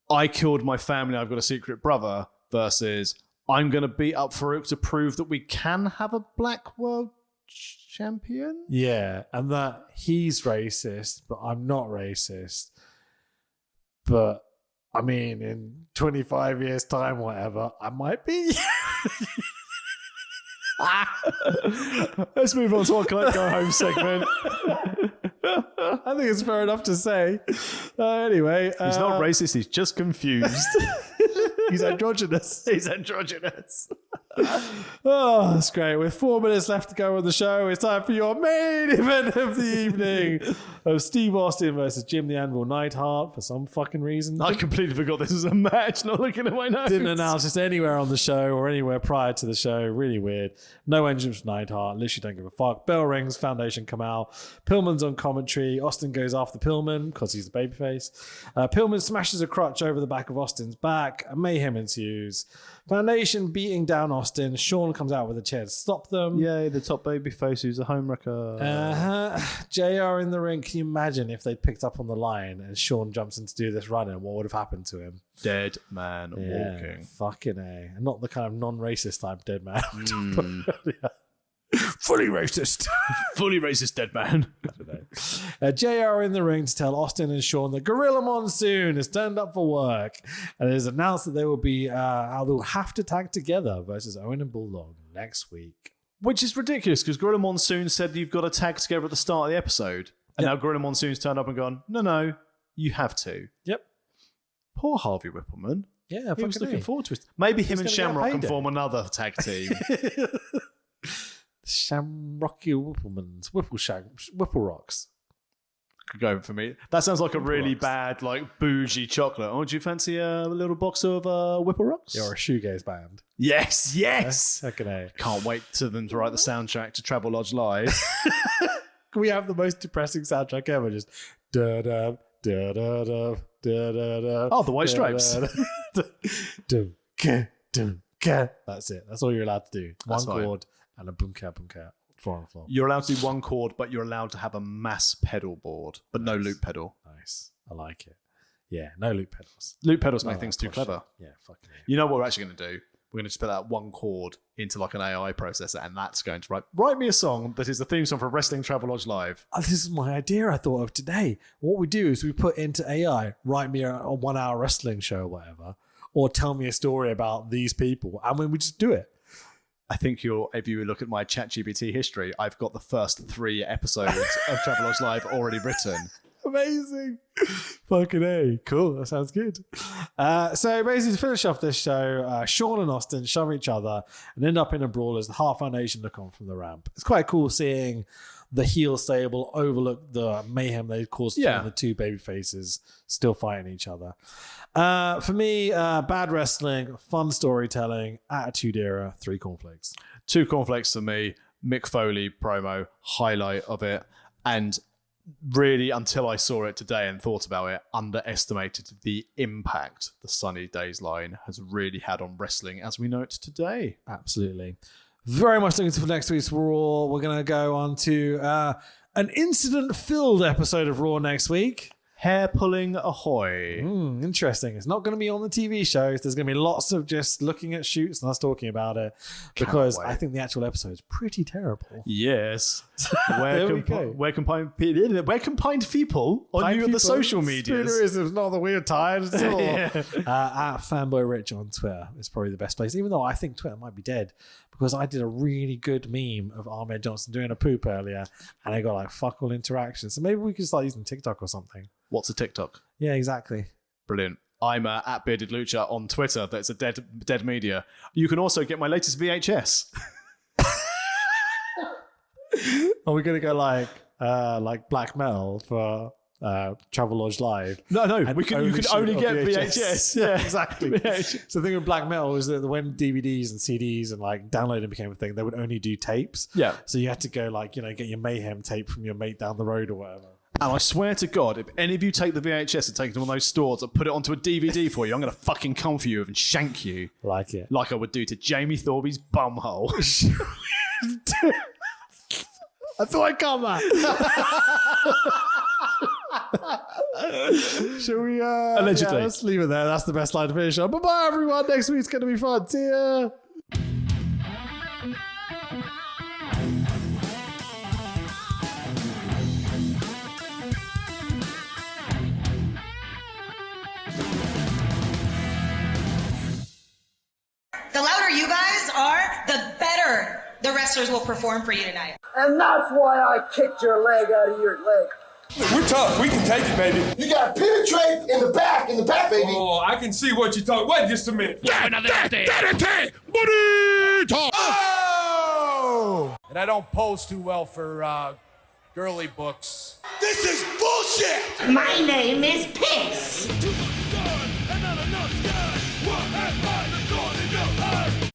I killed my family, I've got a secret brother versus I'm going to beat up Farouk to prove that we can have a Black World Champion. Yeah, and that he's racist, but I'm not racist. But, I mean, in 25 years' time, whatever, I might be. Let's move on to our Can I Go Home segment. I think it's fair enough to say. Anyway. He's not racist, he's just confused. He's androgynous. He's androgynous. Oh, that's great. With 4 minutes left to go on the show, it's time for your main event of the evening of Steve Austin versus Jim the Anvil Neidhart for some fucking reason. I completely forgot this was a match, not looking at my notes. Didn't announce this anywhere on the show or anywhere prior to the show. Really weird. No entrance from Neidhart. Literally don't give a fuck. Bell rings. Foundation come out. Pillman's on commentary. Austin goes after Pillman because he's the babyface. Pillman smashes a crutch over the back of Austin's back. Mayhem ensues. Foundation beating down Austin. Sean comes out with a chair to stop them. Yay, the top babyface who's a homewrecker. JR in the ring. Can you imagine if they'd picked up on the line and Sean jumps in to do this run and what would have happened to him? Dead man walking. Fucking A. And not the kind of non-racist type dead man. Fully racist. Fully racist dead man. JR in the ring to tell Austin and Sean that Gorilla Monsoon has turned up for work and it is announced that they will be they'll have to tag together versus Owen and Bulldog next week. Which is ridiculous because Gorilla Monsoon said you've got to tag together at the start of the episode. And now Gorilla Monsoon's turned up and gone, no, you have to. Yep. Poor Harvey Whippleman. Yeah, he was looking forward to it. Maybe him and Shamrock can form another tag team. Shamrocky Whipplemans. Whipple Rocks. Could go for me. That sounds like a really bad, like, bougie chocolate. Oh, do you fancy a little box of Whipple Rocks? Yeah, or a shoegaze band. Yes. Okay. Can't wait for them to write the soundtrack to Travel Lodge Live. Can we have the most depressing soundtrack ever? Just da-da, da-da-da, da-da-da. Oh, the White Stripes. That's it. That's all you're allowed to do. That's One fine. chord and a bunker, floor on floor. You're allowed to do one chord, but you're allowed to have a mass pedal board, but no loop pedal. Nice. I like it. Yeah, no loop pedals. Loop pedals make Oh, things too gosh. clever. Yeah, fucking it. You know what we're actually going to do? We're going to just put that one chord into like an AI processor, and that's going to write me a song that is the theme song for Wrestling Travel Lodge Live. Oh, this is my idea I thought of today. What we do is we put into AI, write me a 1 hour wrestling show or whatever, or tell me a story about these people, and then we just do it. I think if you look at my ChatGPT history, I've got the first 3 episodes of Travel Lodge Live already written. Amazing. Fucking A. Cool. That sounds good. So basically to finish off this show, Sean and Austin shove each other and end up in a brawl as the Hart Foundation look on from the ramp. It's quite cool seeing the heel stable overlook the mayhem they caused between the two baby faces still fighting each other. For me, bad wrestling, fun storytelling, attitude era, 3 cornflakes. 2 cornflakes for me. Mick Foley promo, highlight of it. And really, until I saw it today and thought about it, underestimated the impact the Sunny Days line has really had on wrestling as we know it today. Absolutely. Very much looking for next week's Raw. We're going to go on to an incident-filled episode of Raw next week. Hair pulling ahoy. Interesting. It's not going to be on the TV shows. There's going to be lots of just looking at shoots and us talking about it because I think the actual episode is pretty terrible. Yes. There we go. Where can find people on you at the social medias? Spoonerism, not that we're tired at all. At Fanboy Rich on Twitter is probably the best place, even though I think Twitter might be dead because I did a really good meme of Ahmed Johnson doing a poop earlier and I got like fuck all interaction. So maybe we could start using TikTok or something. What's a TikTok? Yeah, exactly. Brilliant. I'm at Bearded Lucha on Twitter. That's a dead media. You can also get my latest VHS. Are we going to go like black metal for Travel Lodge Live? No. You can only get VHS. Yeah, exactly. VHS. So the thing with black metal is that when DVDs and CDs and like downloading became a thing, they would only do tapes. Yeah. So you had to go like, get your Mayhem tape from your mate down the road or whatever. And I swear to God, if any of you take the VHS and take it to one of those stores and put it onto a DVD for you, I'm going to fucking come for you and shank you. Like it. Like I would do to Jamie Thorby's bumhole. I thought I'd come back. Shall we? Allegedly. Yeah, let's leave it there. That's the best line to finish on. Bye-bye, everyone. Next week's going to be fun. See ya. The louder you guys are, the better the wrestlers will perform for you tonight. And that's why I kicked your leg out of your leg. We're tough. We can take it, baby. You got to penetrate in the back, baby. Oh, I can see what you're talking. Wait just a minute. Oh! And I don't pose too well for girly books. This is bullshit! My name is Piss.